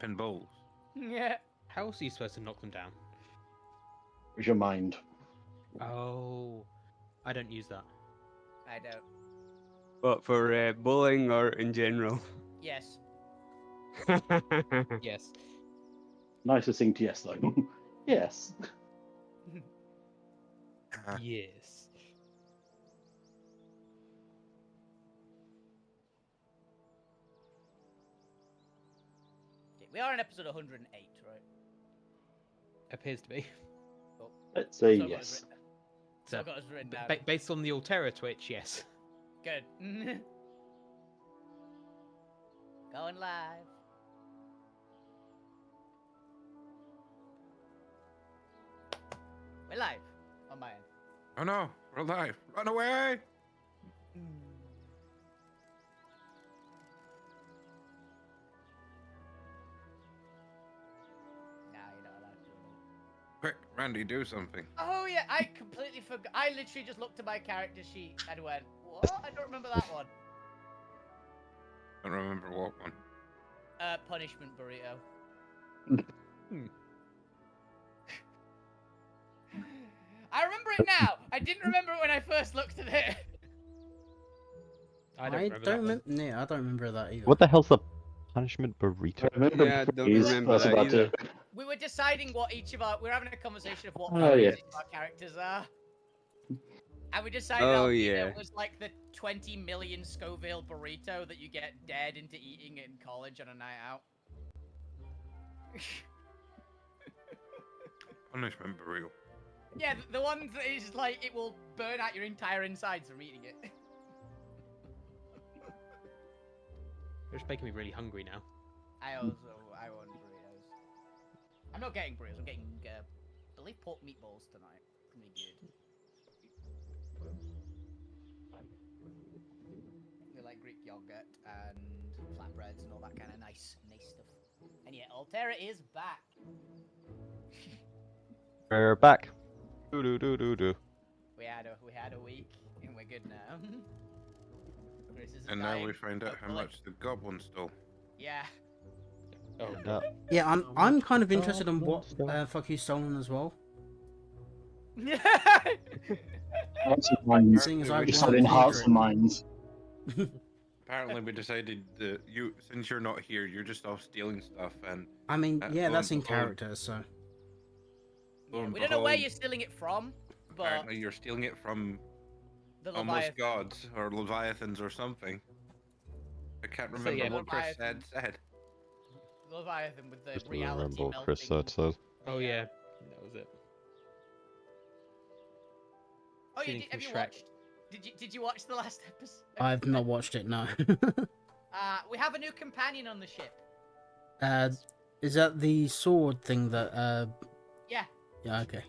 Pinballs. Yeah. How else are you supposed to knock them down? With your mind. Oh, I don't use that. I don't. But for bowling or in general? Yes. Yes. Nice succinct yes, though. Yes. Yes. Okay, we are on episode 108, right? Appears to be. Oh, Let's say so I've got yes. us written- so I've got us written down. Based on the Alterra Twitch, yes. Good. Going live. We're live on my end. Oh no, we're alive. Run away! Nah, you're not allowed to. Quick, Randy, do something. Oh yeah, I completely forgot. I literally just looked at my character sheet and went, "What? I don't remember that one." I don't remember what one. Punishment burrito. I remember it now. I didn't remember it when I first looked at it. I don't remember. that one. Yeah, I don't remember that either. What the hell's a punishment burrito? I remember Yeah, I the don't phrase, remember that's that about either. to... We were deciding what each of our. We were having a conversation of what Oh, each yeah. of our characters are. And we decided Oh, either yeah. it was like the 20 million Scoville burrito that you get dared into eating in college on a night out. Punishment burrito. Yeah, the one that is like it will burn out your entire insides from eating it. You're just making me really hungry now. I want burritos. I'm not getting burritos. I'm getting, I believe, pork meatballs tonight. Gonna be good. We like Greek yogurt and flatbreads and all that kind of nice stuff. And yeah, Alterra is back. We're back. Do do do do do. We had a week and we're good now. Chris is And now dying, we find out how hopefully. much the goblin stole. Yeah. Oh, Yeah. Yeah, I'm kind of interested in what fuck you've stolen as well. Hearts and minds. Seeing as I Just want selling to hearts hear and minds. Apparently, we decided that since you're not here, you're just off stealing stuff, and I mean, lo yeah, and that's in behold- character, so. lo and We don't know where behold, you're stealing it from, but apparently you're stealing it from the almost Leviathan. gods or leviathans or something. I can't So, remember yeah, what Chris Leviathan. said. Leviathan with the Just reality remember what melting. Chris said. oh yeah, that was it. Oh, you Stealing did, have from you Shrek. watched? Did you watch the last episode? I've not watched it, no. We have a new companion on the ship. Is that the sword thing that, Yeah. Yeah, okay.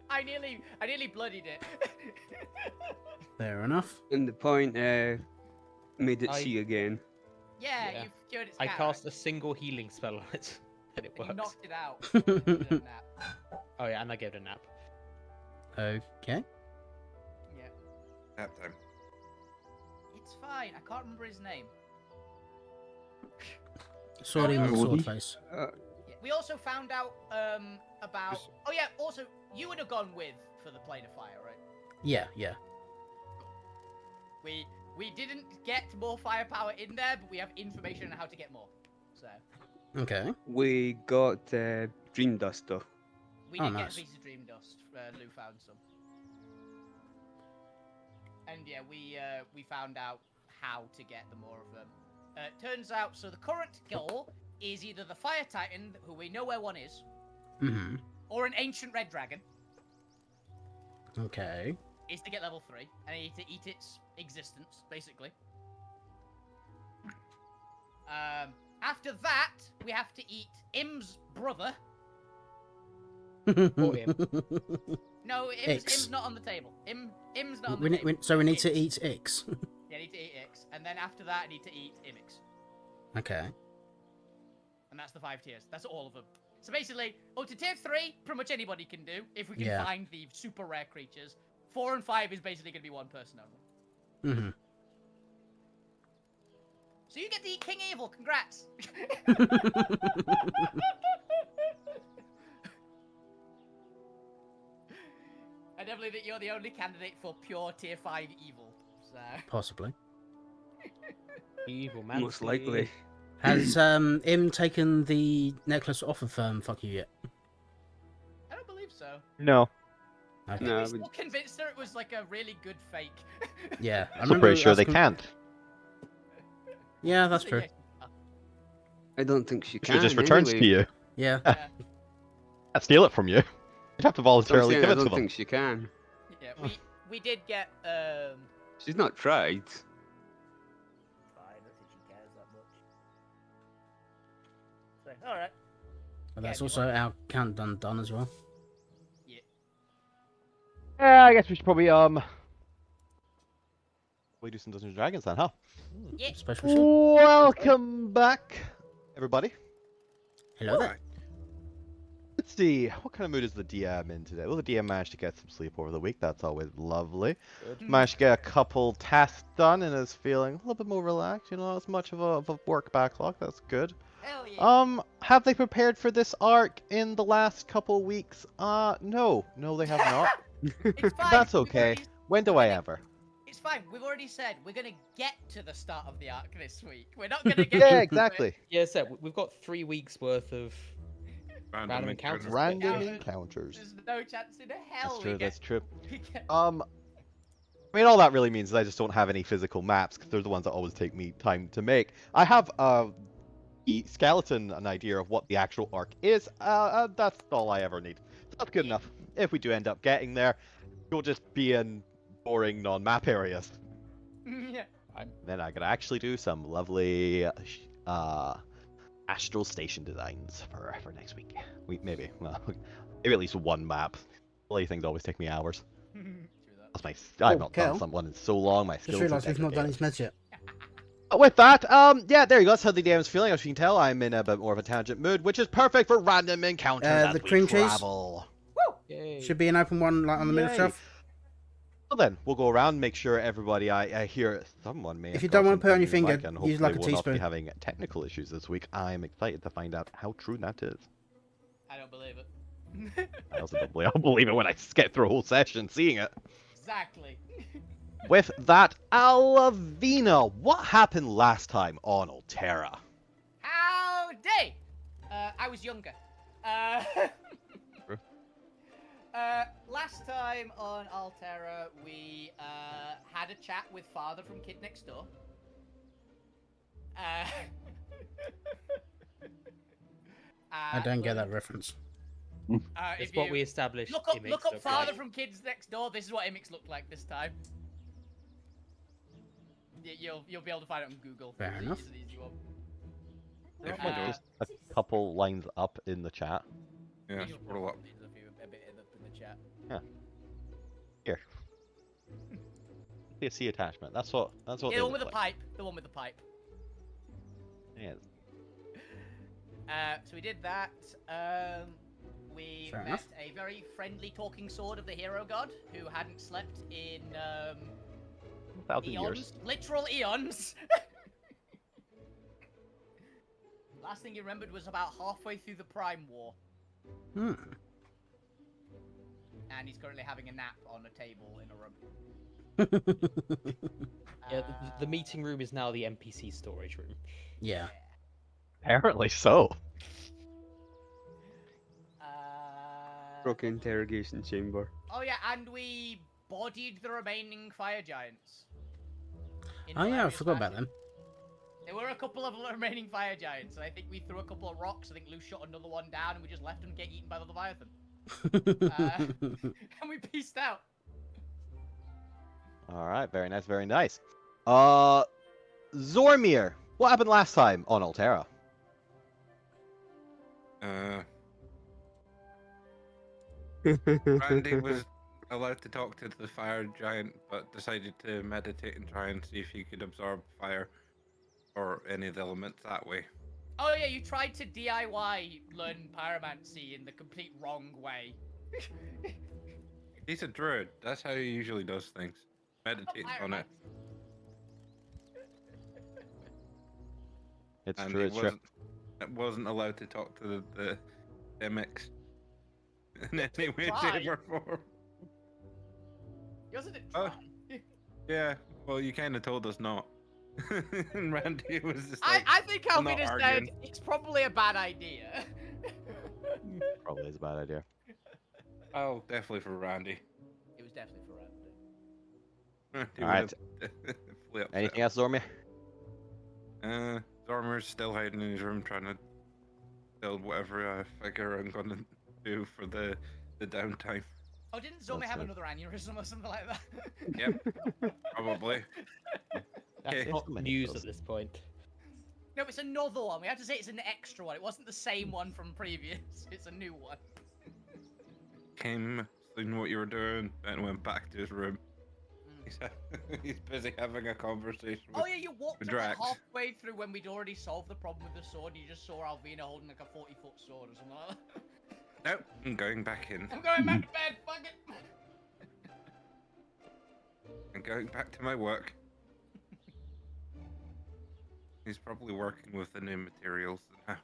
I nearly bloodied it. Fair enough. And the point made it I- see again. Yeah, Yeah. you've cured its I cataract. cast a single healing spell on it, and it You works. knocked it out. Did a nap. Oh yeah, and I gave it a nap. Okay. Yeah. That time. It's fine. I can't remember his name. Swording Oh, with Woody? sword face. Yeah. We also found out about. Just- Oh yeah. Also, you would have gone with for the plane of fire, right? Yeah, yeah. We didn't get more firepower in there, but we have information on how to get more. So Okay. We got Dream Dust though. we Oh, did nice. get a piece of dream dust. Lou found some. And yeah, we found out how to get the more of them. Turns out, so the current goal is either the Fire Titan, who we know where one is, Mm-hmm. or an ancient red dragon, Okay. is to get level 3, and you need to eat its existence, basically. After that, we have to eat Im's brother. Or him. No, Ix. Im's not on the table. Im's not on the we, table. so we need to Ix. eat Ix. Yeah, I need to eat Ix, and then after that, I need to eat Imix. Okay. And that's the 5 tiers. That's all of them. So basically, up to tier 3, pretty much anybody can do, if we can Yeah. find the super rare creatures. 4 and 5 is basically going to be one person only. Mm-hmm. So you get to eat King Evil. Congrats. I definitely think you're the only candidate for pure tier 5 evil. So. Possibly. Evil man. Most likely. Has Im taken the necklace off of fuck you yet? I don't believe so. No. I Okay. think No, we but- still convinced her it was like a really good fake. Yeah, I I'm remember pretty sure they asking- can't. Yeah, that's So, true. yeah. I don't think she She can. just returns anyway. to you. Yeah. Yeah. I steal it from you. You'd have to So I'm voluntarily saying, give I it to don't them. think she can. Yeah, we did get She's not tried. fine, I don't think she cares that much. So, alright. But that's Yeah, also our countdown done as well. Yeah. Yeah, I guess we should probably we do some Dungeons and Dragons then, huh? Yeah. Special show. Welcome back, everybody. Hello there. Let's see, what kind of mood is the DM in today? Well, the DM managed to get some sleep over the week. That's always lovely. Managed to get a couple tasks done and is feeling a little bit more relaxed. You know, not as much of a work backlog. That's good. Hell yeah. Have they prepared for this arc in the last couple weeks? No, they have not. It's fine. That's we've okay. already- When do I ever? It's fine. We've already said we're gonna get to the start of the arc this week. We're not gonna get. Yeah, into exactly. Yeah, so we've got 3 weeks worth of Random encounters. Random Yeah. encounters. There's no chance in hell. That's true. we That's get, true. we get- I mean, all that really means is I just don't have any physical maps because they're the ones that always take me time to make. I have skeleton an idea of what the actual arc is. That's all I ever need. That's good enough. If we do end up getting there, you'll just be in boring non-map areas. yeah. Then I could actually do some lovely astral station designs for next week. Maybe at least one map. Play things always take me hours. True that. That's I've not Kel, done someone in so long. My Just skills realised we've not done his meds yet. With that, yeah, there you go. That's how the DM's feeling. As you can tell, I'm in a bit more of a tangent mood, which is perfect for random encounters as the we cream cheese? travel. Yay. Should be an open one like on the middle Yay. shelf. Well then, we'll go around, make sure everybody I hear someone may. If have you got don't wanna put it on your something finger, and use like a hopefully we'll not be teaspoon. having technical issues this week. I'm excited to find out how true that is. I don't believe it. I also don't believe I'll believe it when I get through a whole session seeing it. Exactly. With that, Alavina, what happened last time on Alterra? Howdy! I was younger. True. Last time on Alterra, we had a chat with Father from Kid Next Door. I don't get that reference. It's If what you we established. look up Imix looked Father like. from Kids Next Door. This is what Imix looked like this time. You'll be able to find it on Google. Fair It's enough. an easy one. If Like, you don't, just a couple lines up in the chat. yeah, You can scroll up. read a bit in the chat. Here. TSA attachment. That's what Yeah, they the one look with the like. pipe. The one with the pipe. Yeah. So we did that. We Fair met enough. a very friendly talking sword of the hero god who hadn't slept in 1,000 eons, years. literal eons. Last thing he remembered was about halfway through the Prime War, Hmm. and he's currently having a nap on a table in a room. Yeah, the meeting room is now the NPC storage room. Yeah. Apparently so. Broken interrogation chamber. Oh yeah, and we bodied the remaining fire giants. in Oh yeah, I hilarious forgot about fashion. them. There were a couple of remaining fire giants, and I think we threw a couple of rocks. I think Lou shot another one down, and we just left them get eaten by the Leviathan. And we peaced out. All right, very nice, very nice. Zormir, what happened last time on Alterra? Randy was allowed to talk to the fire giant, but decided to meditate and try and see if he could absorb fire or any of the elements that way. Oh yeah, you tried to DIY learn pyromancy in the complete wrong way. He's a druid. That's how he usually does things. Meditates on it. It's and true. he It's true. wasn't allowed to talk to the MX in any way, Try. shape, or form. He wasn't Oh. trying. Yeah, well, you kind of told us not. And Randy was just I, like, I think I'm Alvin not has said arguing. it's probably a bad idea. Probably is a bad idea. oh, definitely for Randy. It was definitely for Randy. He All would right. have fully upset. Anything else, Zormir? Dormer's still hiding in his room trying to build whatever figure I'm gonna do for the downtime. Oh, didn't Zomi That's have it. another aneurysm or something like that? Yep, probably. That's Okay. not So many news of at those. this point. No, it's another one. We had to say it's an extra one. It wasn't the same one from previous. It's a new one. Came, seen what you were doing, and went back to his room. Mm. He's busy having a conversation with. Oh yeah, you walked with up like Drax. halfway through when we'd already solved the problem with the sword. And you just saw Alvina holding like a 40-foot sword or something like that. Nope, I'm going back in. I'm going back to bed. Fuck it. I'm going back to my work. He's probably working with the new materials now.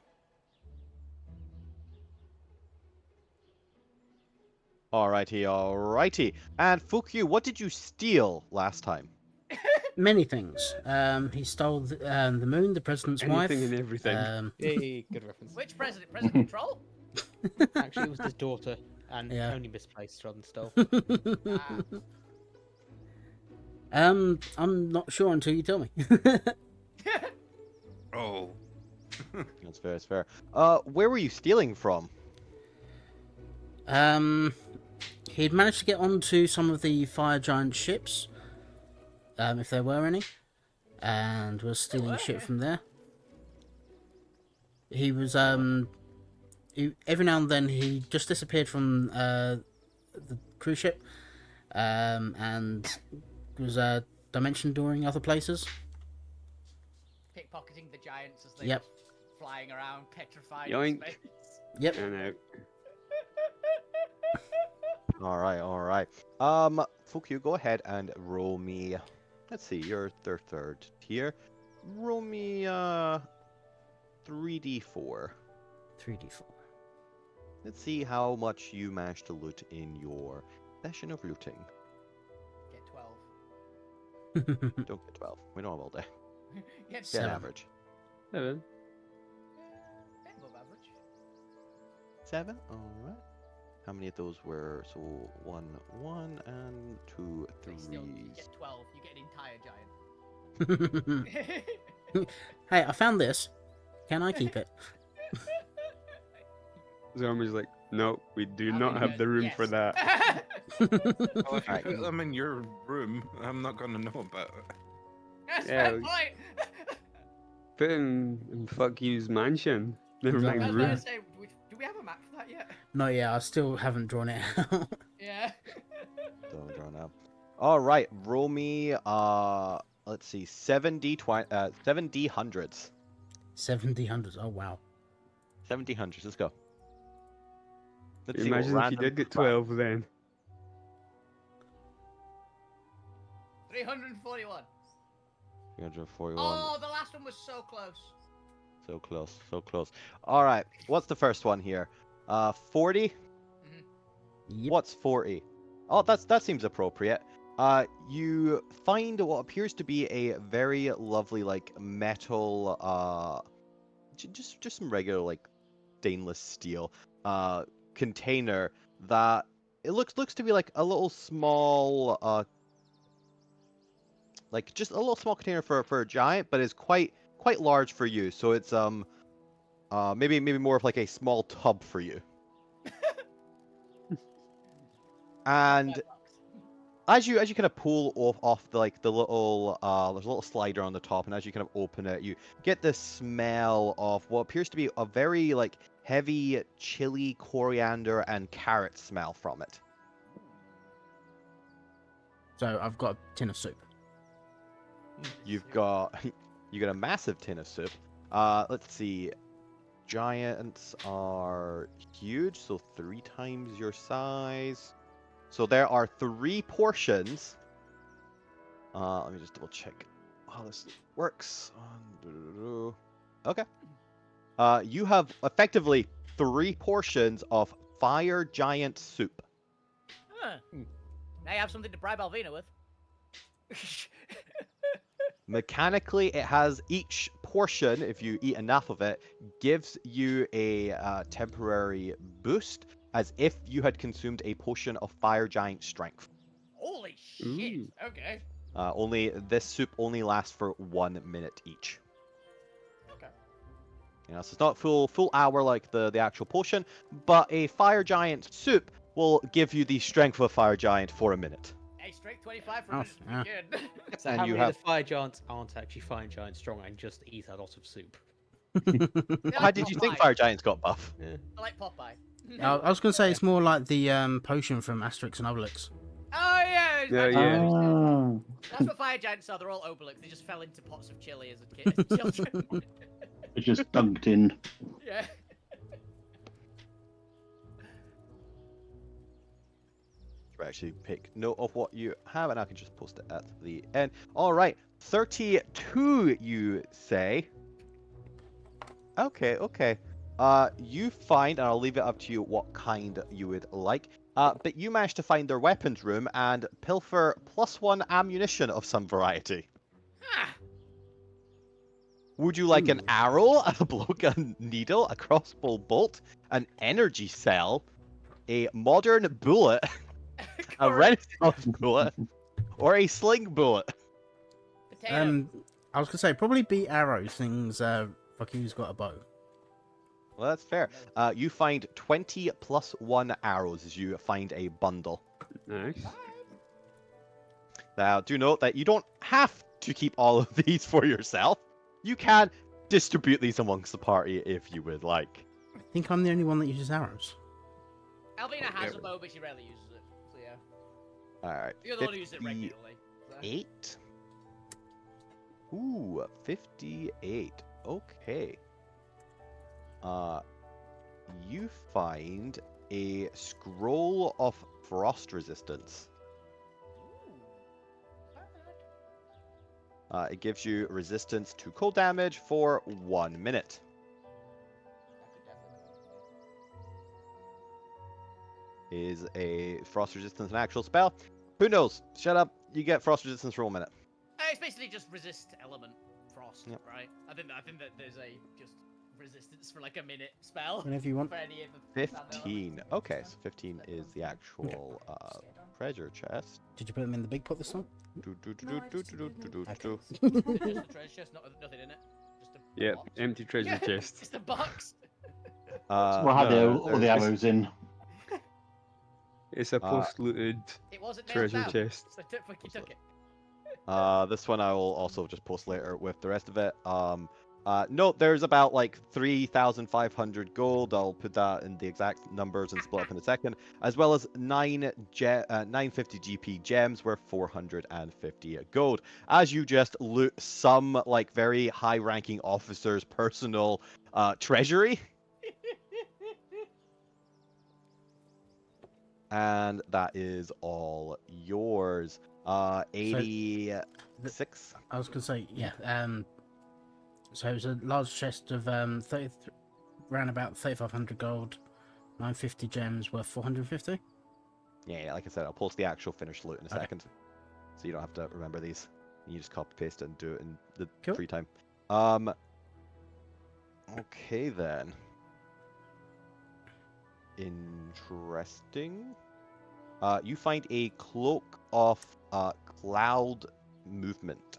Alrighty, alrighty. And Fukyu, what did you steal last time? Many things. He stole the moon, the president's wife. Anything and everything. Yay, good reference. Which president? President Control? Actually, it was his daughter, and Yeah. only misplaced rather than stole. Ah. I'm not sure until you tell me. Oh. That's fair, that's fair. Where were you stealing from? He'd managed to get onto some of the fire giant ships, if there were any, and was stealing shit from there. He was every now and then he just disappeared from the cruise ship, and was dimension dooring other places. Pickpocketing the giants as they Yep. were flying around, petrified in Yoink. space. Yep. And out. Alright. Fukyu, go ahead and roll me. Let's see, you're their third tier. Roll me 3d4. 3d4. Let's see how much you managed to loot in your session of looting. Get 12. Don't get 12. We don't have all day. Get Get 7. average. 7. Bit above average. 7? Alright. How many of those were? So 1, 1, and 2, But still, you 3s. get 12. You get an entire giant. Hey, I found this. Can I keep it? Zormi's like, no, we do I not mean, have the room for yes. that. Well, if you Alright. put them in your room, I'm not gonna know about it. That's Yeah, fair we- point. Put him in fuck you's mansion. Never Exactly. mind I was room. gonna say, do we have a map for that yet? No, yeah, I still haven't drawn it out. Yeah. Don't draw now. Alright, roll me, let's see, 7d hundreds. 70 hundreds. Oh, wow. 70 hundreds, let's go. Let's see what Imagine if you random did get crap- 12 then. 341. 341. Oh, the last one was so close. So close, so close. Alright, what's the first one here? 40? Yep. What's 40? Oh, that seems appropriate. You find what appears to be a very lovely, like, metal, just some regular, like, stainless steel, container that it looks to be like a little small, like just a little small container for a giant, but is quite large for you. So it's maybe more of like a small tub for you. And as you kind of pull off the little there's a little slider on the top, and as you kind of open it, you get the smell of what appears to be a very like heavy chili, coriander, and carrot smell from it. So I've got a tin of soup. You got a massive tin of soup. Let's see. Giants are huge, so 3 times your size. So there are 3 portions. Let me just double check how this works. Okay. You have effectively 3 portions of fire giant soup. Huh. Now you have something to bribe Alvina with. Mechanically, it has each portion, if you eat enough of it, gives you a temporary boost, as if you had consumed a potion of fire giant strength. Holy shit. Ooh. Okay. Only this soup only lasts for 1 minute each. Okay. You know, so it's not full hour like the actual potion, but a fire giant soup will give you the strength of a fire giant for a minute. Hey, strength 25 for a Oh, minute's pretty good. So And how you many of have- the fire giants aren't actually fire giants strong and just eat a lot of soup? They're How like did you think Popeye. fire giants got buff? Yeah. They're like Popeye. I was going to say it's more like the potion from Asterix and Obelix. Oh yeah. Yeah, that's yeah. what- Ah, That's what fire giants are. They're all Obelix. They just fell into pots of chili as a kid, as children. it's just dunked in. Yeah. Actually pick note of what you have, and I can just post it at the end. All right, 32, you say. Okay. You find, and I'll leave it up to you what kind you would like. But you managed to find their weapons room and pilfer +1 ammunition of some variety. Ah, Would you like an Ooh. arrow, a blowgun needle, a crossbow bolt, an energy cell, a modern bullet, a correct. renaissance bullet, or a sling bullet? Potato. I was going to say, probably be arrows, things Faku's got a bow. Well, that's fair. You find 20 +1 arrows as you find a bundle. Nice. Now, do note that you don't have to keep all of these for yourself. You can distribute these amongst the party if you would like. I think I'm the only one that uses arrows. Alvina has Yeah. a bow, but she rarely uses it. So yeah. All You're the one who uses it 58. regularly. So. Ooh, 58. Okay. You find a scroll of frost resistance. Ooh. Not bad. It gives you resistance to cold damage for 1 minute. That could definitely come Is a frost resistance an actual spell? Who knows? Shut up. You get frost resistance for 1 minute. It's basically just resist element frost, Yep. right? I think that there's a just resistance for like a minute spell Whenever you want. for any of the standard elements. 15. Okay, so 15 is the actual treasure chest. Did you put them in the big pot this time? Do-do-do-do-do-do-do-do-do. Just a treasure chest, nothing in it. Just a Yep, box. empty treasure Yeah, chest. Just a box. We'll have no, all the there's- arrows in. It's a post-looted It wasn't nailed treasure down, chest. so fucking took it. This one I will also just post later with the rest of it. No, there's about like 3,500 gold. I'll put that in the exact numbers and split up in a second, as well as 950 GP gems worth 450 gold. As you just loot some like very high-ranking officer's personal treasury, and that is all yours. 86. I was going to say, yeah. So it was a large chest of around about 3,500 gold, 950 gems worth 450. Yeah, like I said, I'll post the actual finished loot in a Okay. second, so you don't have to remember these. You just copy paste it and do it in the Cool. free time. Okay then. Interesting. You find a cloak of cloud movement.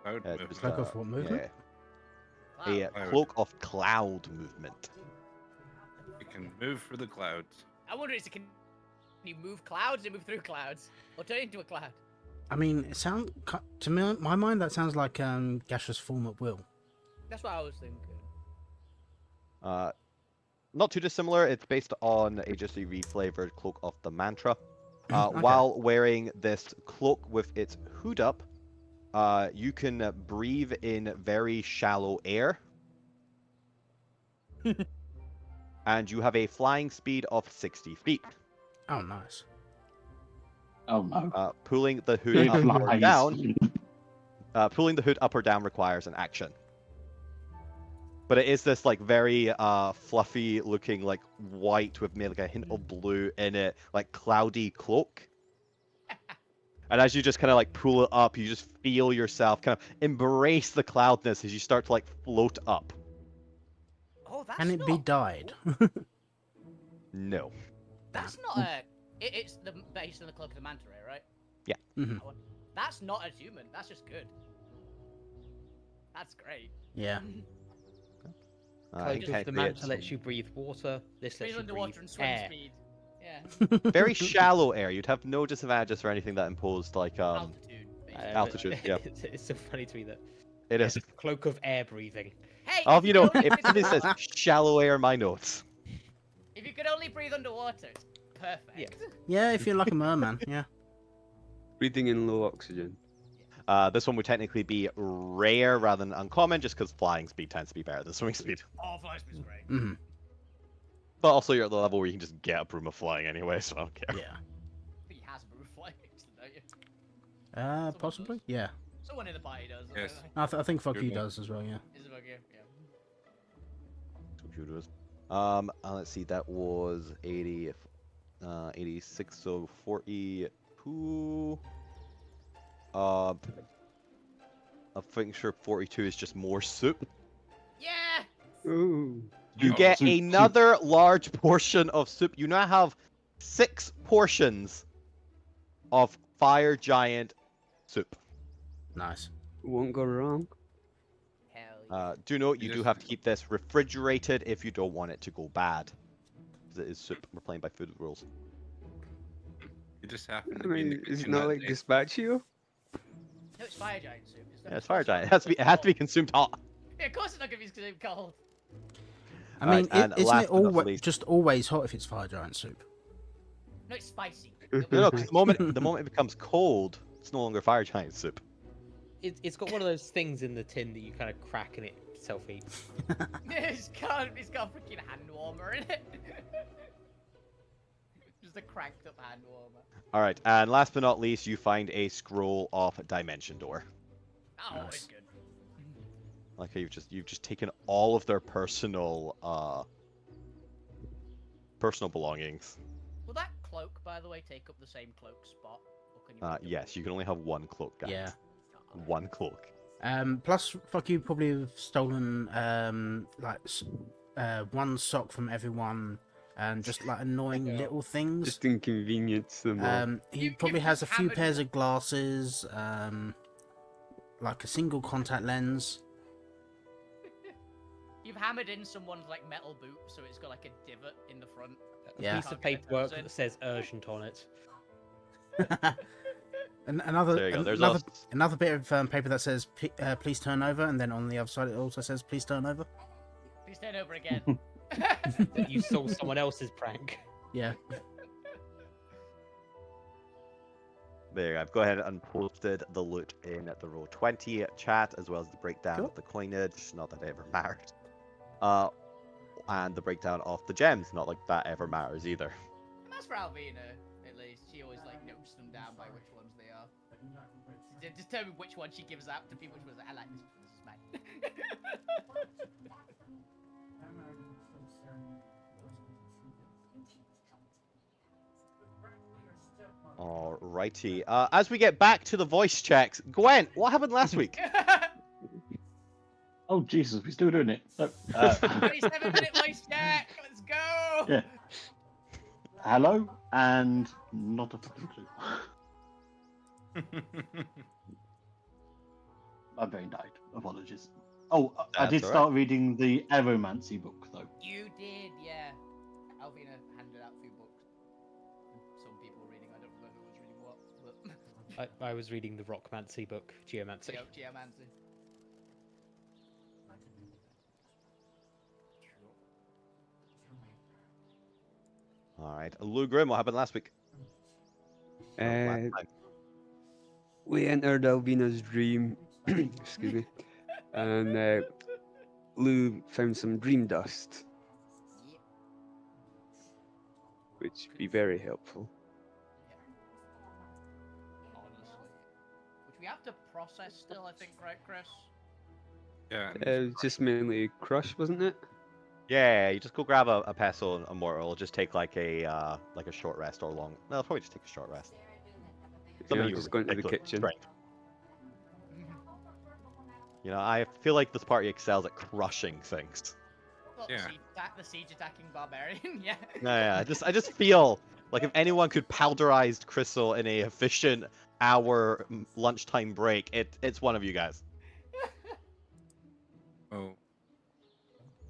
Cloud Just, movement. Cloak of what movement? Yeah, a Cloud. cloak of cloud movement. You can move through the clouds. I wonder, can you move clouds? Or move through clouds, or turn into a cloud? I mean, it sounds to me, my mind, that sounds like gaseous form at will. That's what I was thinking. Not too dissimilar. It's based on a just a reflavored cloak of the mantra. Okay. While wearing this cloak with its hood up, you can breathe in very shallow air. And you have a flying speed of 60 feet. Oh, nice. Oh no. Pulling the hood Big up or flies. down Pulling the hood up or down requires an action. But it is this like very fluffy looking like white with maybe like a hint of blue in it, like cloudy cloak. And as you just kind of like pull it up, you just feel yourself kind of embrace the cloudness as you start to like float up. Oh, that's Can it be not dyed? No. That's not a. It's the based on the cloak of the manta ray, right? Yeah. Mhm. That one. That's not a human. That's just good. That's great. Yeah. I Cloak think of the technically manta it's lets you breathe water. This Breathe lets you underwater breathe and swim air. speed. Yeah. very shallow air. You'd have no disadvantages for anything that imposed like Altitude. Basically. altitude, yeah. It's so funny to me that it is. it's a cloak of air breathing. Hey, Oh, if you could know, only if breathe somebody says underwater- shallow air in my notes. if you could only breathe underwater, it's perfect. Yeah. Yeah, if you're like a merman, yeah. Breathing in low oxygen. This one would technically be rare rather than uncommon, just because flying speed tends to be better than swimming speed. Oh, fly speed's great. Hmm. But also, you're at the level where you can just get a broom of flying anyway, so I don't care. Yeah. I think he has a roof flying, don't you? Possibly? Yeah. Someone in the party does. Yes. I think fuck you Google. does as well, yeah. Is it okay? Yeah. Computers. Let's see, that was 80, 86, so 42. I think sure 42 is just more soup. Yeah. Ooh. You Oh, get soup. another large portion of soup. You now have 6 portions of fire giant soup. Nice. Won't go wrong. Hell yeah. Do note You you do just- have to keep this refrigerated if you don't want it to go bad. 'Cause it is soup. We're playing by food rules. You just happen I to be in the mean, is it kitchen not that like day. gazpacho? No, it's fire giant soup. Yeah, it's fire giant. It has to be consumed hot. Yeah, of course it's not gonna be consumed cold. I Alright, mean, and isn't last it but not always least- just always hot if it's fire giant soup? No, it's spicy. No, 'cause the moment it becomes cold, it's no longer fire giant soup. It's got one of those things in the tin that you kind of crack and it self-heats. It's got a freaking hand warmer in it. Just a cranked up hand warmer. All right, and last but not least, you find a scroll of Dimension Door. Oh, Nice. it's good. Like how you've just taken all of their personal belongings. Will that cloak, by the way, take up the same cloak spot? Or can you make it Yes, you can only have one cloak, guys. Yeah. One cloak. Plus, fuck you probably have stolen one sock from everyone, and just like annoying Yeah. little things. Just inconvenience them all. He You- probably you've has a few hammered- pairs of glasses, like a single contact lens. You've hammered in someone's like metal boot, so it's got like a divot in the front. Yeah. Piece of Can't get their paperwork toes in. that says urgent on it. And another There you go. There's another bit of paper that says please turn over, and then on the other side it also says please turn over. Please turn over again. That you stole someone else's prank. Yeah. There, I've go ahead and posted the loot in the Roll20 chat, as well as the breakdown Cool. of the coinage, not that it ever mattered. And the breakdown of the gems, not like that ever matters either. And that's for Alvina, at least. She always like notes them down by which ones they are. To determine which one she gives out to people, which ones I like this. This is mine. Alrighty. As we get back to the voice checks, Gwen, what happened last week? Oh Jesus, we're still doing it. No, 27-minute voice check. Let's go. yeah. Hello, and not a fucking clue. My brain died. Apologies. Oh, I That's did all start reading the Aeromancy book though. You did, yeah. Alvina handed out a few books. Some people were reading. I don't remember who was reading what, but I was reading the Rockmancy book, Geomancy. Geomancy. Alright. Lugrim, what happened last week? Or last Uh, time? we entered Alvina's dream, excuse me, and Lou found some dream dust, Yep. which would be very helpful. Honestly. Which we have to process process still, I think, right, Chris? Yeah. It was just mainly crush, wasn't it? Yeah, you just go grab a pestle and a mortar. It'll just take like a short rest or long. No, it'll probably just take a short rest. Some Yeah, of you just are going to the ridiculous kitchen. strength. You know, I feel like this party excels at crushing things. Well, Yeah. the siege attacking barbarian, yeah. Yeah, I just feel like if anyone could powderize Crystal in a efficient hour lunchtime break, it's one of you guys. Oh.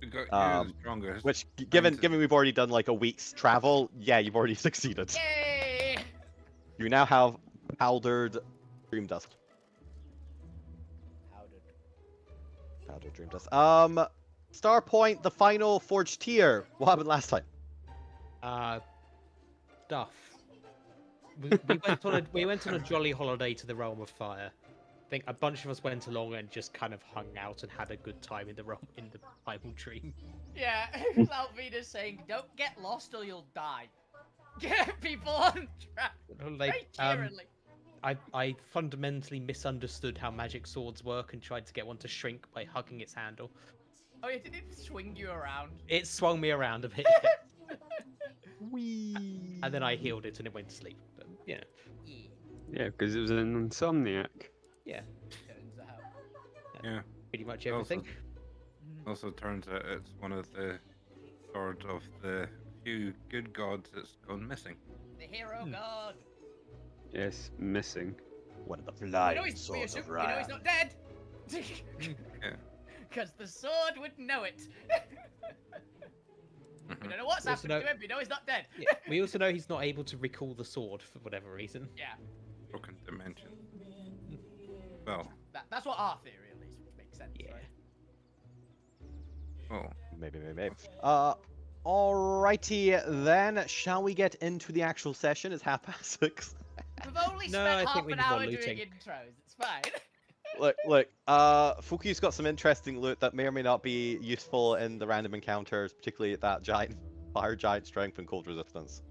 We got you Um, the strongest. Which, Trying given we've already done like a week's travel, yeah, you've already succeeded. Yay! You now have powdered dream dust. Powdered dream dust. Star Point, the final forged tier. What happened last time? Stuff. We went on a jolly holiday to the realm of fire. I think a bunch of us went along and just kind of hung out and had a good time in the primal dream. Yeah, Alvina's saying, don't get lost or you'll die. Get people on track. Very cheerily. I fundamentally misunderstood how magic swords work and tried to get one to shrink by hugging its handle. Oh, yeah, did it swing you around? It swung me around a bit, Wee. and then I healed it and it went to sleep. But, yeah, Yeah, Yeah, because it was an insomniac. yeah, turns out. Yeah. pretty much Also- everything. Also turns out it's one of the swords of the few good gods that's gone missing. The hero god. Yes, missing. One of the We flying know he's, swords of we know he's Ryan. not dead. Yeah. Because the sword would know it. We don't know what's We also happened to know- him, we know he's not dead. Yeah. We also know he's not able to recall the sword for whatever reason. Yeah, Broken dimension. Well, that's what our theory at least, which makes sense, Yeah. right? well, Maybe. Alrighty then. Shall we get into the actual session? It's 6:30. We've only No, spent I half think we an need more hour doing looting. intros, it's fine. Look. Fuki's got some interesting loot that may or may not be useful in the random encounters, particularly at that giant fire giant strength and cold resistance.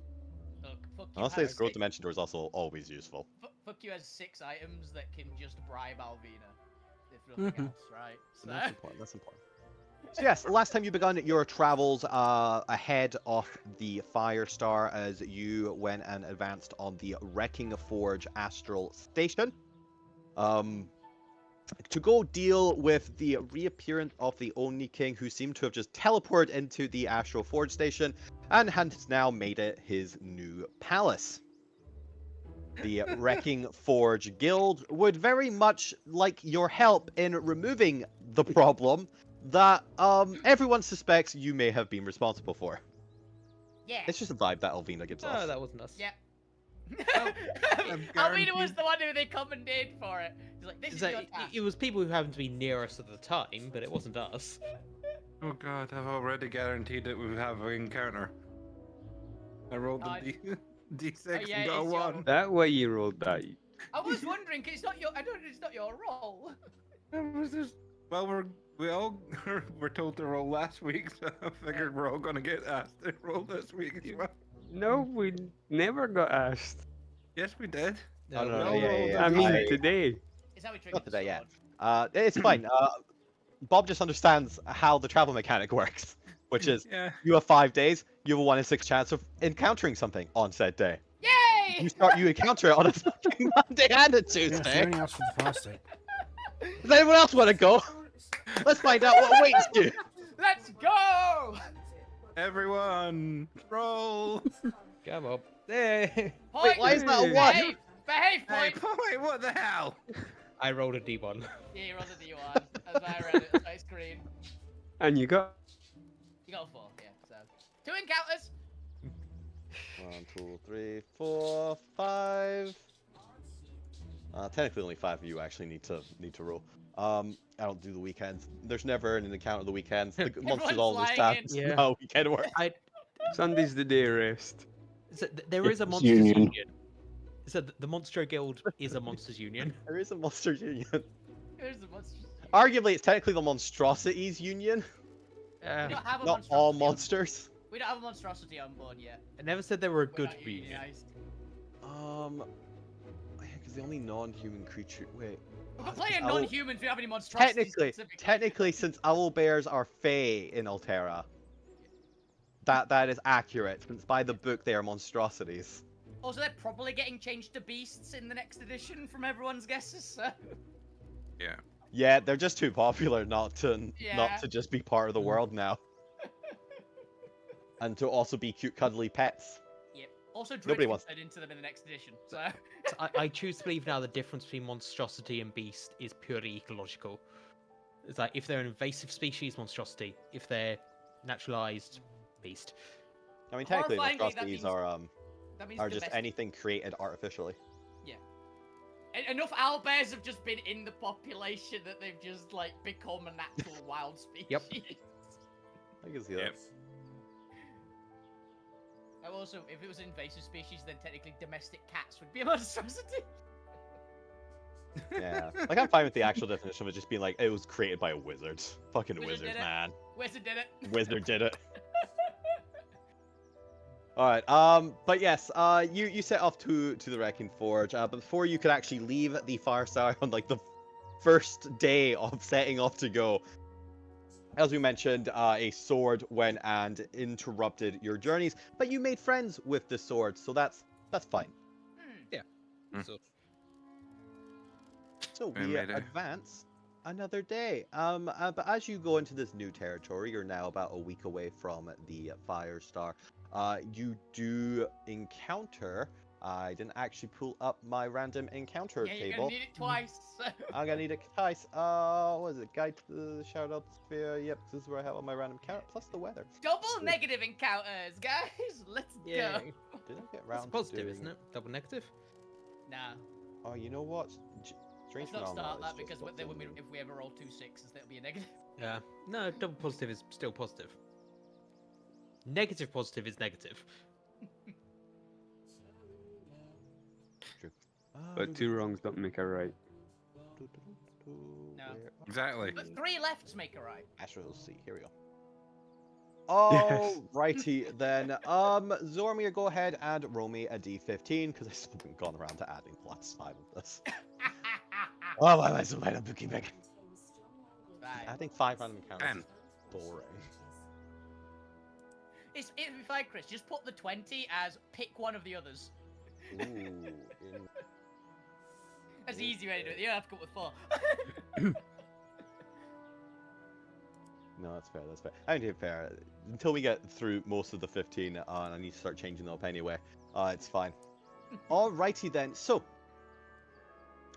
Look, fuck you Honestly, has his growth six- dimension door is also always useful. Fuck you has 6 items that can just bribe Alvina, if nothing else, right? So, That's important. So yes, last time you begun your travels ahead of the Firestar as you went and advanced on the Wrecking Forge Astral Station. To go deal with the reappearance of the Oni King, who seemed to have just teleported into the Astral Forge Station and has now made it his new palace. The Wrecking Forge Guild would very much like your help in removing the problem that everyone suspects you may have been responsible for. yeah. It's just a vibe that Alvina gives No, off. that wasn't us. Yeah. I'm Alvina was guaranteed- the one who they commandeered for it. He's like, this is So your it, task. it was people who happened to be near us at the time, but it wasn't us. oh god, I've already guaranteed that we have an encounter. I rolled a D6 Oh, yeah, and got a it's your 1. That way you rolled that. I was wondering, 'cause it's not your. It's not your role. It was just, well, we all were told to roll last week, so I figured we're all gonna get asked to roll this week as well. No, we never got asked. Yes, we did. Oh, no, we no, all yeah, rolled yeah, I a mean, D6. today. Is how we triggered Not the today, yeah. sword. It's fine. Bob just understands how the travel mechanic works, which is Yeah. you have 5 days, you have a 1 in 6 chance of encountering something on said day. Yay! You encounter it on a fucking Monday and a Yeah, Tuesday. only asked for the fire stick. Does anyone else want to go? Let's find out what awaits you. Let's go! Everyone, roll. Come on. Hey. Point. why is that a 1? Behave! Behave, Hey, point! wait, what the hell? I rolled a D1. Yeah, you rolled a D1. As I read it, my screen. And you got. You got a 4, yeah, so. 2 encounters! 1, 2, 3, 4, 5. Technically, only 5 of you actually need to roll. I don't do the weekends. There's never an encounter of the weekends. The monsters Everyone's always lying have in. Yeah. how weekend work. Sunday's the day of rest. So there is a It's monsters union. union. So the Monstro Guild is a monsters union. There is a monster union. Here's the monster. Arguably, it's technically the monstrosities union, We don't have a not all monstrosity. monsters. We don't have a monstrosity on board yet. I never said they were a We're good not union. unionized. Yeah, because the only non-human creature. Wait. We've got plenty of Owl- non-humans. We don't have any monstrosities. Technically, since owl bears are fey in Alterra, that is accurate. Since by the book they are monstrosities. Also, they're probably getting changed to beasts in the next edition from everyone's guesses. So. Yeah. Yeah, they're just too popular not Yeah. to just be part of the world now, and to also be cute, cuddly pets. Yep. Also, Nobody Druid wants- turn into them in the next edition. So. So I choose to believe now the difference between monstrosity and beast is purely ecological. It's like if they're an invasive species, monstrosity. If they're naturalized, beast. I mean, technically, Horrifyingly, that monstrosities means- That means are just domestic. anything created artificially. Enough owlbears have just been in the population that they've just like become a natural wild species. Yep. I can see Yep. that. And also, if it was an invasive species, then technically domestic cats would be a monstrosity. Yeah, like I'm fine with the actual definition of it just being like it was created by a wizard. Fucking Wizard wizards, did it. man. Wizard did it. Wizard did it. All right. But yes. You set off to the Wrecking Forge. But before you could actually leave the Firestar on like the first day of setting off to go, as we mentioned, a sword went and interrupted your journeys. But you made friends with the sword, so that's fine. Mm. So We we made it. advance another day. But as you go into this new territory, you're now about a week away from the Firestar. You do encounter. I didn't actually pull up my random encounter Yeah, you're table. gonna need it twice. I'm gonna need it twice. What is it? Guide to the shout out sphere. Yep, this is where I have all my random encounter plus the weather. Double negative encounters, guys. Let's go. Did I get It's round positive, to isn't it? Double negative. Nah, Oh, you know what? Strange let's not phenomenon start is that just because what's then in me. if we ever roll 2 6s, that'll be a negative. Yeah. No, double positive is still positive. Negative positive is negative. But two wrongs don't make a right. No. Exactly. But 3 lefts make a right. Astral Sea. Here we go. Oh, righty then. Zormir, go ahead and roll me a d15 because I still haven't gone around to adding plus 5 of this. Oh, why am I so bad at bookkeeping? Right. Adding 5 random encounters 10. is boring. It'd be fine, Chris. Just put the 20 as pick one of the others. Ooh, in... That's the easy way to do it. You don't have to come up with 4. No, that's fair. That's fair. I mean, to be fair, until we get through most of the 15, and I need to start changing them up anyway. It's fine. Alrighty then. So,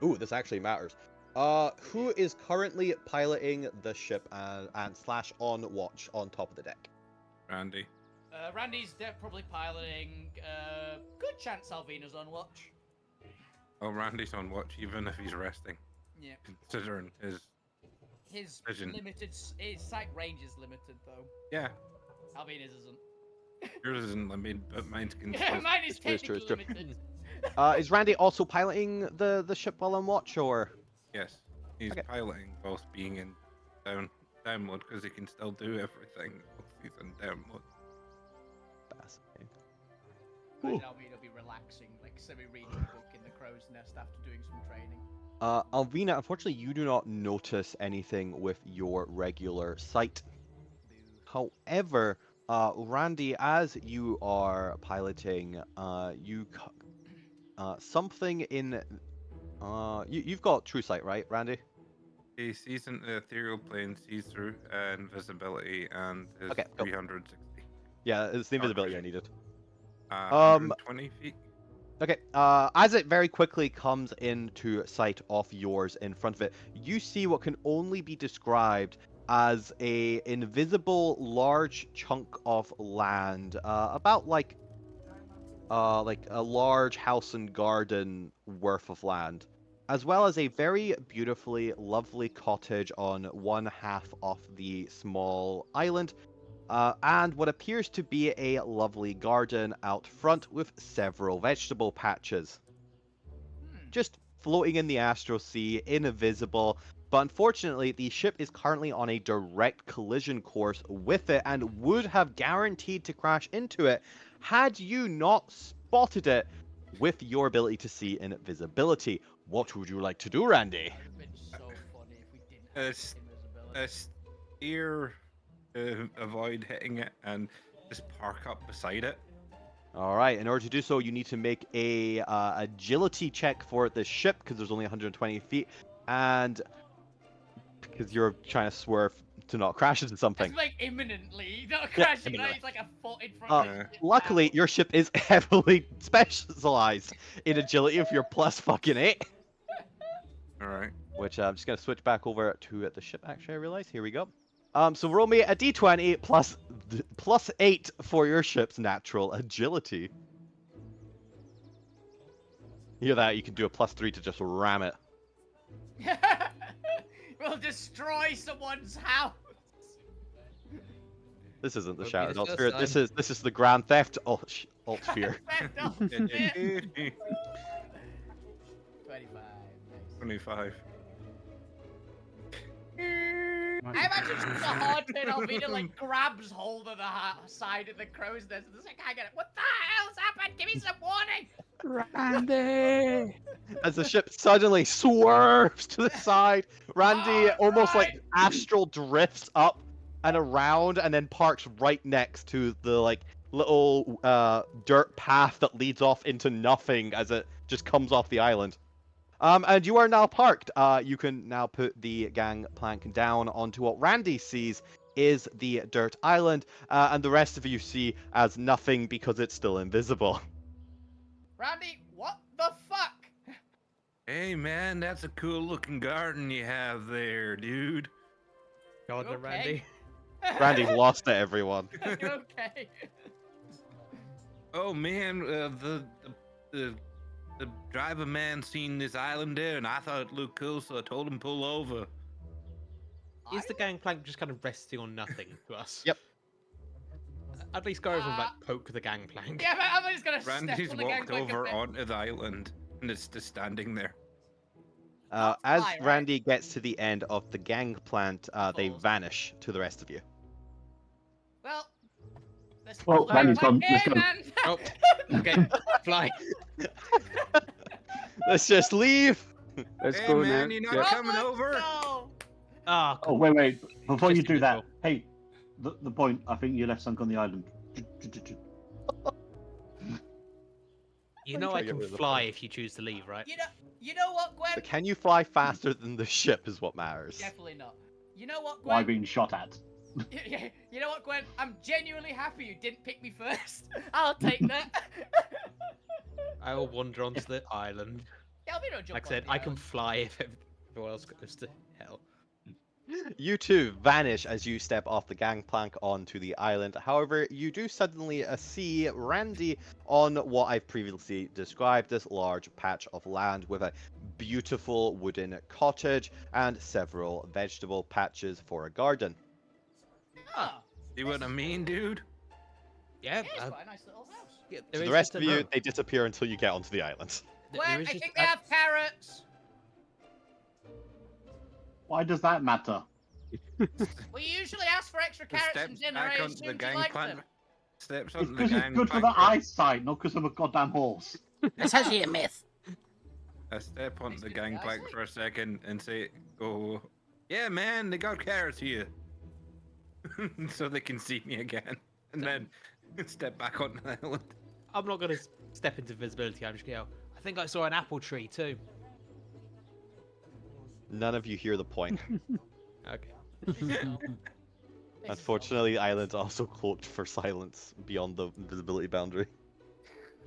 ooh, this actually matters. Who is currently piloting the ship and slash on watch on top of the deck? Randy. Randy's probably piloting. Good chance Alvina's on watch. Oh, Randy's on watch even if he's resting, Yeah. considering his. His Vision. his sight range is limited though. Yeah, Alvina's isn't. yours isn't. I mean, but mine's can. Yeah, mine is It's true, it's true, technically it's true. limited. Is Randy also piloting the ship while on watch, or? Yes, he's Okay. piloting whilst being in down mode because he can still do everything whilst he's in down mode. Fascinating. Imagine Alvina be relaxing, like semi-reading a book in the crow's nest after doing some training. Alvina, unfortunately, you do not notice anything with your regular sight. However, Randy, as you are piloting, something in you've got true sight, right, Randy? He sees into the ethereal plane, sees through invisibility, and is Okay, cool. 360. Yeah, it's the invisibility I needed. 120 feet. Okay, as it very quickly comes into sight of yours in front of it, you see what can only be described as a invisible large chunk of land, about like a large house and garden worth of land, as well as a very beautifully lovely cottage on one half of the small island. And what appears to be a lovely garden out front with several vegetable patches. Just floating in the astral sea, invisible, but unfortunately the ship is currently on a direct collision course with it and would have guaranteed to crash into it had you not spotted it with your ability to see invisibility. What would you like to do, Randy? It would have been so funny if we didn't have It's- invisibility. Steer to avoid hitting it and just park up beside it. All right. In order to do so, you need to make a agility check for the ship because there's only 120 feet, and because you're trying to swerve to not crash into something. It's like imminently, not crashing. imminently. It's like a foot in front Uh, of the ship Luckily, now. your ship is heavily specialized in agility if you're plus fucking 8. All right. Which I'm just gonna switch back over to the ship. Actually, I realize. Here we go. So roll me a d20 plus 8 for your ship's natural agility. You hear that? You can do a plus 3 to just ram it. We'll destroy someone's house. This isn't the Won't be Shattered the Alt first Sphere. This is the Grand Theft Alt Sphere. 25. 25. I imagine just a hard pin Alvina like grabs hold of the side of the crow's nest and it's like, I get it. What the hell's happened? Give me some warning. Randy! As the ship suddenly swerves to the side, Randy almost like Alright. astral drifts up and around and then parks right next to the like little dirt path that leads off into nothing as it just comes off the island. And you are now parked. You can now put the gangplank down onto what Randy sees is the dirt island, and the rest of you see as nothing because it's still invisible. Randy, what the fuck? Hey man, that's a cool looking garden you have there, dude. God, You Randy. Randy lost to everyone. You okay? Oh man, the driver man seen this island there, and I thought it looked cool, so I told him pull over. Is the gangplank just kind of resting on nothing to us? Yep. At least go over and like poke the gangplank. Yeah, but I'm just gonna Randy's step on the walked gangplank a over bit. onto the island, and it's just standing there. Not As fly, right? Randy gets to the end of the gangplank, they Balls. vanish to the rest of you. Well, let's Well, pull the Randy's gangplank gone, let's in, go. man. Oh, okay, fly. Let's just leave. Let's Hey go man, now. you're not Yeah. coming Let's over? go. Ah, Oh, wait. Before Just you do that, invisible. hey, the point, I think you left sunk on the island. you know try I to get can rid of the fly if you choose to leave, right? You know what, Gwen? But can you fly faster than the ship is what matters. Definitely not. You know what, Why Gwen? being shot at? You know what, Gwen? I'm genuinely happy you didn't pick me first. I'll take that. I will wander onto the island. Yeah, I'll be no jump Like I on said, the I can island. fly if everyone else goes to hell. You two vanish as you step off the gangplank onto the island. However, you do suddenly see Randy on what I've previously described this large patch of land with a beautiful wooden cottage and several vegetable patches for a garden. Oh, See what I mean, dude? Yeah, yeah, it's quite a nice little house. yeah, So there the is rest just of a- you, they disappear until you get onto the island. there Gwen, is I just think they a- have carrots. Why does that matter? We usually ask for extra The carrots and steps dinner. back I onto the assumed you liked gangplank. them. Steps It's onto the because it's good for gangplank. the eyesight, not because I'm a goddamn horse. That's actually a myth. I step onto the Makes good gangplank eyesight. for a second and say, "Go, yeah, man, they got carrots here," so they can see me again, and then step back on the island. I'm not gonna step into visibility. I'm just gonna go. I think I saw an apple tree too. None of you hear the point. Okay. Unfortunately, the island's also cloaked for silence beyond the invisibility boundary.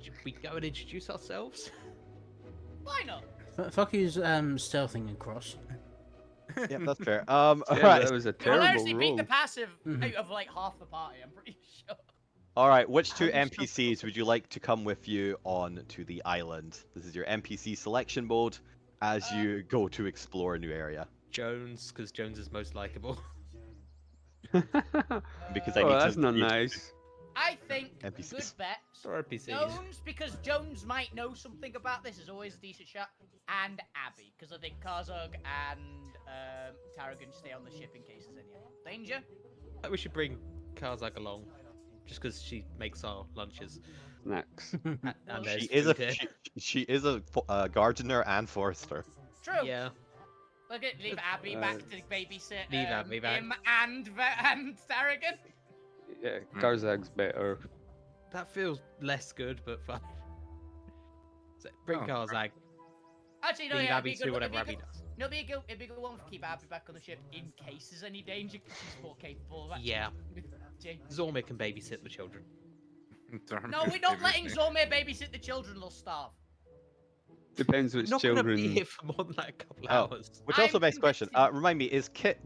Should we go and introduce ourselves? Why not? Fuck who's stealthing across. Yeah, that's fair. Yeah, Alright. that was a We'll terrible actually beat roll. the passive Mhm. out of like half the party. I'm pretty sure. Alright, which two How do you NPCs would you like to come with you on to the island? This is your NPC selection mode as you go to explore a new area. Jones, because Jones is most likable. Because I Oh, need that's to not need to- nice. I think NPCs. good bets. Or NPCs. Jones, because Jones might know something about this, is always a decent shot. And Abby, because I think Karzog and Tarragon stay on the ship in case there's any danger. I think we should bring Karzak along, just because she makes our lunches. Snacks. And there's She is a food here. She is a gardener and forester. True. Yeah. Look at leave Abby back to babysit Leave Abby back. him and Sarragon. Yeah, Karzag's better. That feels less good, but fine. So, bring Oh, Karzag. Actually, no, Leave yeah, Abby to do whatever Abby does. No, it'd be a good one to keep Abby back on the ship in case there's any danger, because she's more capable of actually. Yeah. Jane. Zormir can babysit the children. No, we're not letting Zormir babysit the children, they'll starve. Depends which Not gonna children. be here for more than like a couple Oh. hours. Which also I'm begs the question. convinced Remind me,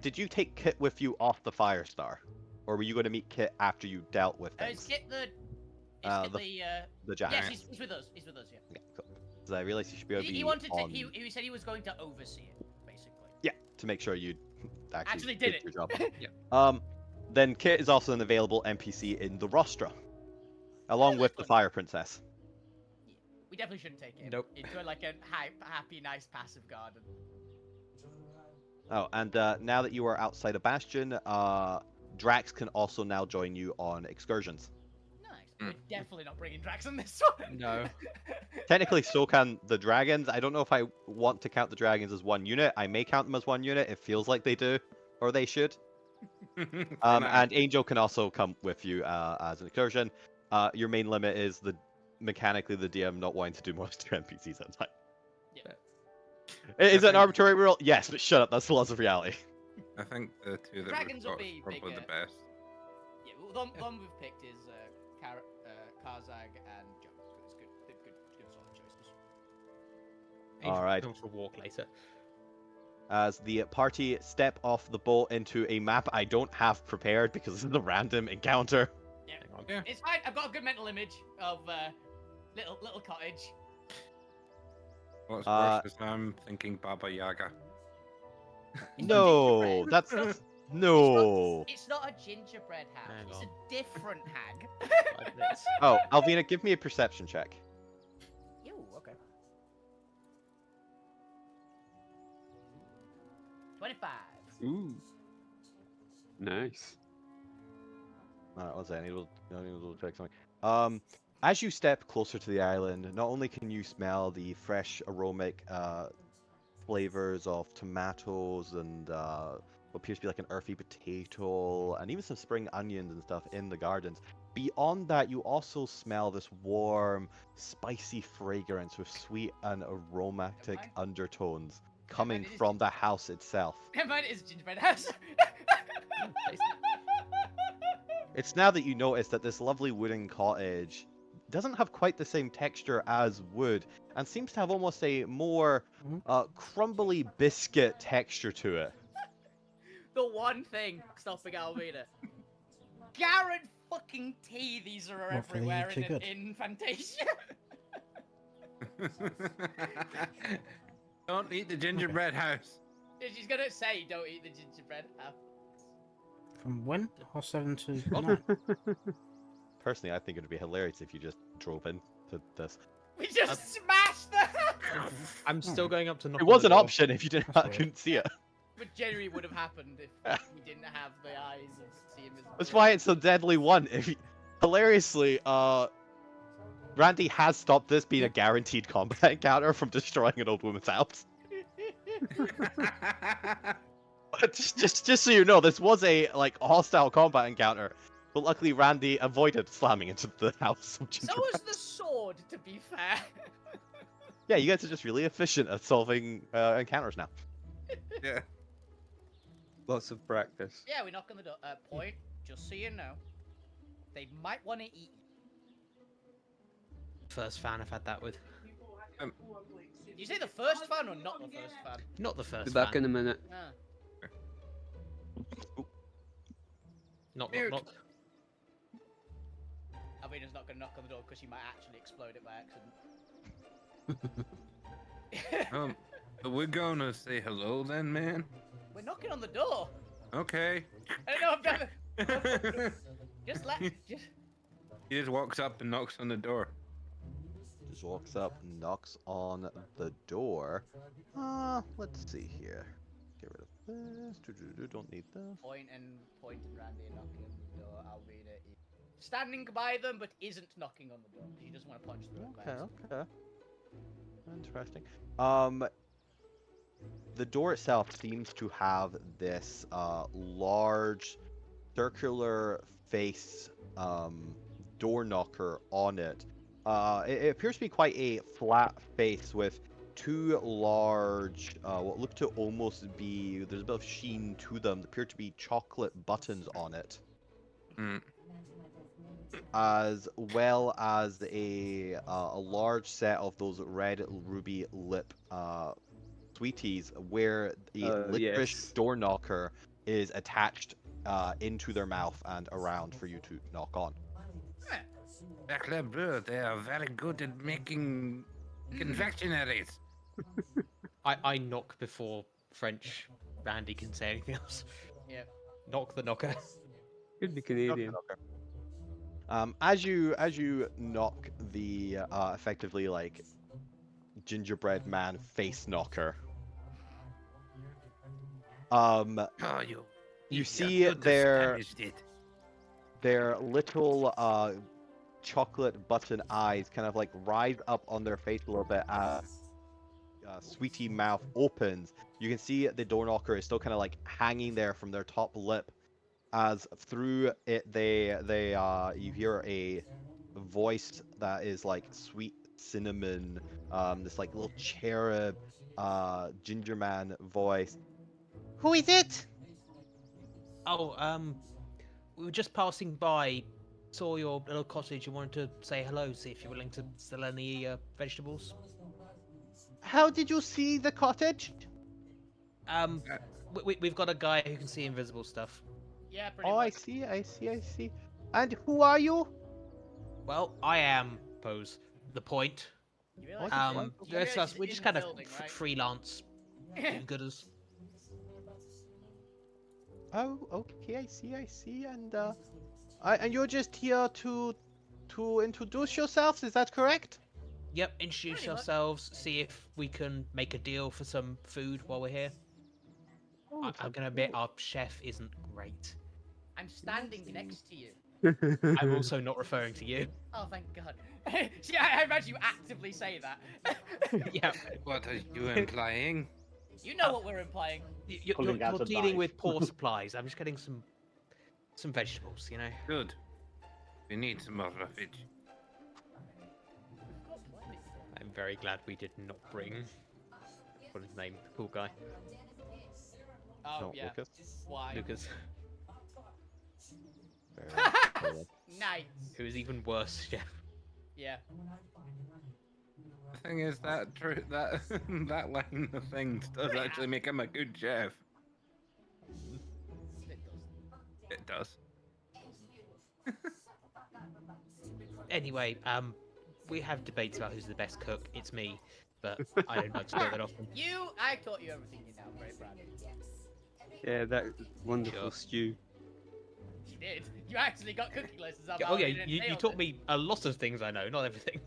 did you take Kit with you off the Firestar, or were you going to meet Kit after you dealt with It's things? get the. The giant. Yes, he's with us. He's with us. Yeah. Okay, cool. Because I realized you should be able to He be wanted to. on- He said he was going to oversee it, basically. Yeah, to make sure you actually Actually did your job. Yeah. Then Kit is also an available NPC in the Rostra, along with the Fire Princess. We definitely shouldn't take him Nope. into like a happy, nice, passive garden. Oh, and now that you are outside of Bastion, Drax can also now join you on excursions. Nice. We're definitely not bringing Drax on this one. No. Technically, so can the dragons. I don't know if I want to count the dragons as one unit. I may count them as one unit. It feels like they do, or they should. And Angel can also come with you as an excursion. Your main limit is mechanically the DM not wanting to do more than 2 NPCs at a time. Yeah. Is it an arbitrary rule? Yes, but shut up. That's the laws of reality. I think the two that Dragons we've will got is be probably bigger. the best. Yeah, well, the one we've picked is Karzag and Joe. It's good. They're good solid choices. All right. Come for a walk later. As the party step off the boat into a map I don't have prepared because this is a random encounter. Hang on. Yeah. It's fine. I've got a good mental image of little cottage. What's worse is I'm thinking Baba Yaga. It's not No, gingerbread. that's no. It's not a gingerbread hag. Hang It's on. a different hag. 5 minutes. Oh, Alvina, give me a perception check. Ew, okay. 25. Ooh. Nice. Alright, one second. I need to check something. As you step closer to the island, not only can you smell the fresh aromatic flavors of tomatoes and what appears to be like an earthy potato, and even some spring onions and stuff in the gardens. Beyond that, you also smell this warm, spicy fragrance with sweet and aromatic Never mind. undertones coming it is from the house itself. Never mind, it is a gingerbread house. It's now that you notice that this lovely wooden cottage doesn't have quite the same texture as wood and seems to have almost a more crumbly biscuit texture to it. The one thing stopping Alvina. Guarantee these are Hopefully everywhere actually good. in Fantasia. Don't eat the gingerbread house. She's gonna say, don't eat the gingerbread house. From when? Half 7 to 9. Personally, I think it would be hilarious if you just drove into this. We just smashed the house! I'm still going up to knock It on was the an door. option if you didn't That's weird. couldn't see it. But generally would have happened if we didn't have the eyes of seeing his. That's why it's a deadly one. Hilariously, Randy has stopped this being a guaranteed combat encounter from destroying an old woman's house. just so you know, this was a hostile combat encounter, but luckily Randy avoided slamming into the house. Of So gingerbread. was the sword, to be fair. Yeah, you guys are just really efficient at solving encounters now. Yeah. Lots of practice. Yeah, we knock on the door. Point, just so you know, they might want to eat you. First fan I've had that with. Did you say the first fan or not the first fan? Not the first Be back fan. in a minute. Ah. Knock, Mute. knock, knock. Alvina's not gonna knock on the door because she might actually explode it by accident. We're gonna say hello then, man. We're knocking on the door. Okay. I don't know. I've done it. Just let. Just. He just walks up and knocks on the door. Just walks up, knocks on the door. Let's see here. Get rid of this. Don't need this. Point and Randy are knocking on the door. Alvina is standing by them, but isn't knocking on the door. She doesn't want to punch through it. by Okay, accident. okay. Interesting. The door itself seems to have this large circular face door knocker on it. It appears to be quite a flat face with two large, what look to almost be, there's a bit of sheen to them, appear to be chocolate buttons on it. Mm. As well as a large set of those red ruby lip sweeties where the licorice Yes. door knocker is attached into their mouth and around for you to knock on. Sacre bleu, they are very good at making confectionaries. I knock before French Randy can say anything else. Yep. Knock the knocker. Could be Canadian. As you knock the effectively like gingerbread man face knocker, Oh, you see their little chocolate button eyes kind of like rise up on their face a little bit as Sweetie mouth opens. You can see the door knocker is still kind of like hanging there from their top lip, as through it you hear a voice that is like sweet cinnamon, this like little cherub ginger man voice. Who is it? Oh, we were just passing by, saw your little cottage and wanted to say hello, see if you're willing to sell any vegetables. How did you see the cottage? We've got a guy who can see invisible stuff. Yeah, pretty Oh, much. I see. And who are you? Well, I am Pose. The point. You realise The rest of us, we're in just the kind of building, right? freelance gooders. Oh, okay, I see. And you're just here to introduce yourselves, is that correct? Yep, introduce Pretty much. yourselves, see if we can make a deal for some food while we're here. I'm gonna admit, our chef isn't great. I'm standing next to you. I'm also not referring to you. Oh, thank God. See, I imagine you actively say that. Yeah, What are you implying? You know what we're implying. you're Pulling out a dealing knife. with poor supplies. I'm just getting some vegetables, you know. Good. We need some more roughage. We've got plenty. I'm very glad we did not bring. What's his name? The cool guy, Oh, No, yeah. Lucas. Why? Lucas, Very Nice. who is even worse, chef. Yeah. The thing is that that line of things does actually make him a good chef. It does. It does. Anyway, we have debates about who's the best cook. It's me, but I don't like to do that often. I taught you everything you know, very proud of you. Yeah, that wonderful Sure. stew. You did. You actually got cooking lessons. Oh yeah, you taught me a lot of things I know, not everything.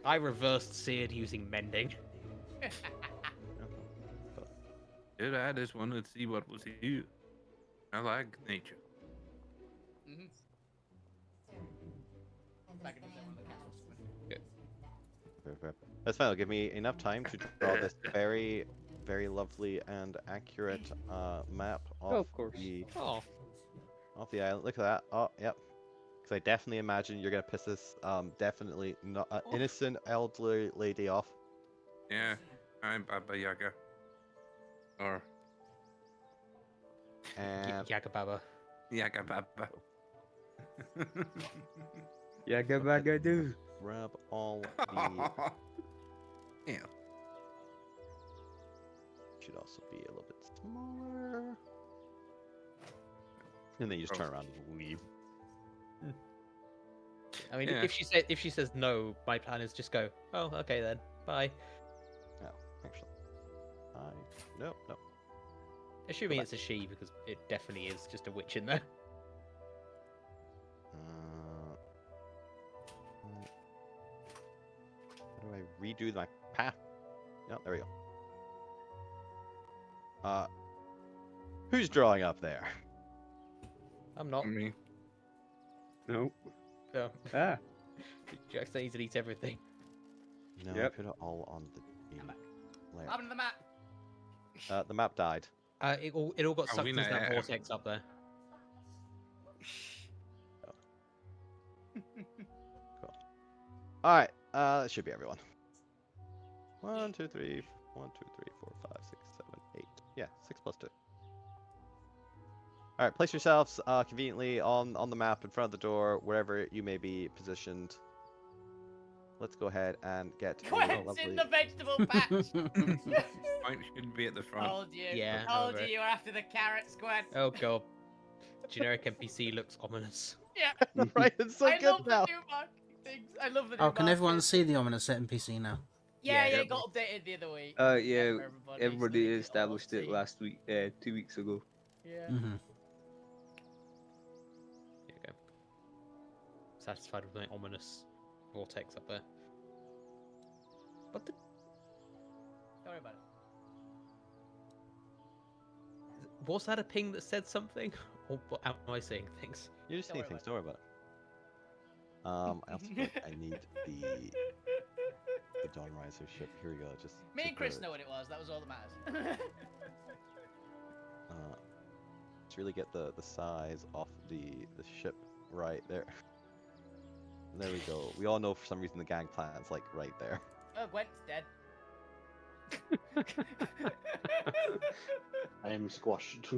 I reversed seared using mending. Good, I just wanted to see what was here. I like nature. Mhm. Back in the day when the cat was swimming. That's fine. It'll give me enough time to draw this very, very lovely and accurate map of, Oh, of course. Oh, of the island. Look at that. Oh, yep. Because I definitely imagine you're gonna piss this definitely not innocent elderly lady off. Yeah, I'm Baba Yaga. Or And Yagababa. Yaga Baba. Yaga baga do. grab all the. Yeah. Should also be a little bit smaller. And then you just turn around and leave. I mean, Yeah. if she says no, my plan is just go. Oh, okay then. Bye. No, actually, no. Assuming back. it's a she, because it definitely is just a witch in there. How do I redo my path? Yep, there we go. Who's drawing up there? I'm not. Me. No. No. Ah. Jackson eats and eats everything. No, Yep. put it all on the Come back. layer. What happened to the map? The map died. It all got sucked into that yeah. vortex up there. All right. That should be everyone. 1, 2, 3, 1, 2, 3, 4, 5, 6, 7, 8. Yeah, 6 plus 2. All right. Place yourselves conveniently on the map in front of the door, wherever you may be positioned. Let's go ahead and get a Gwent's lovely. in the vegetable patch. Point should be at the front. Told you. Yeah, Told over you it. you were after the carrots, Gwen. Oh god. Generic NPC looks ominous. Yeah. Right, it's so I good love now. the new marketing things. I love the new Oh, can everyone markers. see the ominous NPC now? Yeah, Yeah, it got updated the other week. Yeah, for everybody, so everybody they can all established it see. last week, 2 weeks ago. Yeah. Mm-hmm. Here you go. Satisfied with my ominous vortex up there. What the? Don't worry about it. Was that a ping that said something? Or am I seeing things? You're just Don't seeing worry things. Don't worry about it. I also feel like I need the Dawn Riser ship. Here we go. Just Me to and Chris the- know what it was. That was all that matters. to really get the size off the ship right there. There we go. We all know for some reason the gangplan's like right there. Oh, Gwent's dead. I am squashed.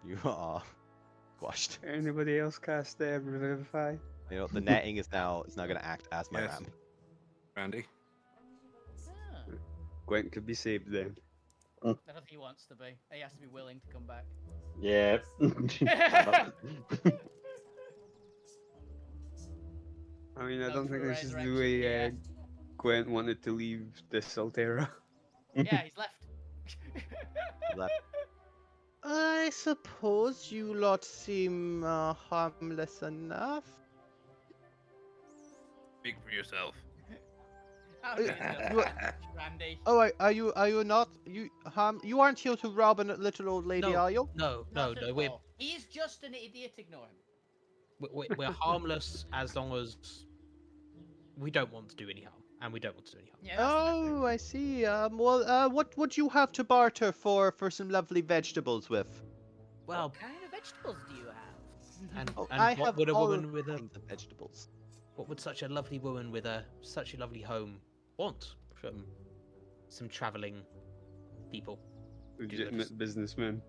You are squashed. Anybody else cast Revivify? You know the netting is now going to act as my Yes. ramp. Randy. Ah, Gwent could be saved then. I don't think he wants to be. He has to be willing to come back. Yeah. I mean, I Go don't for think a this is the resurrection, way yeah. Gwent wanted to leave this Alterra. Yeah, he's left. Left. I suppose you lot seem harmless enough. Speak for yourself. How dare you, you- Randy? Oh, are you not? You aren't here to rob a little old lady, No. are you? No, Not no, at we're all. He's just an idiot. Ignore him. we're harmless as long as we don't want to do any harm, and we don't want to do any harm. Yeah, that's the best Oh, I see. Well, what would you have to barter for some lovely vegetables with? Well, What kind of vegetables do you have? and, Oh, and I what have would a all woman with a kinds of vegetables. what would such a lovely woman with such a lovely home want from some traveling people? Legitimate businessman.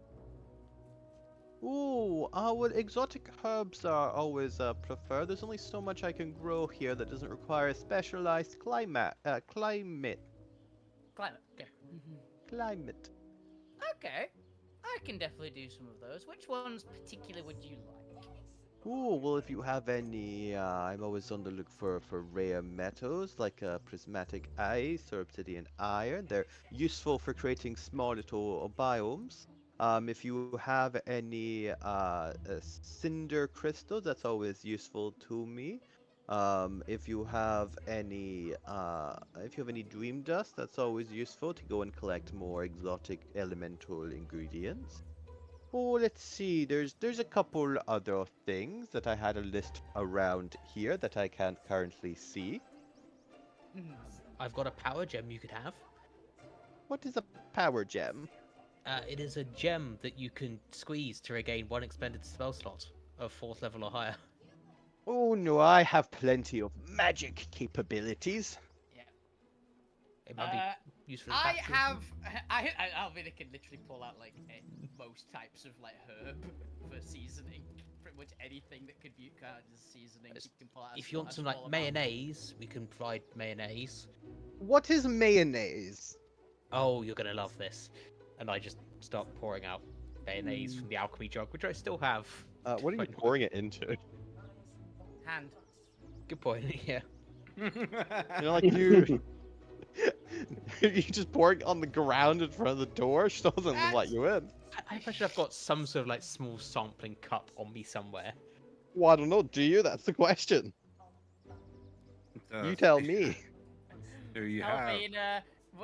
Ooh, well, exotic herbs are always preferred. There's only so much I can grow here that doesn't require a specialized climate. Climate. Okay. Climate. Okay. I can definitely do some of those. Which ones particularly would you like? Ooh, well, if you have any, I'm always on the look for rare metals like prismatic ice or obsidian iron. They're useful for creating small little biomes. If you have any cinder crystals, that's always useful to me. If you have any dream dust, that's always useful to go and collect more exotic elemental ingredients. Oh, let's see. There's a couple other things that I had a list around here that I can't currently see. I've got a power gem you could have. What is a power gem? It is a gem that you can squeeze to regain one expended spell slot of 4th level or higher. Oh no, I have plenty of magic capabilities. It might be useful. in I battle. have. Alvina can literally pull out like most types of like herb for seasoning. Pretty much anything that could be counted as seasoning. Yes. You can pull out. If you want some like mayonnaise, we can provide mayonnaise. What is mayonnaise? Oh, you're gonna love this. And I just start pouring out mayonnaise from the alchemy jug, which I still have. What are you Wait, pouring it into? Hand. Good point. Yeah. You know, like you just pouring it on the ground in front of the door. She doesn't let you in. I imagine I've got some sort of like small sampling cup on me somewhere. Well, I don't know. Do you? That's the question. You tell me. Do you have?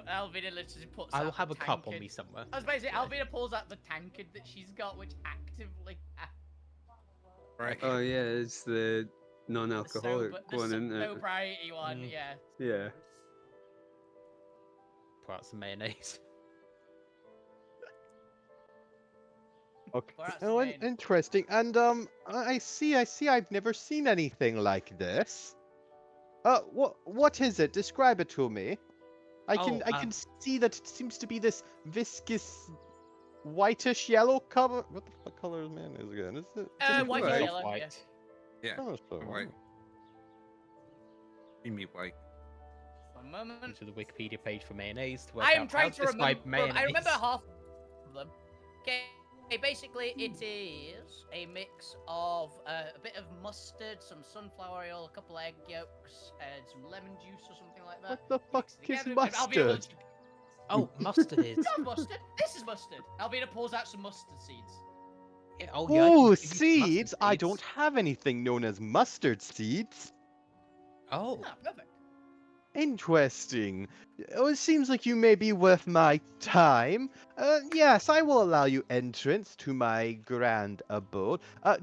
Alvina literally puts. I will out have the a cup on tankard. me somewhere. I was basically Alvina pulls out the tankard that she's got, which actively. Right. Oh yeah, it's the non-alcoholic the one, isn't it? sobriety one, Mm. yeah. Yeah. pour out some mayonnaise. Okay. Pour out Oh, some main. interesting. And I see. I've never seen anything like this. What is it? Describe it to me. I can see that it seems to be this viscous, whitish yellow color. What the fuck color is mayonnaise again? Is it? White white. and yellow. White. Yeah. Yeah. Oh, so White. Creamy white. One moment. Into the Wikipedia page for mayonnaise. To work I am out trying how to describe remember. I remember mayonnaise. half of them. Okay. Basically, it is a mix of a bit of mustard, some sunflower oil, a couple egg yolks, and some lemon juice or something like that. What the fuck Mix it is together, and Alvina mustard? Oh, mustard is. Not mustard. This is mustard. Alvina pulls out some mustard seeds. Yeah, oh, yeah, I Oh, can give you some mustard seeds! I don't have anything known as mustard seeds. Oh, Ah, perfect. Interesting. Oh, it seems like you may be worth my time. Yes, I will allow you entrance to my grand abode.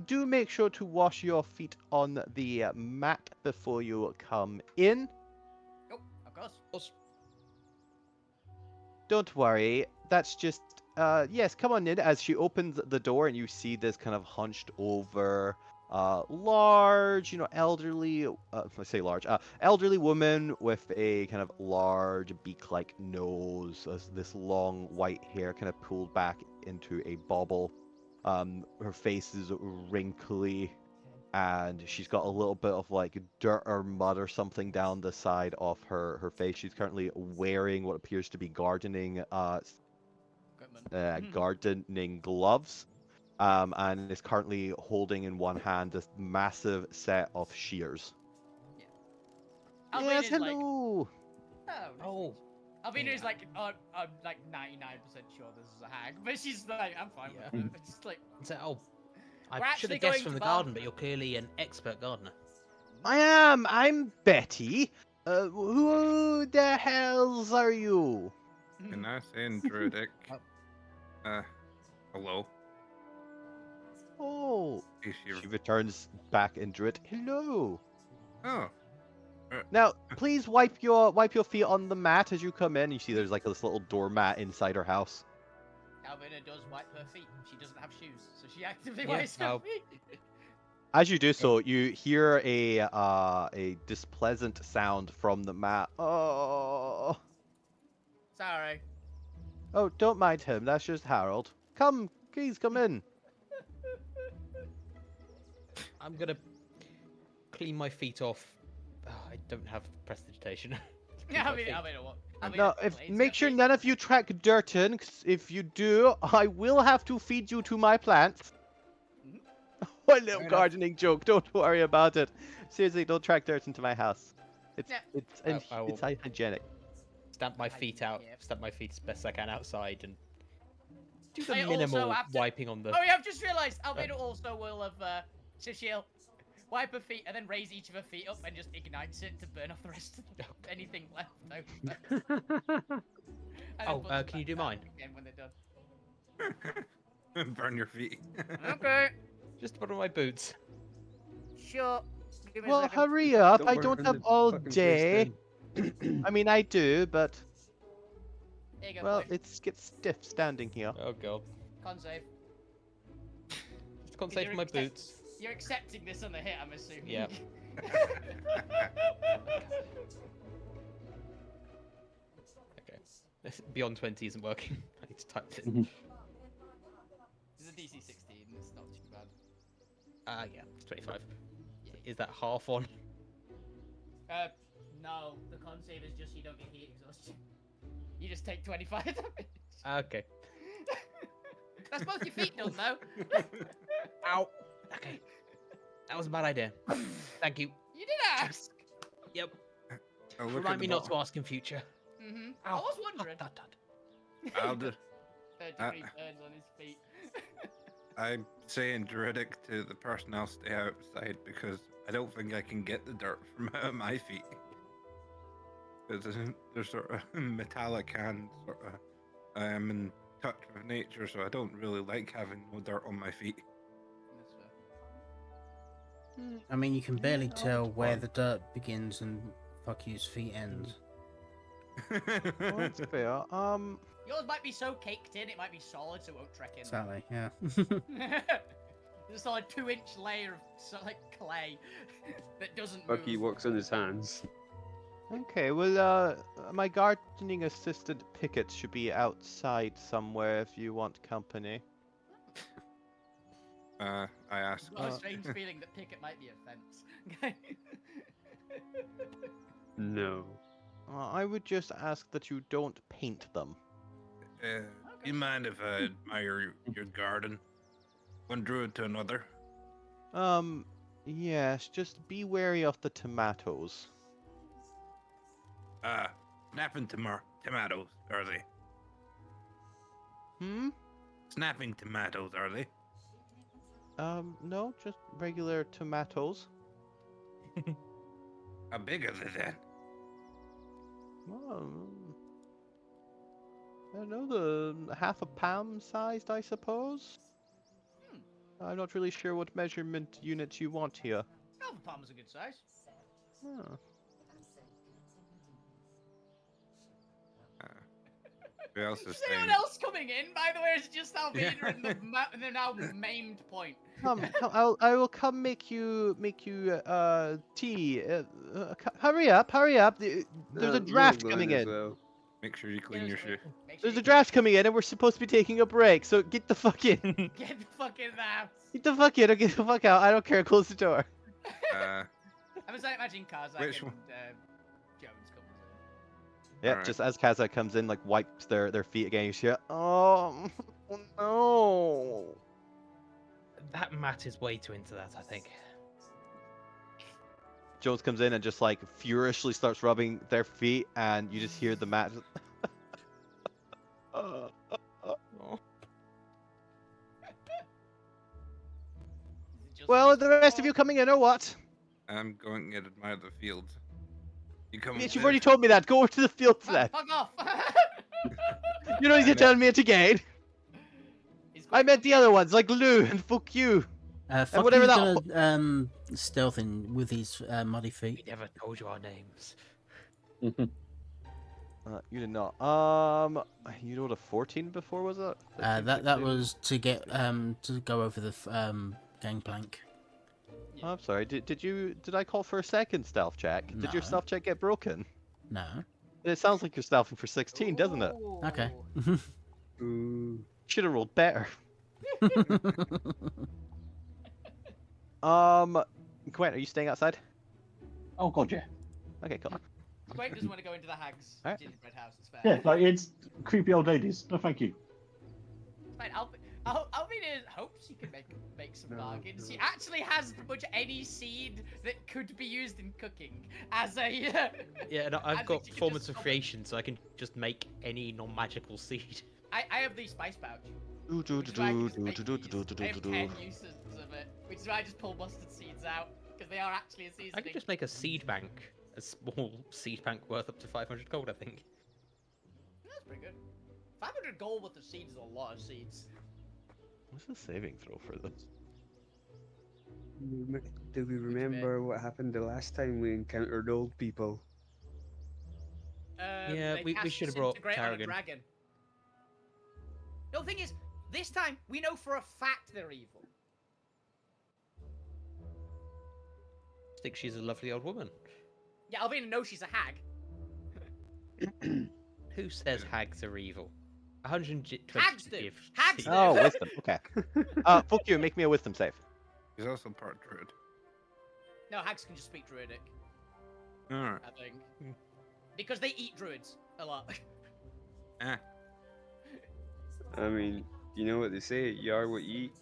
Do make sure to wash your feet on the mat before you come in. Oh, of course. Don't worry, that's just... yes, come on in. As she opens the door and you see this kind of hunched over... large, elderly, I say large, elderly woman with a kind of large beak-like nose, this long white hair kind of pulled back into a bobble. Her face is wrinkly, and she's got a little bit of like dirt or mud or something down the side of her face. She's currently wearing what appears to be gardening gloves. And is currently holding in one hand this massive set of shears. Alvina Yes, is like, hello. oh. Alvina is like, I'm like 99% sure this is a hag, but she's like, I'm fine with it. It's just like, so, We're I should actually have guessed going from to the bar- garden, but you're clearly an expert gardener. I am. I'm Betty. Who the hells are you? And I say in Druidic. Hello. Oh. Is she- She returns back in Druid. Hello. Oh. Now, please wipe your feet on the mat as you come in. You see there's like this little doormat inside her house. Alvina does wipe her feet. She doesn't have shoes, so she actively Yeah, wipes her oh. feet. As you do so, you hear a displeasant sound from the mat. Oh. Sorry. Oh, don't mind him. That's just Harold. Come, please come in. I'm gonna clean my feet off. Oh, I don't have prestidigitation. Yeah, Alvina what? No, make sure none of you track dirt in, 'cause if you do, I will have to feed you to my plants. One little Fair enough. gardening joke. Don't worry about it. Seriously, don't track dirt into my house. It's Yeah. I will- it's hygienic. Stamp my feet out. Yeah. Stamp my feet as best I can outside and do the I also minimal have to- wiping on the. Oh yeah, I've just realised Alvina also will have, so she'll wipe her feet and then raise each of her feet up and just ignites it to burn off the rest of anything left over. And then Oh, puts it can you back do down mine? Again when they're done. Burn your feet. Okay, Just put on my boots. sure. Give me a Well, second. hurry up. I work don't on have the all fucking day. first I mean, I do, but There you go. well, boy. it gets stiff standing here. Oh god. Con save. Just can't Is save there for my accept- boots. You're accepting this on the hit, I'm assuming. Yeah. Okay. Beyond 20 isn't working. I need to type it in. It's a DC 16. It's not too bad. Yeah, it's 25. Is that half on? No. The con save is just you don't get heat exhaustion. You just take 25 damage. Okay. That's both your feet done, though. Ow. Okay. That was a bad idea. Thank you. You did ask. Yep. Oh, look Remind at me the not to bottom. ask in future. I was wondering. Dot, dot, I'll do. 30 burns on his feet. I'm saying Druidic to the person I'll stay outside because I don't think I can get the dirt from out of my feet. Because they're sort of metallic and sort of I am in touch with nature, so I don't really like having no dirt on my feet. That's fair. I mean, you can barely tell where the dirt begins and fuck you's feet ends. Well, that's fair. Yours might be so caked in, it might be solid, so it won't trek in. Exactly, yeah. There's a solid 2-inch layer of solid clay that doesn't Bucky move. walks on his hands. Okay, well, my gardening assistant Pickett should be outside somewhere if you want company. I asked. I've got a strange feeling that Pickett might be a fence. Okay. No. I would just ask that you don't paint them. You mind if I admire your garden? One druid to another. Yes, just be wary of the tomatoes. Snapping tomatoes, are they? Hmm? Snapping tomatoes, are they? No, just regular tomatoes. How big are they then? I don't know, the half a palm sized, I suppose? I'm not really sure what measurement unit you want here. Half a palm is a good size. Oh. Who else is Is anyone staying? else coming in, by the way? It's just Alvina and the now maimed point. Come, I will come make you tea. Hurry up, hurry up. There's a draft coming in. Well. Make sure you clean your shoe. There's a draft coming in and we're supposed to be taking a break, so get the fuck in. Get the fuck in the house. Get the fuck in or get the fuck out. I don't care, close the door. I was like, imagine Kazak Which and one? Jones comes Yep, Alright. just as Kazak comes in, like wipes their feet again, you hear, oh no. That Matt is way too into that, I think. Jones comes in and just like furiously starts rubbing their feet, and you just hear the mat. in. Well, are the rest of you coming in or what? I'm going and admire the fields. You come Yes, with you've me? already told me that. Go over to the fields Man, then. fuck off. You know you're telling me it again. He's I going meant to- the other ones, like Lou and fuck you. Fuck whatever you that gonna stealth in with his muddy We feet. never told you our names. You did not. You rolled a 14 before, was it? That was to get to go over the gangplank. Oh, I'm sorry. Did I call for a second stealth check? Did your No. stealth check get broken? No. It sounds like you're stealthing for 16, doesn't it? Okay. Ooh. Should have rolled better. Gwen, are you staying outside? Oh god, yeah. Okay, cool. Quake doesn't want to go into the hag's Alright. gingerbread house. It's fair. Yeah, like it's creepy old ladies. No, thank you. It's fine. Alvina hopes she can make some No, bargains. She no. actually has much any seed that could be used in cooking as a. Yeah, and I I've think got you could performance just of stop- creation, so I can just make any non-magical seed. I have the spice pouch. Which is why I can just make these. I have 10 uses of it, which is why I just pull mustard seeds out because they are actually a seasoning. I could just make a seed bank, a small seed bank worth up to 500 gold, I think. That's pretty good. 500 gold worth of seeds is a lot of seeds. What's the saving throw for this? Do we remember what happened the last time we encountered old people? Yeah, They we cast should have brought Disintegrate on a Tarragon. dragon. The thing is, this time we know for a fact they're evil. I think she's a lovely old woman. Yeah, Alvina knows she's a hag. Who says hags are evil? 120 Hags do. give. Hags do. Oh, wisdom. Okay. Fuck you. Make me a wisdom save. He's also part druid. No, hags can just speak druidic, Alright. I think. Because they eat druids a lot. I mean, you know what they say, you are what you eat.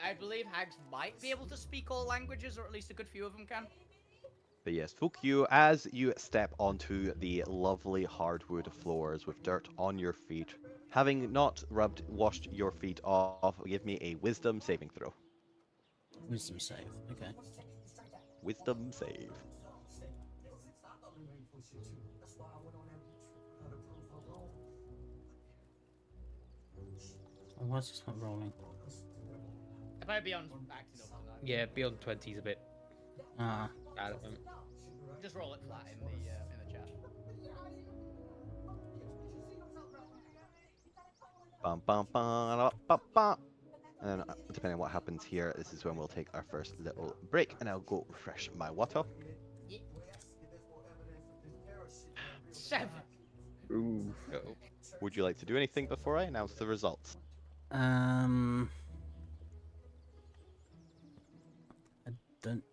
I believe hags might be able to speak all languages, or at least a good few of them can. But yes, fuck you as you step onto the lovely hardwood floors with dirt on your feet. Having not washed your feet off, give me a wisdom saving throw. Wisdom save. Okay. Wisdom save. Oh, why is this not rolling? I might be on acting up tonight. Yeah, beyond 20 is a bit Ah. bad at the moment. Just roll it flat in the chat. Bum, bum, bum, bum, bum. And depending on what happens here, this is when we'll take our first little break, and I'll go refresh my water. Yeah. 7. Ooh. Uh-oh. Would you like to do anything before I announce the results? I don't.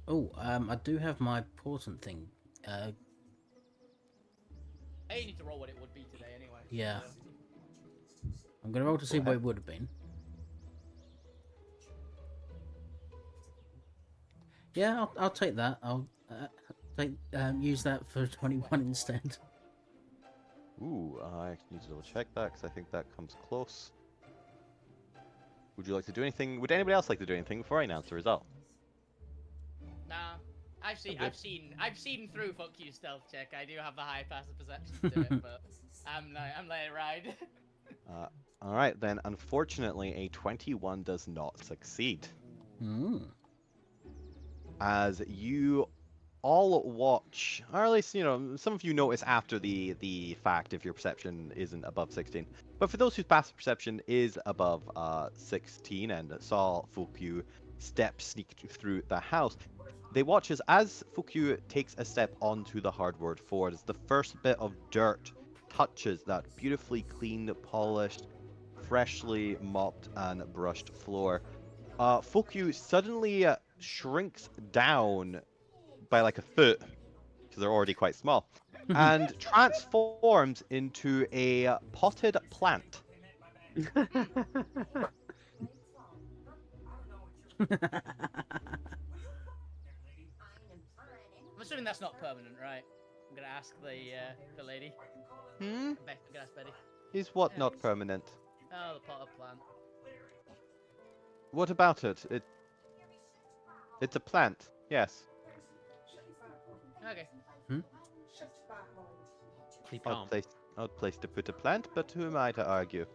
Oh, I do have my important thing. I need to roll what it would be today anyway. Yeah. I'm gonna roll to see what it would have been. Yeah, I'll take that. I'll use that for 21 instead. Ooh, I need to double check that because I think that comes close. Would you like to do anything? Would anybody else like to do anything before I announce the result? Nah. I've seen through fuck you stealth check. I do have a high passive perception to it, but I'm letting it ride. All right, then. Unfortunately, a 21 does not succeed. As you all watch, or at least, some of you notice after the fact if your perception isn't above 16. But for those whose passive perception is above 16 and saw Fukyu sneak through the house, they watch as Fukyu takes a step onto the hardwood floor, as the first bit of dirt touches that beautifully cleaned, polished, freshly mopped and brushed floor. Fukyu suddenly shrinks down by like a foot, because they're already quite small, and transforms into a potted plant. I'm assuming that's not permanent, right? I'm gonna ask the lady. Hmm? I'm gonna ask Betty. Is what not permanent? Oh, the potted plant. What about it? It's a plant. Yes. Okay. He can't. Odd place to put a plant, but who am I to argue?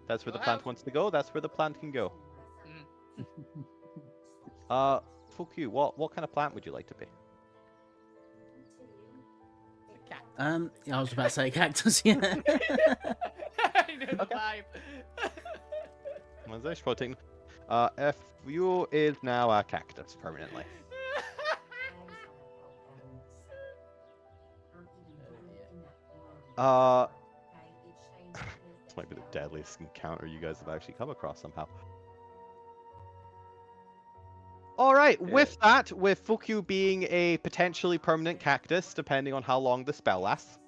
That's where the Well, plant wants to go. That's where the plant can go. Fuck you. What kind of plant would you like to be? The cat. I was about to say cactus. Yeah. I know the vibe. Was I spotting? If you is now a cactus permanently. This might be the deadliest encounter you guys have actually come across somehow. Alright, with that, with Fukyu being a potentially permanent cactus, depending on how long the spell lasts.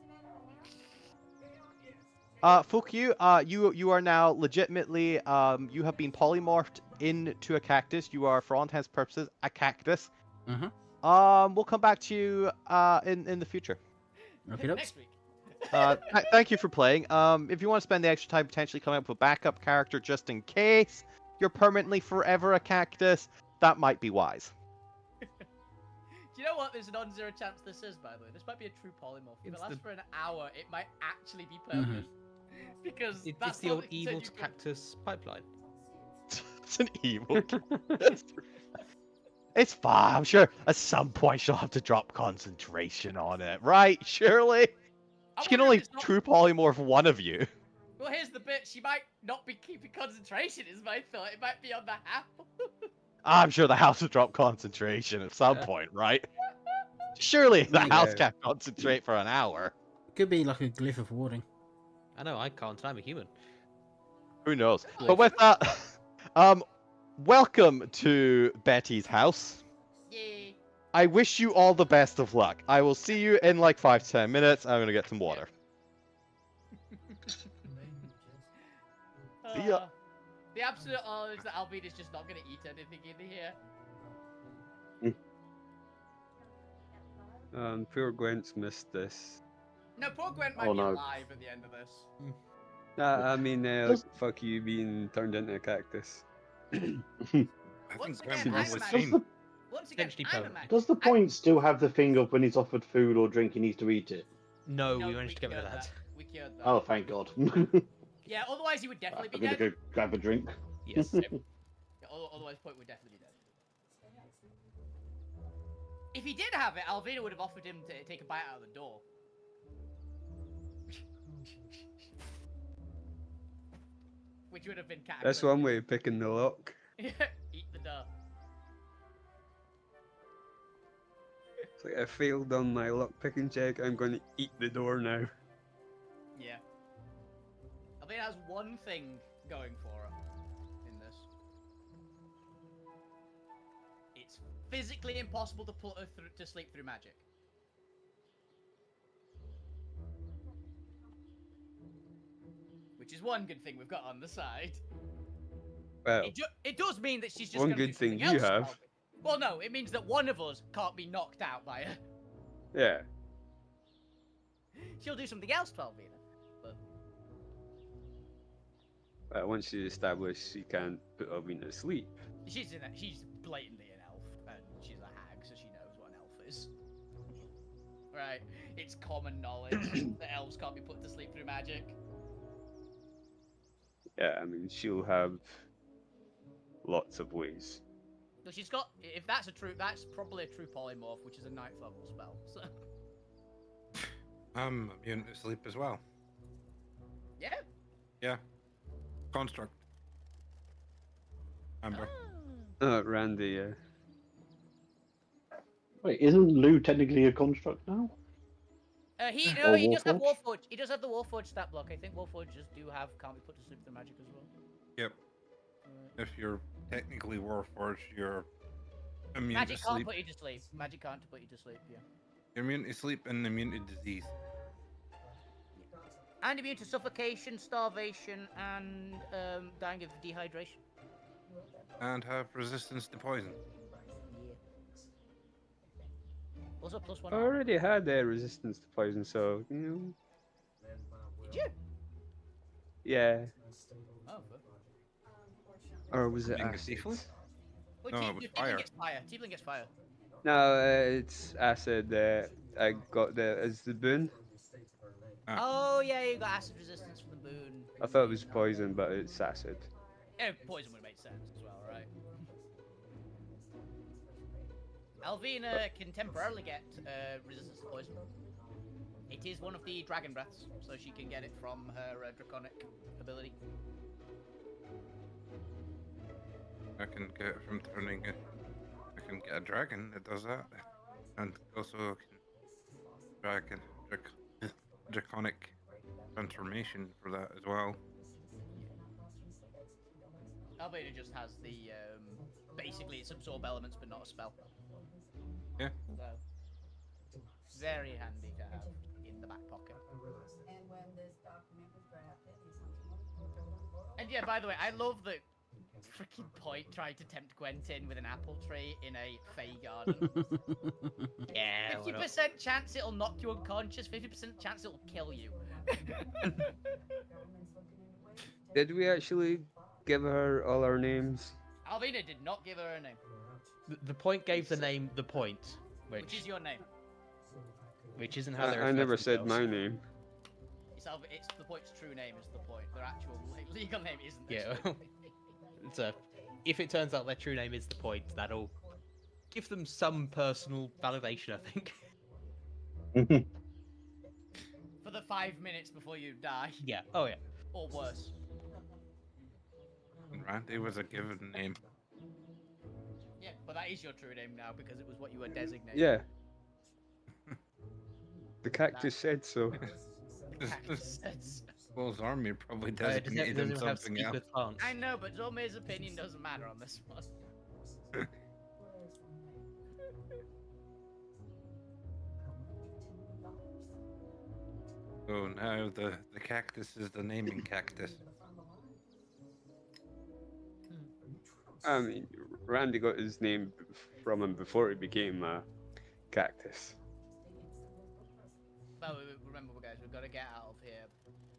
Fukyu, you are now legitimately, you have been polymorphed into a cactus. You are, for all intents and purposes, a cactus. We'll come back to you in the future. Okay, Next week. Thank you for playing. If you want to spend the extra time potentially coming up with a backup character just in case you're permanently forever a cactus, that might be wise. Do you know what? There's a non-zero chance this is, by the way. This might be a true polymorph. If it lasts for an hour, it might actually be permanent. Because that's It's the old so evil you to can- cactus pipeline. It's an evil cactus. It's fine. I'm sure at some point she'll have to drop concentration on it, right? Surely. I She can wonder only if it's not- true polymorph one of you. Well, here's the bit. She might not be keeping concentration, is my thought. It might be on the house. I'm sure the house will drop concentration at some point, right? Surely the house can't concentrate for an hour. Could be like a glyph of warding. I know, I can't. I'm a human. Who knows? But with that, welcome to Betty's house. Yay. I wish you all the best of luck. I will see you in like 5 to 10 minutes. I'm gonna get some water. See ya. The absolute all is that Alvin is just not going to eat anything in here. Poor Gwent's missed this. No, poor Gwent might Oh, be no. alive at the end of this. I mean, like, fuck you being turned into a cactus. I Once think again, Grandma I'm was a fine. man. Once again, Potentially I'm a permanent. man. Does the point still have the thing of when he's offered food or drink, he needs to eat it? No, No, we managed to get rid of cured that. We cured that. Oh, thank God. Yeah, otherwise he would I'm definitely be gonna dead. go grab a drink. Yes. Yeah, otherwise Point would definitely be dead. If he did have it, Alvina would have offered him to take a bite out of the door. which would have been That's cataclysmic. one way of picking the lock. Eat the door. It's like I failed on my lock picking check. I'm going to eat the door now. Yeah. I think it has one thing going for her in this. It's physically impossible to put her to sleep through magic. Which is one good thing we've got on the side. Well, It does mean that she's just one going to do good thing something you else. have. Well, no, it means that one of us can't be knocked out by her. Yeah. She'll do something else to Alvina. But Once you establish she can't put Alvina to sleep. she's blatantly an elf, and she's a hag, so she knows what an elf is. Right, it's common knowledge that elves can't be put to sleep through magic. Yeah, I mean, she'll have lots of ways. So she's got, if that's that's probably a true polymorph, which is a 9th level spell. So I'm immune to sleep as well. yeah. Yeah. Construct. Remember? Randy, yeah. Wait, isn't Lou technically a construct now? He Or does have Warforged? Warforged. He does have the Warforged stat block. I think Warforged just can't be put to sleep through magic as well. Yep. If you're technically Warforged, you're immune Magic to can't sleep. put you to sleep. Magic can't put you to sleep. Yeah. You're immune to sleep and immune to disease. And immune to suffocation, starvation, and dying of dehydration. And have resistance to poison. Yeah. Also +1. I already had resistance to poison, so, you know. Did you? Yeah. Oh, good. Or was it Being a acid? tiefling? Well, No, it was fire. Tiefling gets fire. Tiefling gets fire. No, it's acid. I got as the boon. Ah. Oh, yeah, you got acid resistance from the boon. I thought it was poison, but it's acid. Yeah, poison would have made sense as well, right? Alvina can temporarily get resistance to poison. It is one of the dragon breaths, so she can get it from her draconic ability. I can get it from turning it. I can get a dragon that does that. And also can draconic transformation for that as well. Alvina just has the basically it's absorb elements but not a spell. Yeah. So very handy to have in the back pocket. And yeah, by the way, I love that freaking Point tried to tempt Gwentin with an apple tree in a Fey garden. Yeah. 50% chance it'll knock you unconscious, 50% chance it'll kill you. Did we actually give her all our names? Alvina did not give her a name. The point gave the name the point, Which is your name? which isn't how they I refer never to said themselves. my name. It's the Point's true name is the Point. Their actual legal name isn't. Yeah. actually. So, if it turns out their true name is the point, that'll give them some personal validation, I think. For the 5 minutes before you die, Yeah. Oh yeah. or worse. And Randy was a given name. Yeah, but that is your true name now because it was what you were designated. Yeah. The cactus said so. Cactus says. Will's army probably Does designated him everyone have something speak else. with plants? I know, but Zome's opinion doesn't matter on this one. So now the cactus is the naming cactus. I mean, Randy got his name from him before he became a cactus. But remember, guys, we've got to get out of here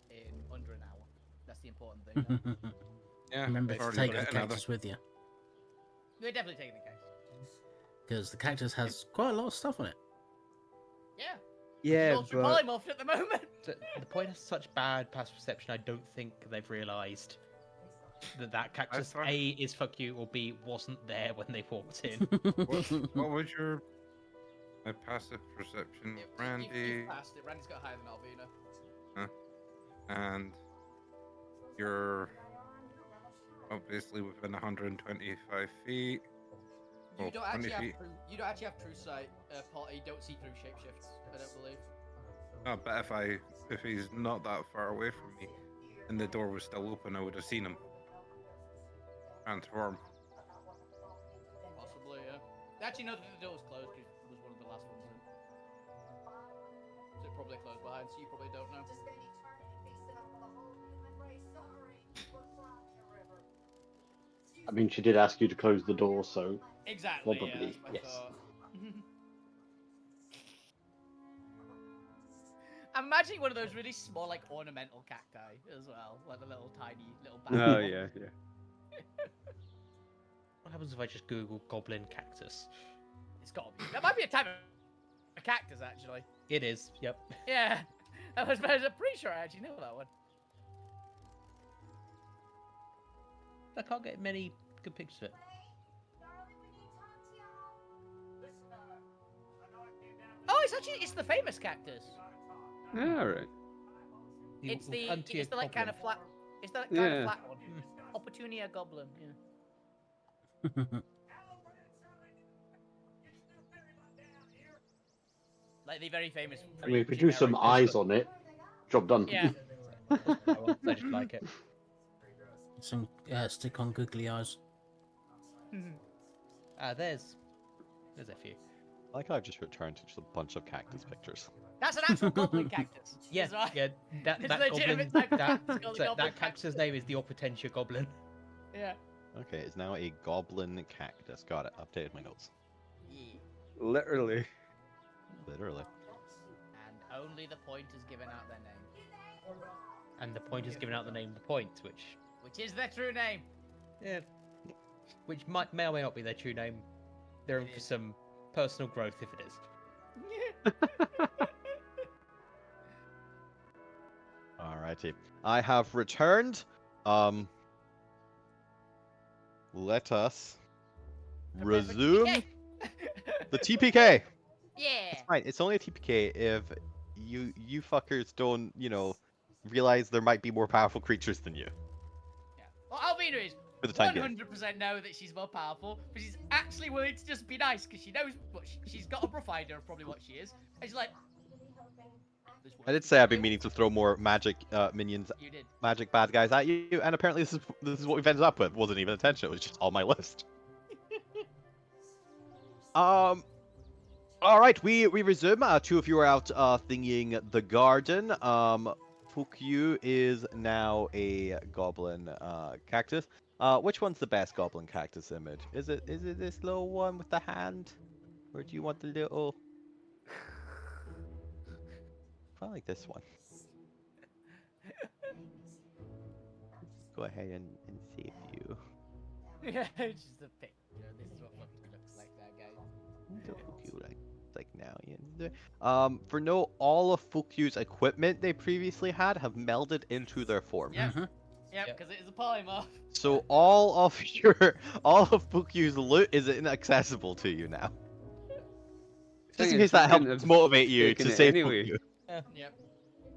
in under an hour. That's the important thing. Yeah, Remember we've to already take got the another. cactus with you, We're definitely taking the case. because the cactus has quite a lot of stuff on it. Yeah. Yeah, It's but polymorphed at the moment. The point has such bad past perception. I don't think they've realised that cactus thought- A is fuck you or B wasn't there when they walked in. What was your my passive perception, Randy, You've passed it. Randy's got higher than Alvina. and your obviously within 125 feet. You Or don't 20 actually have feet. you don't actually have true sight, Potter. You don't see through shapeshifts. I don't believe. Oh, but if he's not that far away from me, and the door was still open, I would have seen him transform. Possibly, yeah. Actually, no, the door was closed because it was one of the last ones in. So it probably closed behind, so you probably don't know. I mean, she did ask you to close the door, so Exactly, yeah, probably, that's my yes. thought. I'm imagining one of those really small, like, ornamental cacti as well. Like the little tiny, little back Oh one. yeah, yeah. What happens if I just Google goblin cactus? It's gotta be. That might be a type of cactus, actually. It is. Yep. Yeah. I was pretty sure I actually know that one. I can't get many good pictures of it. Oh, it's the famous cactus. Yeah, right. It's the Frontier like kind goblin. of flat. It's the kind of Yeah. flat one. Opportunia goblin. Yeah. Like the very famous. I mean, if we drew some eyes on it, job done. Yeah. I just like it. Some stick on googly eyes. There's a few. I like how I've just returned to just a bunch of cactus pictures. That's an actual goblin cactus. Yeah, is right. yeah. That It's that legitimate goblin. type of That, cactus called a that, goblin cactus' name is the Opportunia goblin. Yeah. Okay, it's now a goblin cactus. Got it. Updated my notes. Yeah. Literally. Literally. And only the point is given out their name, And the point is giving out the name of the point, which is their true name. which may or may not be their true name. They're in It for is. some personal growth if it is. Alrighty. I have returned. Let us Prepare for resume TPK. the TPK. Yeah. It's fine. It's only a TPK if you fuckers don't, realize there might be more powerful creatures than you. Yeah. Well, Alvina is For the time being. 100% know that she's more powerful, but she's actually willing to just be nice because she knows what she's got a rough idea of probably what she is. And she's like, "This I did works say for I've been you." meaning to throw more magic minions, You did. magic bad guys at you, and apparently this is what we've ended up with. Wasn't even intentional. It was just on my list. All right, we resume. Two of you are out thingying the garden. Fukyu is now a goblin cactus. Which one's the best goblin cactus image? Is it this little one with the hand, or do you want the little? I like this one. Let's go ahead and save you. Yeah, it's just a picture. This is what Fukyu looks like there, guys. So Fukyu like now. Yeah. For no, all of Fukyu's equipment they previously had have melded into their form. Yeah. Mhm. Yeah, because it is a polymorph. So all of Fukyu's loot is inaccessible to you now. Just in Thing case is, that we couldn't helps have motivate you taken to it save anyway. Fukyu. Yep.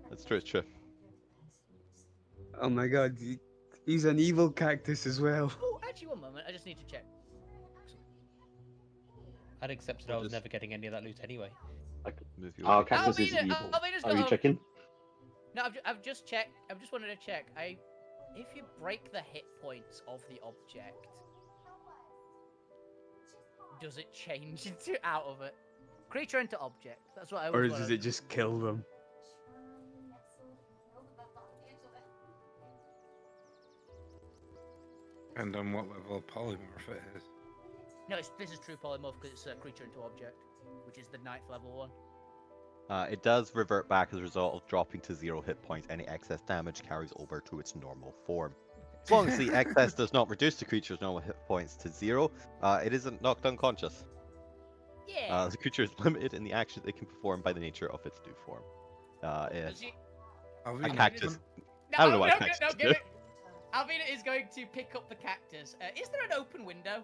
That's true. It's true. Oh my god, he's an evil cactus as well. Oh, actually, one moment. I just need to check. I'd accepted I was never getting any of that loot anyway. Move you Our away. cactus is Alvina, evil. Alvina's Are got you a- checking? No, I've just checked. I've just wanted to check. If you break the hit points of the object, does it change into out of it? Creature into object. That's what I was. Or wanted does to- it just kill them? And on what level of polymorph it is. No, this is true polymorph because it's a creature into object, which is the 9th level one. It does revert back as a result of dropping to 0 hit points. Any excess damage carries over to its normal form. As long as the excess does not reduce the creature's normal hit points to 0, it isn't knocked unconscious. Yeah. The creature is limited in the actions it can perform by the nature of its new form. If Does she- a Alvina, cactus, No, I don't know what no, cactus no, do. give it. Alvina is going to pick up the cactus. Is there an open window?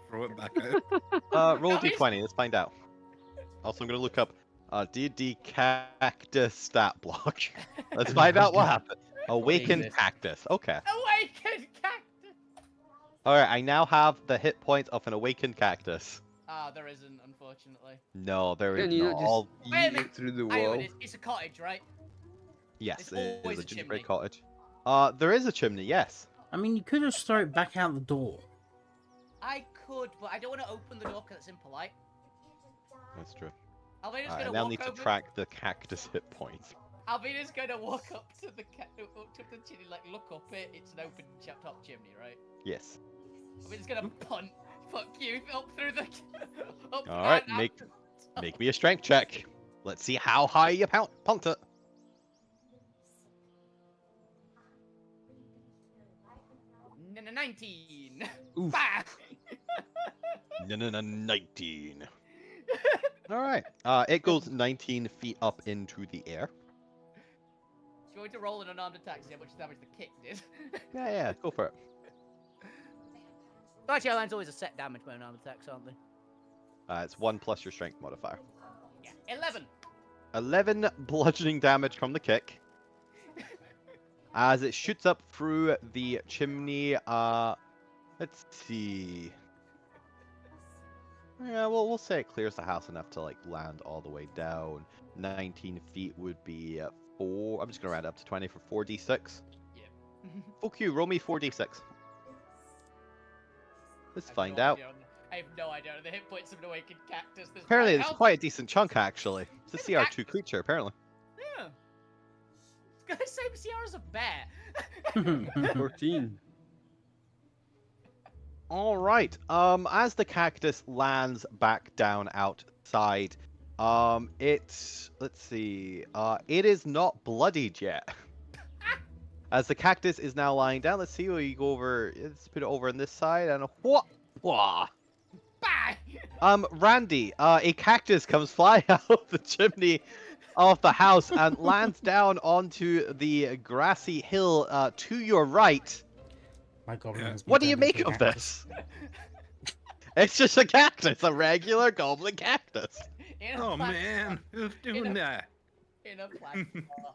throw it back out. roll a No, it's- d20, let's find out. Also, I'm going to look up D&D cactus stat block. Let's find out what happened. Awakened Jesus. cactus. Okay. Awake! Alright, I now have the hit points of an awakened cactus. Ah, there isn't, unfortunately. No, there is Can you not. not just All... Wait a eat minute. it through the I know wall? it is. It's a cottage, right? Yes, There's it is always a a gingerbread chimney. cottage. There is a chimney, yes. I mean, you could just throw it back out the door. I could, but I don't want to open the door because it's impolite. That's true. Alvina's Alright, I gonna now walk need to over. track the cactus hit points. Alvina's gonna walk up to the up to the chimney, like look up it. It's an open top chimney, right? Yes. Alvina's gonna punt. Fuck you up through the. Up Alright, and make out. me a strength check. Let's see how high you punt it. 19. Oof. Bah! 19. Alright. It goes 19 feet up into the air. Going to roll an unarmed attack to see how much damage the kick did. Yeah, go for it. Actually, Airline's always a set damage by unarmed attacks, aren't they? It's 1 plus your strength modifier. Yeah, 11. 11 bludgeoning damage from the kick. As it shoots up through the chimney, let's see. Yeah, we'll say it clears the house enough to like land all the way down. 19 feet would be 4. I'm just gonna round up to 20 for 4d6. Yeah. Fuck you, roll me 4d6. Let's I have find no out. idea on I have no idea on the hit points of an awakened cactus. There's Apparently, quite it's healthy. quite a decent chunk actually. It's a It's a CR2 creature, apparently. Yeah. It's got the same CR as a bear. 14. All right. As the cactus lands back down outside, let's see. It is not bloodied yet. As the cactus is now lying down, let's see. We go over. Let's put it over on this side, and what? Wah. Bah! Randy, a cactus comes flying out of the chimney of the house and lands down onto the grassy hill to your right. My goblin has been What do you turned make into a of cactus. this? It's just a cactus, a regular goblin cactus. In a Oh plant- man, who's doing that? In a plant.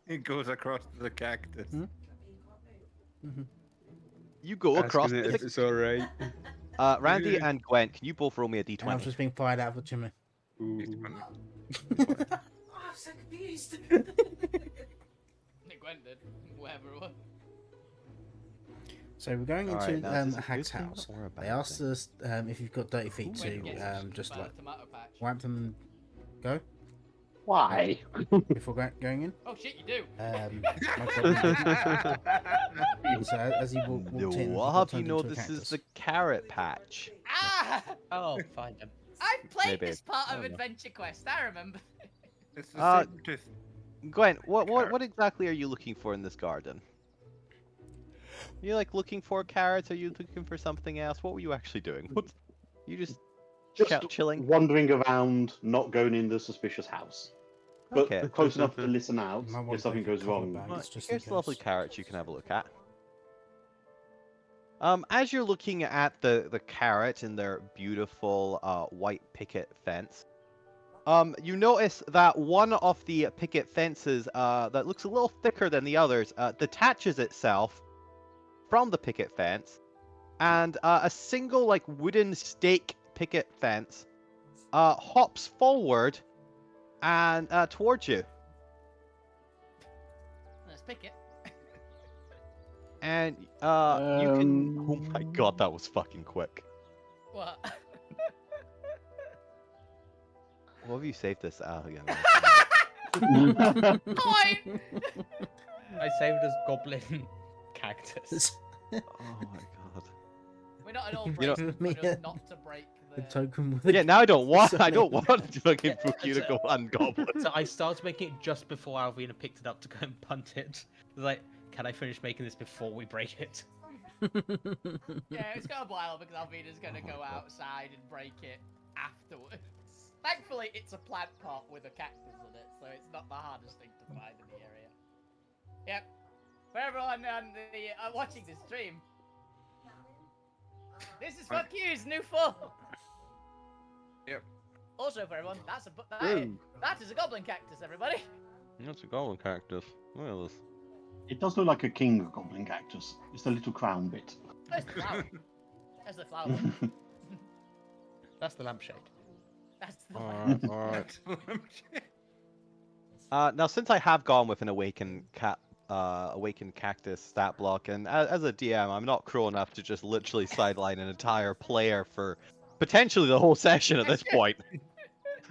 It goes across the cactus. You go across. Asking it if it's alright. Randy and Gwen, can you both roll me a And I was d20? just being fired out of the chimney. I'm so confused. Nick Gwen did. Whatever it was. So we're going Alright, into now, is this a a hag's good thing house. or a They bad asked thing? us if you've got dirty feet When to it gets just by the like tomato patch. wipe them and go Why? before going in. Oh shit, you do. My goblin, so as he walked in, he No, got how do you turned know into a this is cactus. the carrot patch? Ah! Oh, fine. I've played Maybe. this part I of don't know. Adventure Quest. I remember. It's the Uh, same tooth. Gwen, what exactly are you looking for in this garden? Are you like looking for carrots? Are you looking for something else? What were you actually doing? What? You just Just chilling? wandering around, not going in the suspicious house. But Okay. close enough to listen out You might want if something like a goes cover wrong. bag. Well, It's just here's in lovely case. carrots you can have a look at. As you're looking at the carrot in their beautiful white picket fence, you notice that one of the picket fences that looks a little thicker than the others detaches itself from the picket fence, and a single like wooden stake picket fence hops forward and towards you. Let's pick it. And you can. Oh my god, that was fucking quick. What? What have you saved this out again? Point! I saved as goblin cactus. Oh my god. We're not at all You know- breaking, Me but just not to break The the. token with Yeah, now I don't want. I don't want fucking Fuku to go ungoblin. So I started making it just before Alvina picked it up to go and punt it. It was like, can I finish making this before we break it? Yeah, it's got a while because Alvina's gonna go outside and break it afterwards. Thankfully, it's a plant pot with a cactus in it, so it's not the hardest thing to find in the area. Yep. For everyone on the watching this stream, this is Fuck You's new form. Yep. Also, for everyone, that is a goblin cactus, everybody. That's a goblin cactus. Look at this. It does look like a king goblin cactus. It's the little crown bit. Nice flower. That's the flower. That's the lampshade. That's the Alright. Now, since I have gone with an awakened cactus stat block, and as a DM, I'm not cruel enough to just literally sideline an entire player for potentially the whole session at this point.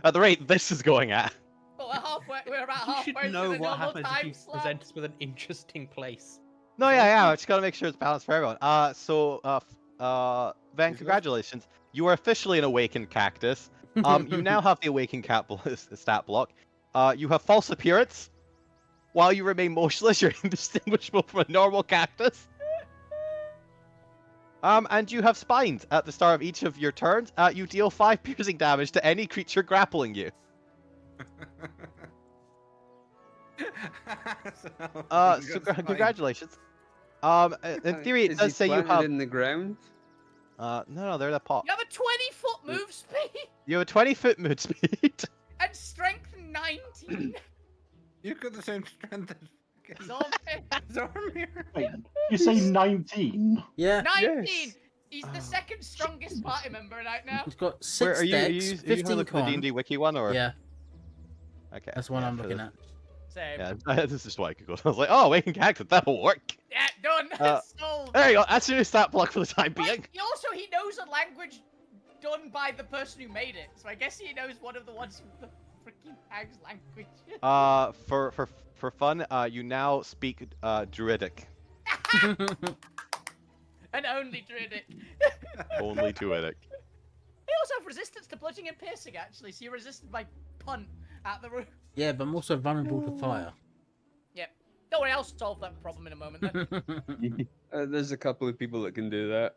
At the rate this is going at. But we're halfway. We're about You halfway should through know the what normal happens if time you slot. present us with an interesting place. No, yeah, I just gotta make sure it's balanced for everyone. Van, congratulations. You are officially an awakened cactus. You now have the awakened stat block. You have false appearance. While you remain motionless, you're indistinguishable from a normal cactus. And you have spines. At the start of each of your turns, you deal 5 piercing damage to any creature grappling you. Congratulations. In theory, it Is does he say you planted have. in the ground? No, they're the pot. You have a 20-foot move speed You have a 20-foot move speed. and strength 19. You've got the same strength as Zormir. Wait, you say 19? Yeah. 19. Yes. He's the second strongest party member right now. He's got 6 Where are you? Are decks, you having a 15 look at the con. D&D wiki one, or? Yeah, Okay. that's the one yeah, I'm for looking the- at. Same. Yeah, this is why I could go. I was like, oh, awakened cactus, that'll work. Yeah, done. Solved. There you go. That's your new stat block for the time being. Right, he knows a language done by the person who made it, so I guess he knows one of the ones from the freaking hag's language. For fun, you now speak Druidic. And only Druidic. Only Druidic. They also have resistance to bludgeoning and piercing, actually, so you're resisted by punt at the roof. Yeah, but I'm also vulnerable to fire. Yep. Don't worry, I'll solve that problem in a moment then. There's a couple of people that can do that.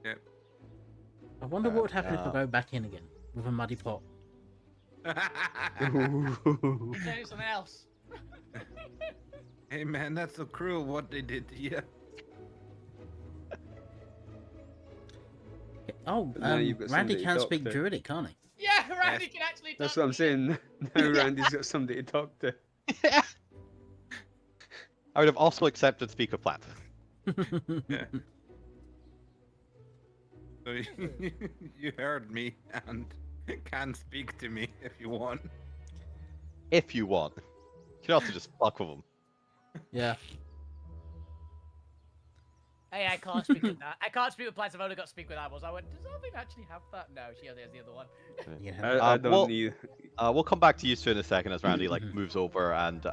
Yep. I wonder what would happen if I go back in again with a muddy pot. Do something else. Hey man, that's so cruel what they did to you. Oh, Now you've got Randy somebody can to speak talk to. Druidic, can't he? Yeah, Randy can actually talk. That's what I'm saying. Now Randy's got somebody to talk to. I would have also accepted speak of plant. Yeah. So you heard me and can speak to me if you want. If you want. You can also just fuck with them. Yeah. Hey, I can't speak with that. I can't speak with plants. I've only got to speak with animals. I went, does Alvin actually have that? No, she only has the other one. Yeah. I don't well- need. We'll come back to you soon in a second as Randy moves over and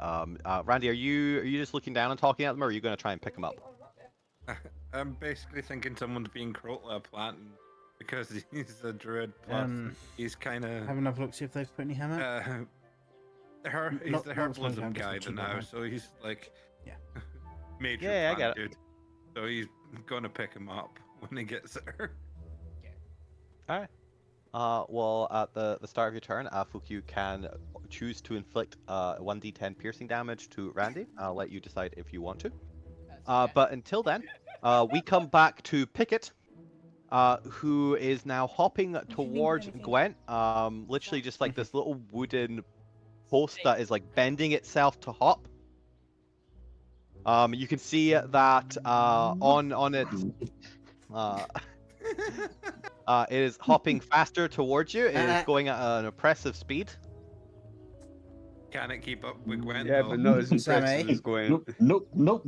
Randy, are you just looking down and talking at them, or are you going to try and pick them up? I'm basically thinking someone's being cruel to a plant and because he's a druid plus he's kind of Have another look, see if they've put any hammer. he's Not- the not as herbalism I'm just guy watching now, that so he's like Yeah. major Yeah, I plant get it. dude. So he's gonna pick him up when he gets there. Alright. Well, at the start of your turn, Fuku can choose to inflict 1d10 piercing damage to Randy. I'll let you decide if you want to. But until then, we come back to Pickett, who is now hopping towards Gwent. Literally just like this little wooden post that is like bending itself to hop. You can see that on its it is hopping faster towards you. It is going at an impressive speed. Can it keep up with Gwen? Yeah, though? but not as impressive Sammy. as going. Nope.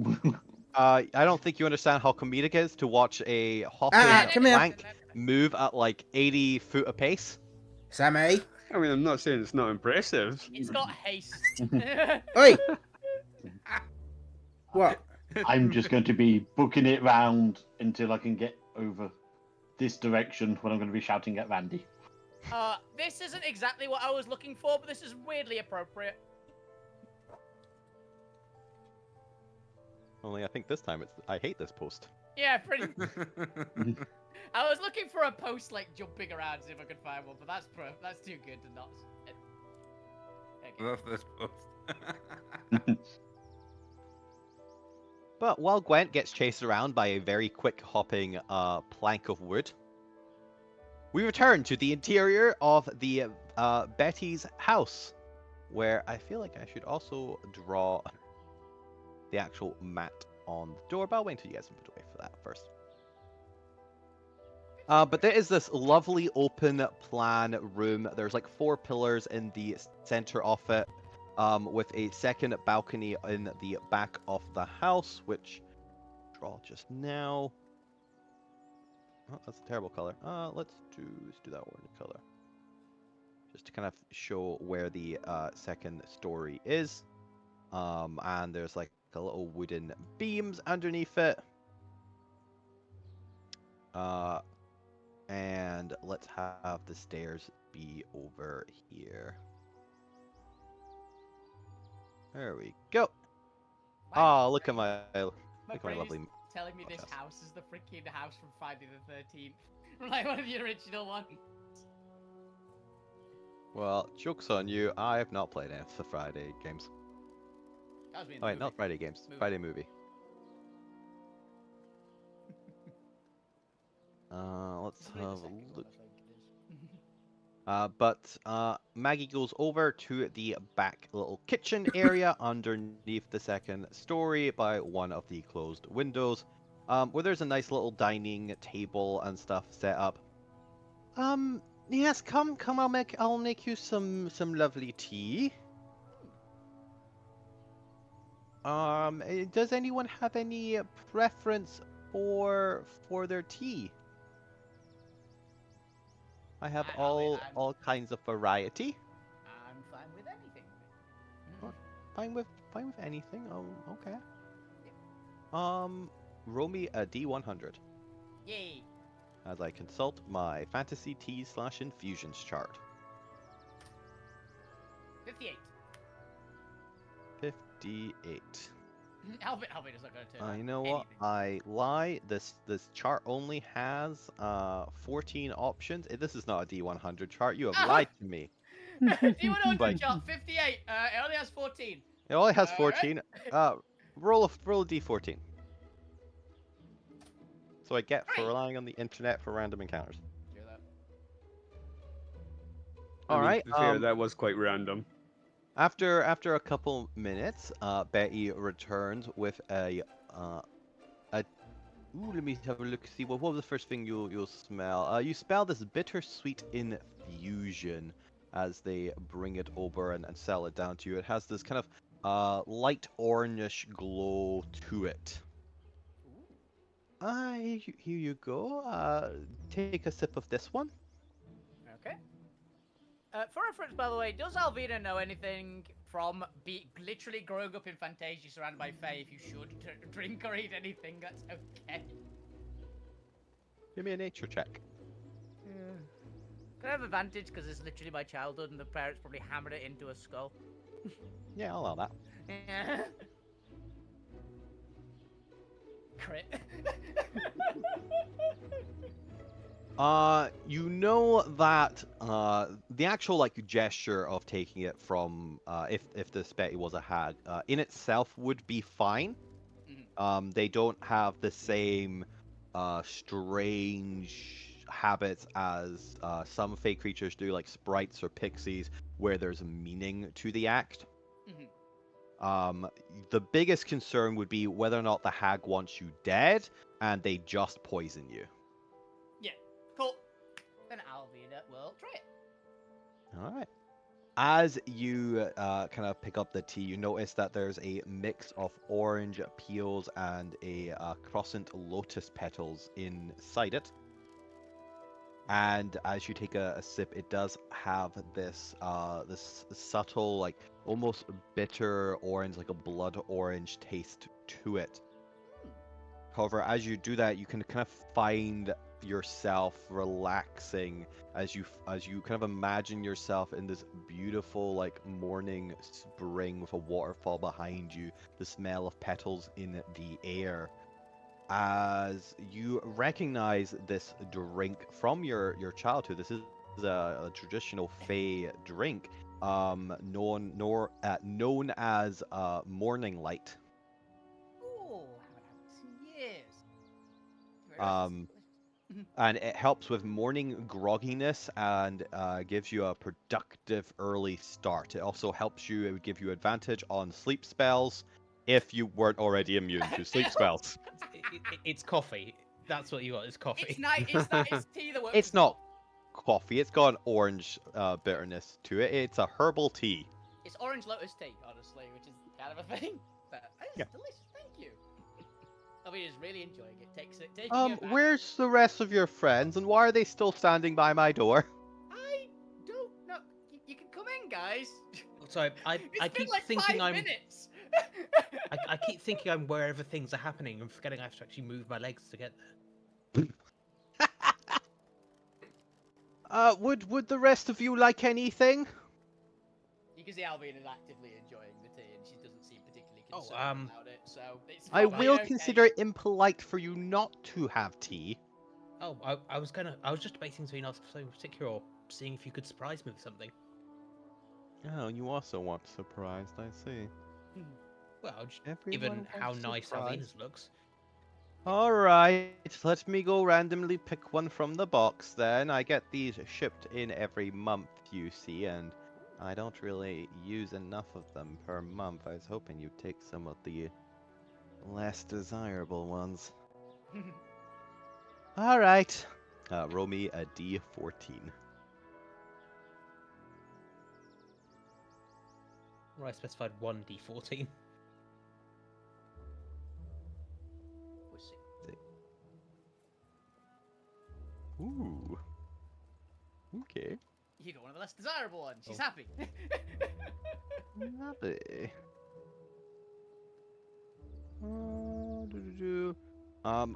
I don't think you understand how comedic it is to watch a hopping come here. plank move at like 80 foot a pace. Sammy! I mean, I'm not saying it's not impressive. It's got haste. Oi! What? I'm just going to be booking it round until I can get over this direction when I'm going to be shouting at Randy. This isn't exactly what I was looking for, but this is weirdly appropriate. Only I think this time it's I hate this post. Yeah, pretty. I was looking for a post like jumping around to see if I could find one, but that's too good to not. Okay. Love this post. But while Gwent gets chased around by a very quick hopping plank of wood, we return to the interior of the Betty's house, where I feel like I should also draw the actual mat on the door, but I'll wait until you guys have put away for that first. But there is this lovely open plan room. There's like 4 pillars in the center of it, with a second balcony in the back of the house, which I'll draw just now. Oh, that's a terrible color. Let's do that orange color, just to kind of show where the second story is. And there's like a little wooden beams underneath it. And let's have the stairs be over here. There we go. My Oh, look at brain- my My look at my brain is lovely. telling me this house. house is the freaking house from Friday the 13th. Like one of the original ones. Well, joke's on you. I have not played any of the Friday games. That was me in Oh the wait, not movie. Friday games. Movie. Friday movie. Let's It's really the have a second one, look. I think it is. But Maggie goes over to the back little kitchen area underneath the second story by one of the closed windows, where there's a nice little dining table and stuff set up. Yes, come, I'll make you some lovely tea. Does anyone have any preference for their tea? I have I'm all kinds of variety. fine with anything. Fine with anything. Oh, okay. Roll me a D100 Yay. as I consult my fantasy tea/infusions chart. 58. 58. Alvin is not going to turn out You know what? anything. I lie. This chart only has 14 options. This is not a D100 chart. You have lied to me. D100 Like- chart, 58. It only has 14. It only has Alright. 14. Roll a D14. So I get for Right. relying on the internet for random encounters. Do that. I mean, Alright, to be fair, that was quite random. After a couple minutes, Betty returns with a ooh, let me have a look. See what was the first thing you'll smell? You smell this bittersweet infusion as they bring it over and sell it down to you. It has this kind of light orangish glow to it. Here you go. Take a sip of this one. Okay. For reference, by the way, does Alvina know anything from literally growing up in Fantasia surrounded by Fae? If you should drink or eat anything, that's okay. Give me a nature check. Can I have advantage because it's literally my childhood and the parents probably hammered it into a skull? Yeah, I'll allow that. Yeah. Crit. You know that the actual like gesture of taking it from if this Betty was a hag in itself would be fine. They don't have the same strange habits as some fey creatures do, like sprites or pixies, where there's a meaning to the act. The biggest concern would be whether or not the hag wants you dead and they just poison you. Yeah, cool. Then Alvina will try it. All right. As you kind of pick up the tea, you notice that there's a mix of orange peels and a crescent lotus petals inside it. And as you take a sip, it does have this this subtle, like almost bitter orange, like a blood orange taste to it. However, as you do that, you can kind of find yourself relaxing as you kind of imagine yourself in this beautiful like morning spring with a waterfall behind you, the smell of petals in the air. As you recognize this drink from your childhood, this is a traditional Fey drink, known as morning light. Ooh, haven't had this in years. Very Um, and it helps with morning grogginess and gives you a productive early start. It also helps you, it would give you advantage on sleep spells if you weren't already immune to sleep spells. It's coffee. That's what you got. It's coffee. It's nice. It's tea that works. It's as not coffee. coffee, it's got an orange bitterness to it. It's a herbal tea. It's orange lotus tea, honestly, which is kind of a thing. But it's Yeah. delicious. Thank you. Alvina's really enjoying it. Taking it back. Where's the rest of your friends, and why are they still standing by my door? I don't know. You can come in, guys. Sorry, I It's been keep like thinking 5 I'm minutes. I keep thinking I'm wherever things are happening and forgetting I have to actually move my legs to get there. Would the rest of you like anything? You can see Alvina is actively enjoying the tea, and she doesn't seem particularly Oh, concerned about it. So it's I probably will okay. consider it impolite for you not to have tea. Oh, I was just debating between asking for something particular or seeing if you could surprise me with something. Oh, you also want surprised, I see. Well, just Everyone given how wants nice surprise. Alvina's looks. Alright, let me go randomly pick one from the box then. I get these shipped in every month, you see, and I don't really use enough of them per month. I was hoping you'd take some of the less desirable ones. Alright, roll me a d14. Well, I specified 1d14. We'll see. Ooh. Okay. You got one of the less desirable ones. She's happy. Lovely.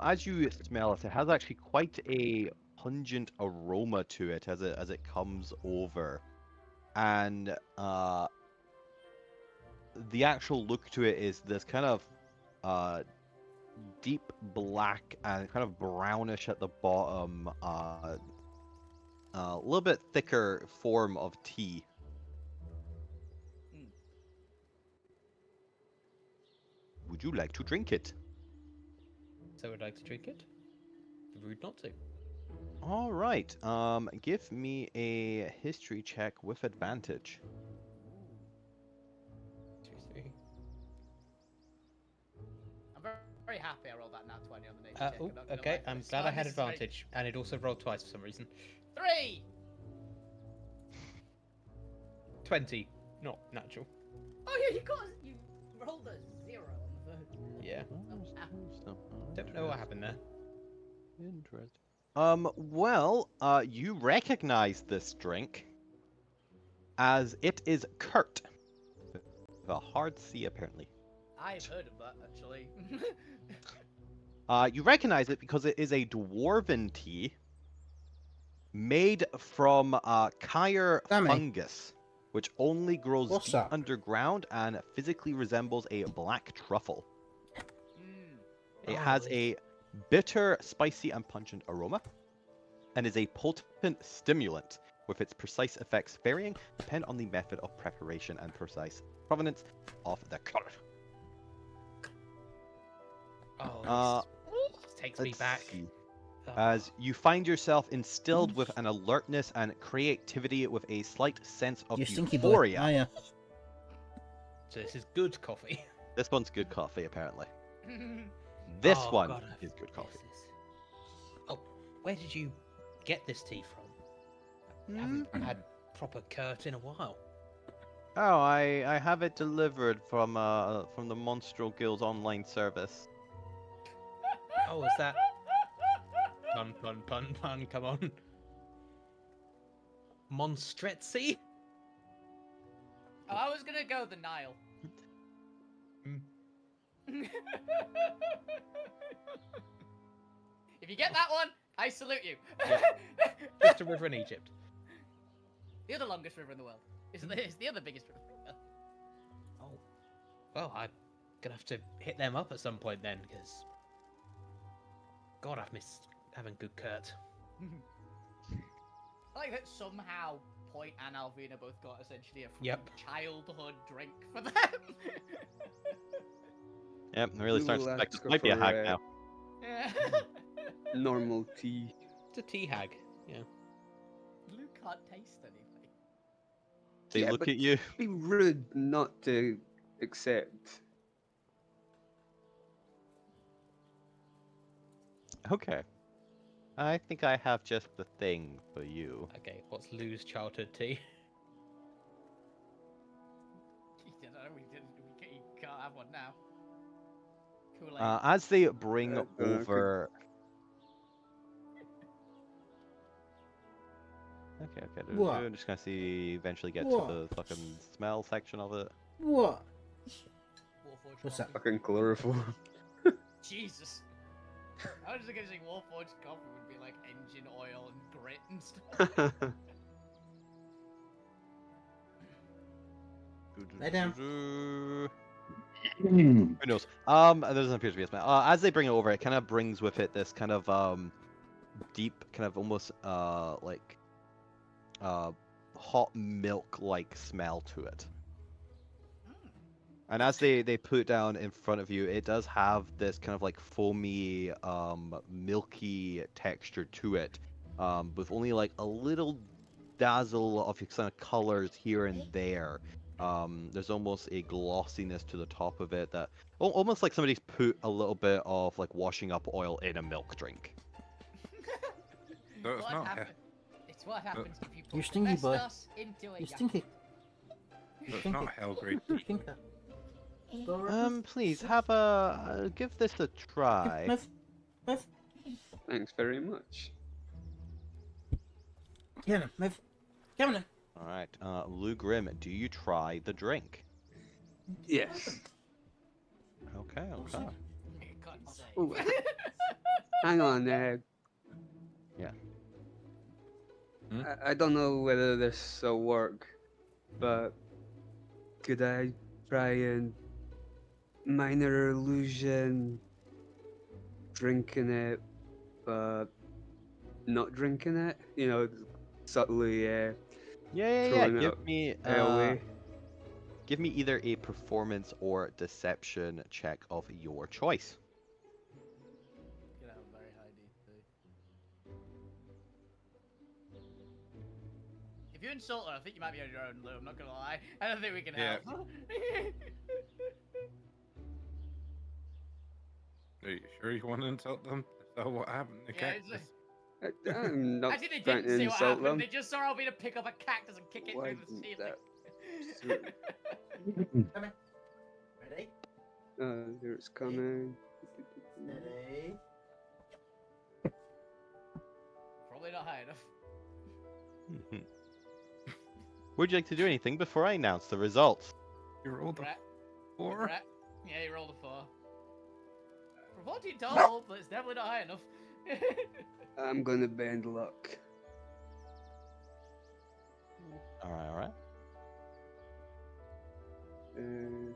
As you smell it, it has actually quite a pungent aroma to it as it comes over, and the actual look to it is this kind of deep black and kind of brownish at the bottom, a little bit thicker form of tea. Would you like to drink it? So would like to drink it? Rude not to. All right. Give me a history check with advantage. 2, 3. I'm very happy I rolled that nat 20 on the nature check. Oh, I'm not gonna okay. lie, I'm it's glad I had unnecessary. advantage, and it also rolled twice for some reason. 3. 20, not natural. Oh yeah, you rolled a 0 on the third. Yeah. Ah. Don't know what happened there. Interesting. Well, you recognize this drink as it is Kurt. With a hard C, apparently. I've heard of that actually. You recognize it because it is a dwarven tea made from Kyre Sammy. fungus, which only grows What's deep that? underground and physically resembles a black truffle. Mm. It Oh, has it's- a bitter, spicy, and pungent aroma, and is a potent stimulant, with its precise effects varying depend on the method of preparation and precise provenance of the color. Oh, this takes me Let's back. see. Oh. As you find yourself instilled with an alertness and creativity with a slight sense of You stinky boy. euphoria. Oh, yeah. So this is good coffee. This one's good coffee, apparently. This Oh, one God, is good coffee. this is- Oh, where did you get this tea from? I haven't Mm. had proper Kurt in a while. Oh, I have it delivered from the Monstral Guild's online service. Oh, is that? Pun, pun, pun, pun, come on. Monstretzi? Oh, I was gonna go the Nile. Hmm. If you get that one, I salute you. Just a river in Egypt. The other longest river in the world. It's the other biggest river. Oh. Well, I'm gonna have to hit them up at some point then, because... God, I've missed having good Kurt. I like that somehow Point and Alvina both got essentially a Yep. childhood drink for them. Yep, I'm really starting to Ooh, suspect this let's might be a go hack for, now. Yeah. Normal tea. a tea hag. Yeah. Luke can't taste anything. They Yeah, look but at you. It'd be rude not to accept. Okay. I think I have just the thing for you. Okay, what's Lou's childhood tea? You can't have one now. Kool-Aid. As they bring Could- over. Okay, okay. What? I'm just gonna see. Eventually get What? to the fucking smell section of it. What? Warforged What's coffee. Fucking chloroform. Jesus. I was just gonna say Warforged coffee would be like engine oil and grit and stuff. Lay down. Who knows? There doesn't appear to be a smell. As they bring it over, it kind of brings with it this kind of deep, kind of almost like hot milk-like smell to it. And as they put it down in front of you, it does have this kind of like foamy, milky texture to it, with only like a little dazzle of kind of colors here and there. There's almost a glossiness to the top of it that almost like somebody's put a little bit of like washing up oil in a milk drink. So it's not. It's what happens if you You put stinky boy. asbestos into a You yak. stinky. So it's not hell grade. You stinker. Please have a give this a try. Move. Move. Thanks very much. Come on, move. Come on. All right, Lou Grim, do you try the drink? Yes. Okay, okay. You can't say. Ooh. Hang on, Yeah. I don't know whether this will work, but could I try and minor illusion drinking it, but not drinking it? You know, subtly Yeah. throwing it Give away. me either a performance or deception check of your choice. Gonna have a very high DC. If you insult her, I think you might be on your own, Lou. I'm not gonna lie. I don't think we can Yeah. help. Are you sure you want to insult them? Is that what happened to Yeah, it's Cactus? I'm not Actually, they trying didn't to see what insult happened. them. They just saw Albina pick up a cactus and kick it Why through the didn't ceiling. that- Ready? Here it's coming. Ready? Probably not high enough. Would you like to do anything before I announce the results? You rolled a Rat. 4? Rat. Yeah, you rolled a 4. For 14 total, but it's definitely not high enough. I'm gonna bend luck. All right. Mm,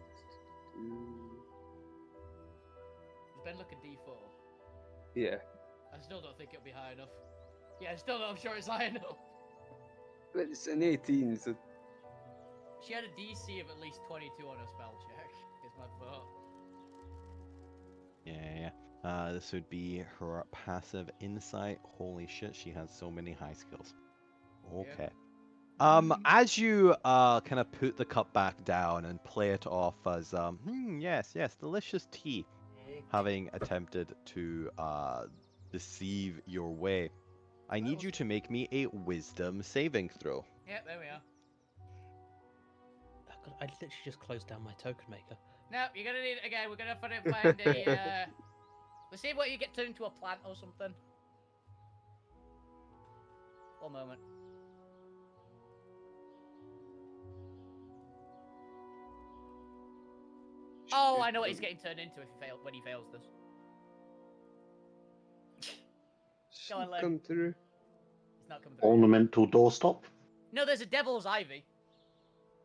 It's been looking D4. yeah, I still don't think it'll be high enough. Yeah, I still not sure it's high enough. but it's an 18, so She had a DC of at least 22 on her spell check, is my thought. Yeah. This would be her passive insight. Holy shit, she has so many high skills. Okay. As you kind of put the cup back down and play it off as yes, delicious tea, having attempted to deceive your way, I need you to make me a wisdom saving throw. Yep, there we are. Oh, God, I literally just closed down my token maker. No, you're gonna need it again. We're gonna find a. Let's see what you get turned into a plant or something. 1 moment. Oh, I know what he's getting turned into if he when he fails this. Go on, Len. come through. He's not coming through. Ornamental doorstop. No, there's a devil's ivy.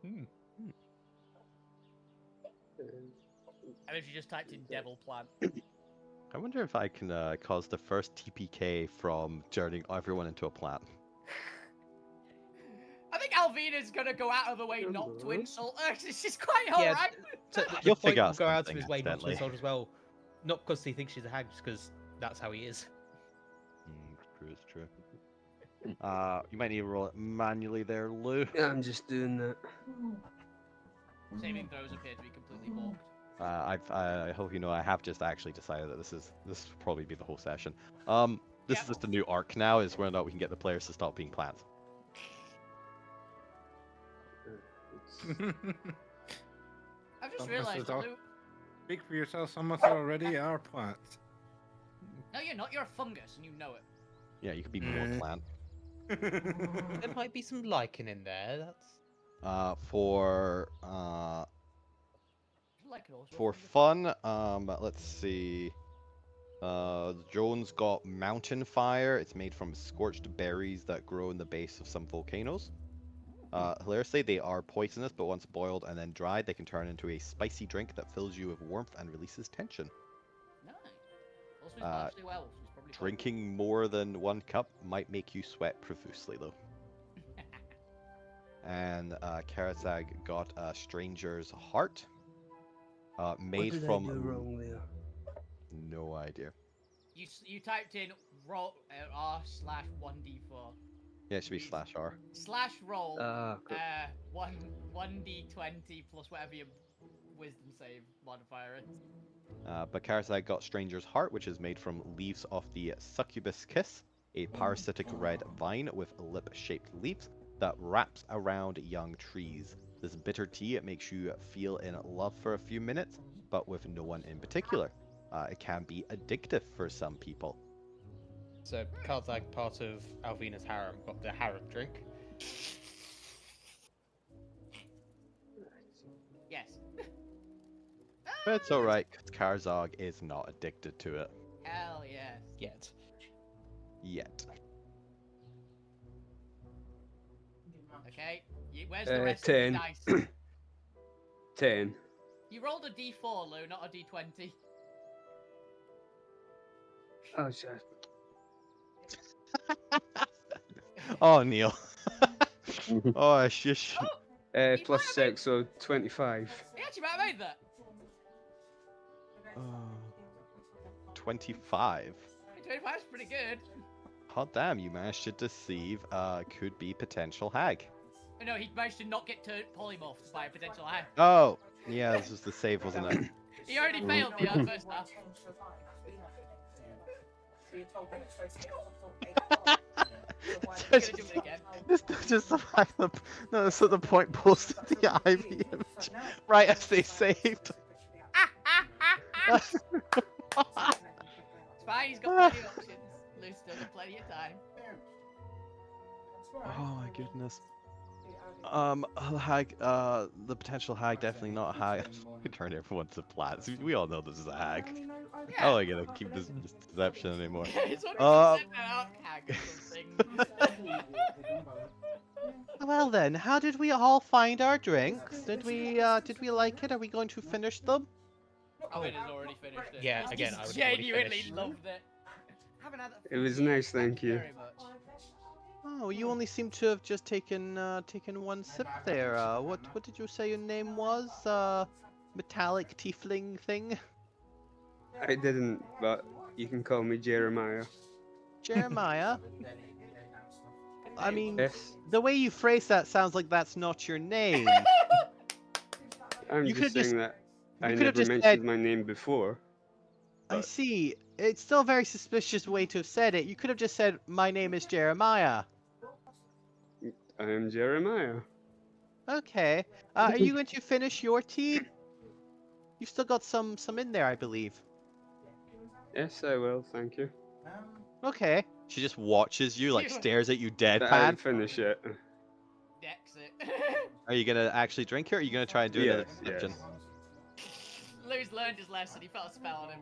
I literally just typed in devil plant. I wonder if I can cause the first TPK from turning everyone into a plant. I think Alvina's gonna go out of the way not to insult her. She's quite Yeah, alright. So You'll the point figure will out go out of something his way not to accidentally. insult as well. Not because he thinks she's a hag, just because that's how he is. true. It's true. You might need to roll it manually there, Lou. Yeah, I'm just doing that. Saving throws appear to be completely balked. I hope you know I have just actually decided that this will probably be the whole session. This Yep. is just a new arc now, is whether or not we can get the players to stop being plants. I've just Some realised messages that are- Lou... Speak for yourself, some of us already are plants. No, you're not. You're a fungus, and you know it. Yeah, you could be more Mm. plant. There might be some lichen in there. That's For Like it also a For fungus. fun, let's see. Jones got mountain fire. It's made from scorched berries that grow in the base of some volcanoes. Hilariously, they are poisonous, but once boiled and then dried, they can turn into a spicy drink that fills you with warmth and releases tension. Nice. Also, he's actually well. So he's probably fine. Drinking more than 1 cup might make you sweat profusely, though. And Karazag got a stranger's heart. Made what did from I do wrong there? no idea. You typed in roll r/1d4 Yeah, it should be /r. /roll Cool. 1d20 plus whatever your wisdom save modifier is. But Karazag got Stranger's Heart, which is made from leaves of the succubus kiss, a parasitic red vine with lip-shaped leaves that wraps around young trees. This bitter tea, it makes you feel in love for a few minutes, but with no one in particular. It can be addictive for some people. so. Karzag, part of Alvina's harem, got the harem drink. Yes. But it's alright, because Karazag is not addicted to it. Hell yes. Yet. Yet. Okay. Where's the rest 10. of the dice? 10. You rolled a d4, Lou, not a d20. Oh, shit. Oh, Neil. Oh, shush. You Plus might have 6, so 25. He actually might have made that. 25. 25 is pretty good. Hot damn, you managed to deceive could be potential hag. Oh, no, he managed to not get turned polymorphed by a potential hag. Oh, yeah, this was the save, wasn't it? He already failed the first half. Gonna do it again. Just the fact that no, that's at the point posted the IV image right as they saved. It's fine, he's got plenty of options. Lou's still got plenty of time. Oh my goodness. Hag, the potential hag, definitely not a hag. We turn everyone to plants. We all know this is a hag. Yeah. Oh, I gotta keep this deception anymore. It's 100% an hag or something. Well then, how did we all find our drinks? Did we like it? Are we going to finish them? Owen has already finished it. Yeah, He's again, just I would already genuinely finish. loved it. Haven't had that It was for years. nice, thank you. very much. Oh, you only seem to have just taken one sip there. What did you say your name was? Metallic tiefling thing? I didn't, but you can call me Jeremiah. Jeremiah? I mean, Yes. the way you phrase that sounds like that's not your name. I'm You just could've just- saying that I you could've never just mentioned said- my name before. I see. It's still a very suspicious way to have said it. You could have just said, "My name is Jeremiah." I am Jeremiah. Okay. Are you going to finish your tea? You've still got some in there, I believe. Yes, I will, thank you. Okay. She just watches you, like stares at you I deadpan. finish it. Dex it. Are you gonna actually drink it, or are you gonna try and do another Yes, deception? yes. Lou's learned his lesson. He felt a spell on him.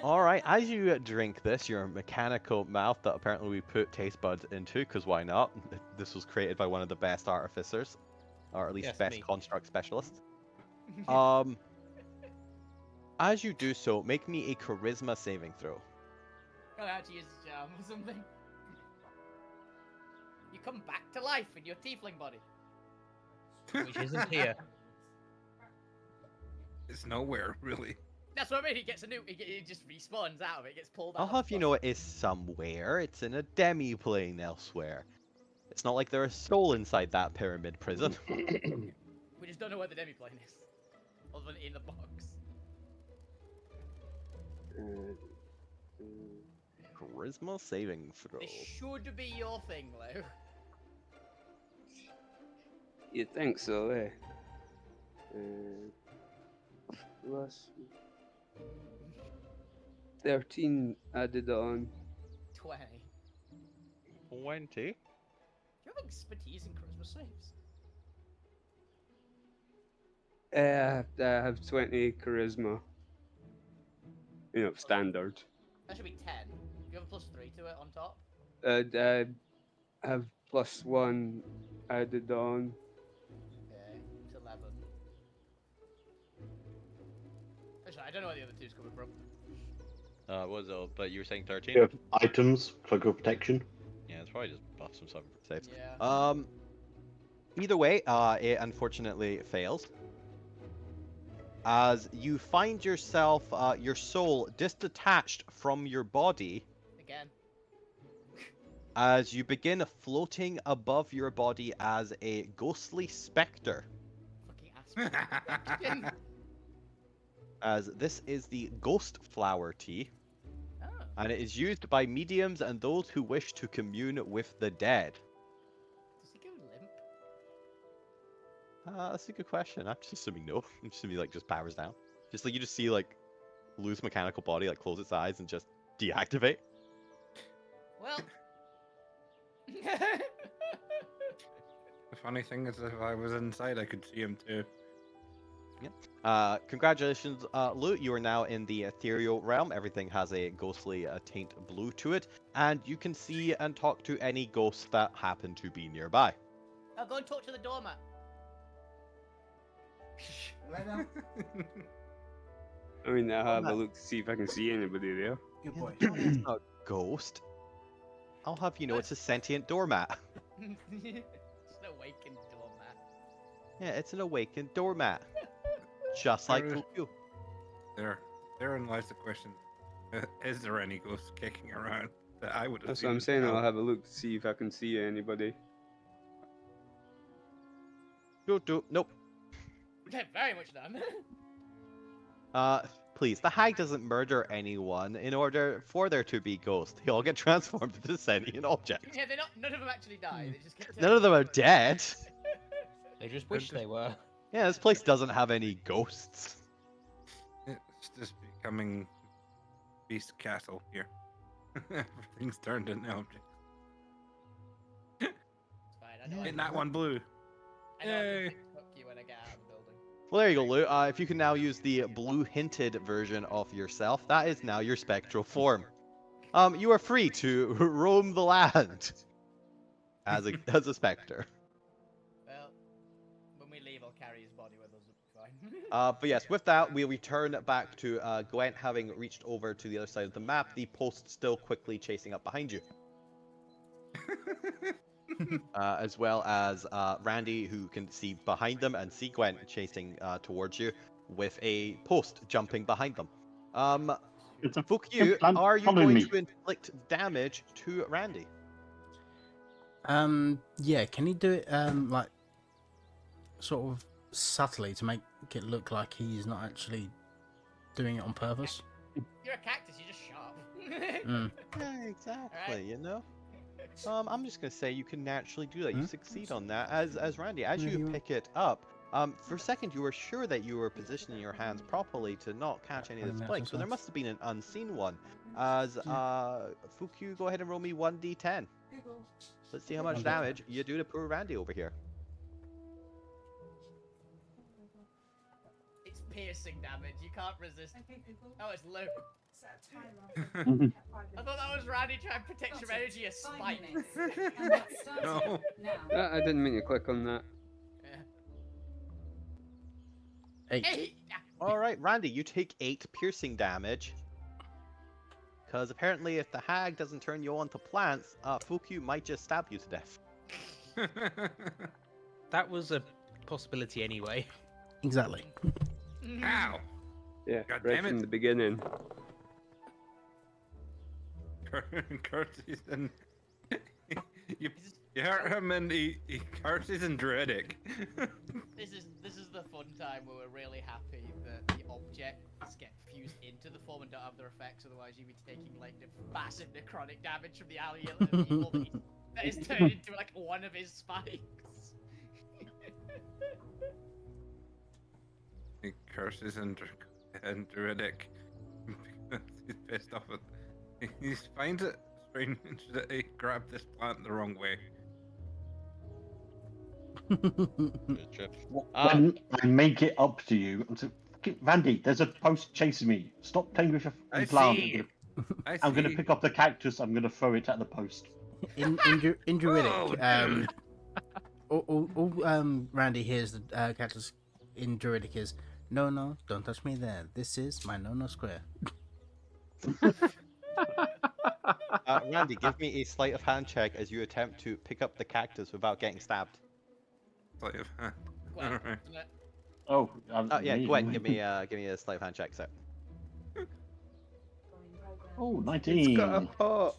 All right. As you drink this, your mechanical mouth that apparently we put taste buds into, because why not? This was created by one of the best artificers, or at least Yes, best me. construct specialists. As you do so, make me a charisma saving throw. Go out to use his charm or something. You come back to life in your tiefling body. Which isn't here. It's nowhere, really. That's what I mean. He gets a new. He just respawns out of it. Gets pulled out. I'll of have the you know it is somewhere. It's in a demi-plane elsewhere. It's not like there is soul inside that pyramid prison. We just don't know where the demi-plane is, other than in the box. Charisma saving throw. This should be your thing, Lou. You'd think so, eh? Plus 13 added on. 20. 20. Do you have expertise in charisma saves? I have 20 charisma. You know, standard. That should be 10. Do you have a +3 to it on top? I have +1 added on. Okay, it's 11. Actually, I don't know where the other two's coming from. Was it? But you were saying 13? You have items, cloak of protection. Yeah, it's probably just buffs and stuff for saves. Yeah. Either way, it unfortunately fails. As you find yourself, your soul disattached from your body, Again. as you begin floating above your body as a ghostly specter. Fucking ass. As this is the ghost flower tea, Oh. and it is used by mediums and those who wish to commune with the dead. Does he go limp? That's a good question. I'm just assuming no. I'm just assuming like just powers down. Just like you just see like loose mechanical body like close its eyes and just deactivate. Well. The funny thing is, if I was inside, I could see him too. Congratulations, Lou. You are now in the ethereal realm. Everything has a ghostly taint blue to it, and you can see and talk to any ghosts that happen to be nearby. I'll go and talk to the doormat. Right now? I mean, I'll have a look to see if I can see anybody there. Good boy. It's not a ghost. I'll have you know it's a sentient doormat. It's an awakened doormat. Yeah, it's an awakened doormat. Just like you. Therein lies the question: is there any ghosts kicking around that I would have That's seen? what I'm saying. as well? I'll have a look to see if I can see anybody. Nope. Very much done. Please, the hag doesn't murder anyone in order for there to be ghosts. They all get transformed into sentient objects. Yeah, none of them actually die. They just get None of them are dead. They just wish they were. Yeah, this place doesn't have any ghosts. It's just becoming Beast Castle here. Everything's turned into objects. It's fine. I know. Ain't that one blue? I know. I Yay. can fuck you when I get out of the building. Well, there you go, Lou. If you can now use the blue-hinted version of yourself, that is now your spectral form. You are free to roam the land as a specter. Well, when we leave, I'll carry his body with us. It'll be fine. But yes, with that, we return back to Gwent having reached over to the other side of the map, the post still quickly chasing up behind you. As well as Randy, who can see behind them, and see Gwent chasing towards you with a post jumping behind them. It's a Fuck you, plan. are you Follow going me. to inflict damage to Randy? Yeah, can you do it, like, sort of subtly to make it look like he's not actually doing it on purpose? You're a cactus. You're just sharp. Yeah, exactly, Alright. you know? I'm just gonna say you can naturally do that. You succeed on that. As Randy, as Yeah, you you- pick it up, for a second you were sure that you were positioning your hands properly to not catch any of this Yeah, flake, that's so there nice. must have been an unseen one. As Fukyu, go ahead and roll me 1d10. Let's see how much 1d10. damage you do to poor Randy over here. It's piercing damage. You can't resist. Oh, it's Luke. I thought that was Randy trying to protect your energy as spite. No. I didn't mean to click on that. Yeah. 8. Hey! Alright, Randy, you take 8 piercing damage. Because apparently if the hag doesn't turn you on to plants, Fukyu might just stab you to death. That was a possibility anyway. Exactly. Ow! Yeah, God right damn it. from the beginning. Curses and you hurt him and he curses and Druidic. This is the fun time where we're really happy that the objects get fused into the form and don't have their effects. Otherwise, you'd be taking like massive necrotic damage from the alien of evil that is turned into like one of his spikes. He curses and Druidic. He's pissed off at. He finds it strange that he grabbed this plant the wrong way. Good trip. When I make it up to you, I'm saying, Randy, there's a post chasing me. Stop playing with your I plant. see. I'm gonna pick up the cactus. I'm gonna throw it at the post. In Druidic, Oh, Randy hears the cactus in Druidic is, no, don't touch me there. This is my no square. Randy, give me a sleight of hand check as you attempt to pick up the cactus without getting stabbed. sleight of hand. Gwen, Alright. isn't it? Oh, Yeah, me. Gwen, give me a sleight of hand check. So. Oh, It's 19. got a pot.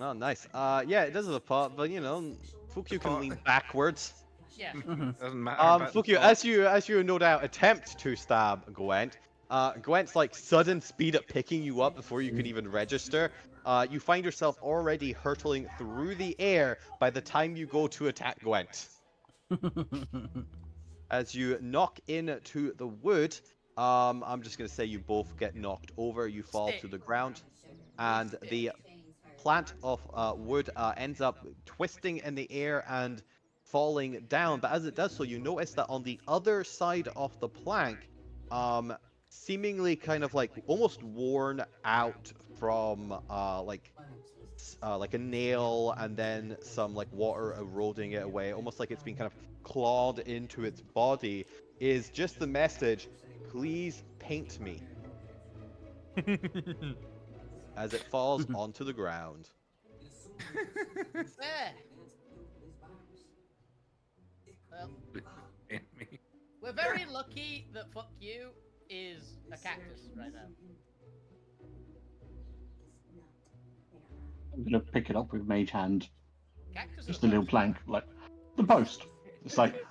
Oh, nice. Yeah, it does have a pot, but you know, Fukyu can lean backwards. Yeah. Doesn't matter. about the Fukyu, plot. as you no doubt attempt to stab Gwent, Gwent's like sudden speed at picking you up before you can even register. You find yourself already hurtling through the air by the time you go to attack Gwent. As you knock into the wood, I'm just gonna say you both get knocked over. You fall to the ground, and the plant of wood ends up twisting in the air and falling down. But as it does so, you notice that on the other side of the plank, seemingly kind of like almost worn out from like a nail and then some like water eroding it away, almost like it's been kind of clawed into its body, is just the message, please paint me, as it falls onto the ground. There. Well, we're very lucky that fuck you is a cactus right now. I'm gonna pick it up with mage hand. Cactus Just or a little post? plank, like the post. It's like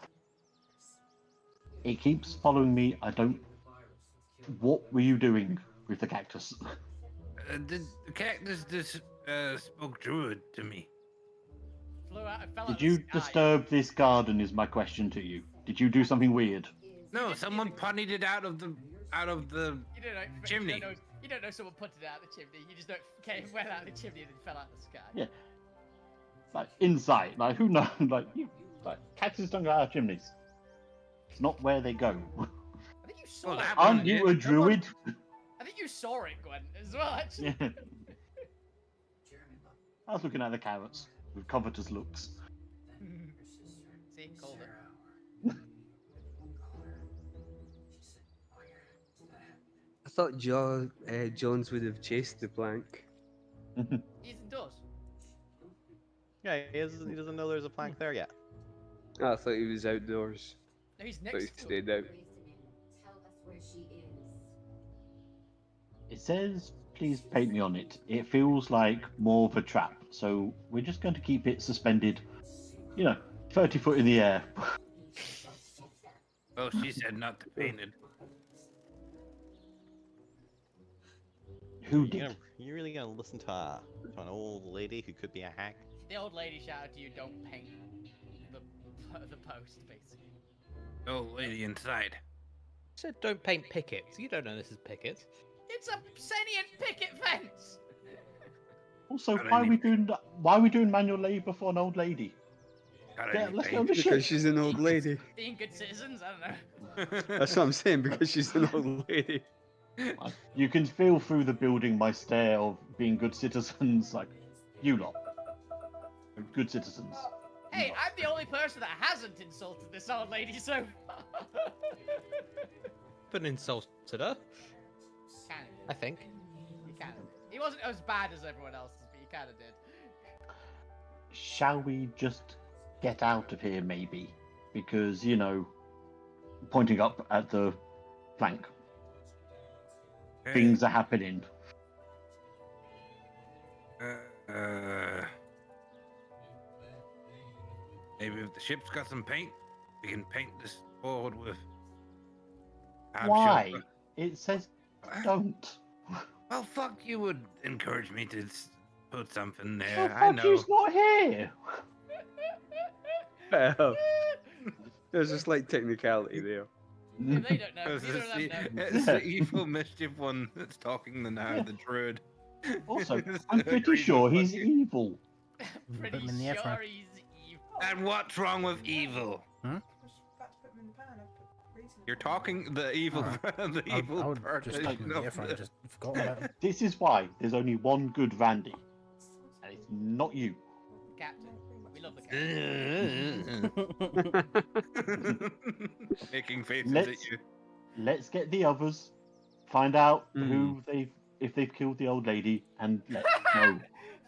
it keeps following me. I don't. What were you doing with the cactus? The cactus just spoke druid to me. Flew out and fell out Did of the you sky. disturb this garden? Is my question to you. Did you do something weird? No, someone punted it out of the You don't know, chimney. You don't know someone put it out of the chimney. You just don't went out of the chimney and then fell out of the sky. Yeah. Like inside, like who knows? Like cactus don't go out of chimneys. It's not where they go. I think you saw Well, it. that Aren't one, you yeah. a druid? I think you saw it, Gwen, as well. Actually. Yeah. I was looking at the carrots with covetous looks. See, called it. I thought Jones would have chased the plank. Ethan does. Yeah, he doesn't know there's a plank there yet. I thought he was outdoors. No, he's I thought he next to it. stayed out. Tell us where she is. It says, please paint me on it. It feels like more of a trap, so we're just going to keep it suspended, 30 foot in the air. Oh, she said not to paint it. Who did? You really gonna listen to an old lady who could be a hack? The old lady shouted to you, "Don't paint the post," basically. Oh, lady inside. Said don't paint pickets. You don't know this is pickets. It's a sentient picket fence. Also, I don't why are we doing manual labor for an old lady? Got Yeah, any let's paint? go to Because shit. she's an old lady. Being good citizens, I don't know. That's what I'm saying, because she's an old lady. You can feel through the building my stare of being good citizens, like, you lot. Good citizens. Hey, I'm the only person that hasn't insulted this old lady so far. But insulted her, Kind I think. You kind of. He wasn't as bad as everyone else's, but you kind of did. Shall we just get out of here, maybe? Because, pointing up at the plank. things are happening. Maybe if the ship's got some paint, we can paint this board with. Why? It says don't. Well, fuck, you would encourage me to put something The there. I fuck know. you's not here. Well, there's a slight technicality there. Yeah, they don't know. It's Neither of them know. it's the evil mischief one that's talking now, the druid. Also, I'm pretty sure he's evil. Pretty him in the air sure fryer. he's evil. And what's wrong with evil? You're talking the evil, the evil I would person. just take him in the air fryer, just forgot about it. This is why there's only one good Randy, and it's not you. Captain. We love the captain. Making faces Let's- at you. Let's get the others, find out if they've killed the old lady, and let's go.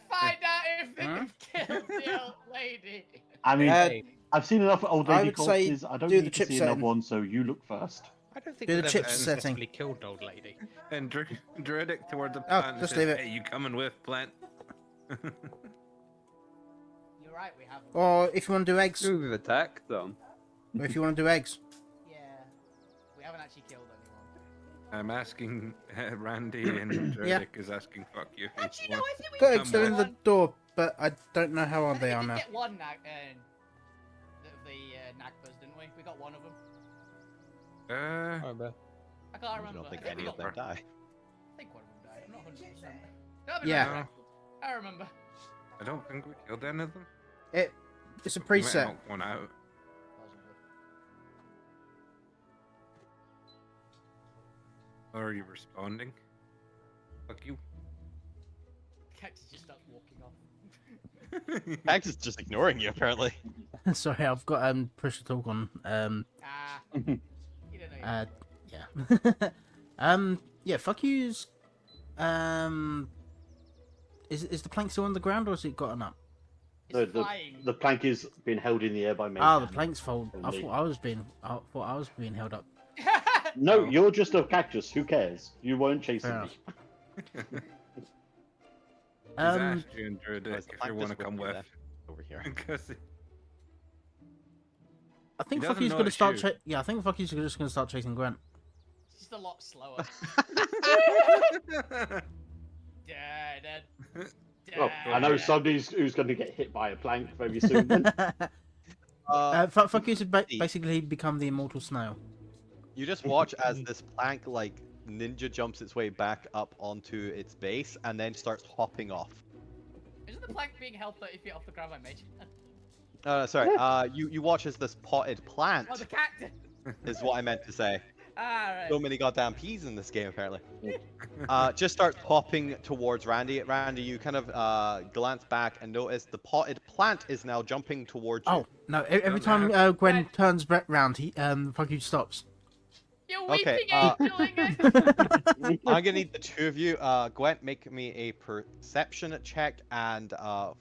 Find out if they Huh? have killed the old lady. I mean, Uh, I've seen enough old I lady would say corpses. I don't do the need to chip see another setting. one, so you look first. I don't think Do the we've chips ever setting. successfully killed old lady. And druidic toward the Oh, plant. just says, leave it. Hey, you coming with plant? You're right, we have. Or if you want to do eggs. We've attacked them. Or if you want to do eggs. Yeah. We haven't actually killed anyone. I'm asking Randy, and druidic is asking fuck you. if Actually, you no, want. I think we Got can eggs, they're in the one. door, but I don't know how I old think they are we did now. get one the Nagpas, didn't we? We got one of them. I can't I remember. don't think I think any we of got them one. die. I think one of them died. I'm not 100%. That'd be Yeah. right. I remember. I don't think we killed any of them. It's a We might preset. knock one out. Or are you responding? Fuck you. Cactus just starts walking off. Max is just ignoring you, apparently. Sorry, I've got push to talk on. You don't know. Yeah. Yeah, fuck yous. Is the plank still on the ground or has it gotten up? It's No, flying. the plank is being held in the air by me. Oh, the plank's fold. I Only. thought I was being held up. No, Oh. you're just a cactus. Who cares? You weren't chasing Fair me. He's Um, asked you and Oh, druidic is the if plank you want to just come with you with. then? Over here. Because I think He fuck doesn't yous know gonna it's start. you. Yeah, I think fuck yous are just gonna start chasing Grant. It's just a lot slower. Dad. Well, I know somebody's who's going to get hit by a plank very soon. Then. Fuck yous have basically become the immortal snail. You just watch as this plank, like, ninja jumps its way back up onto its base and then starts hopping off. Isn't the plank being held 30 feet off the ground by Mage? Sorry, you watch as this potted plant Oh, the cactus! is what I meant to say. Alright. So many goddamn peas in this game, apparently. Just starts hopping towards Randy. Randy, you kind of glance back and notice the potted plant is now jumping towards you. Oh no! Every time Gwen turns round, he fuck you stops. You're Okay, weeping angel I'm gonna need the two of you. Gwent, make me a perception check, and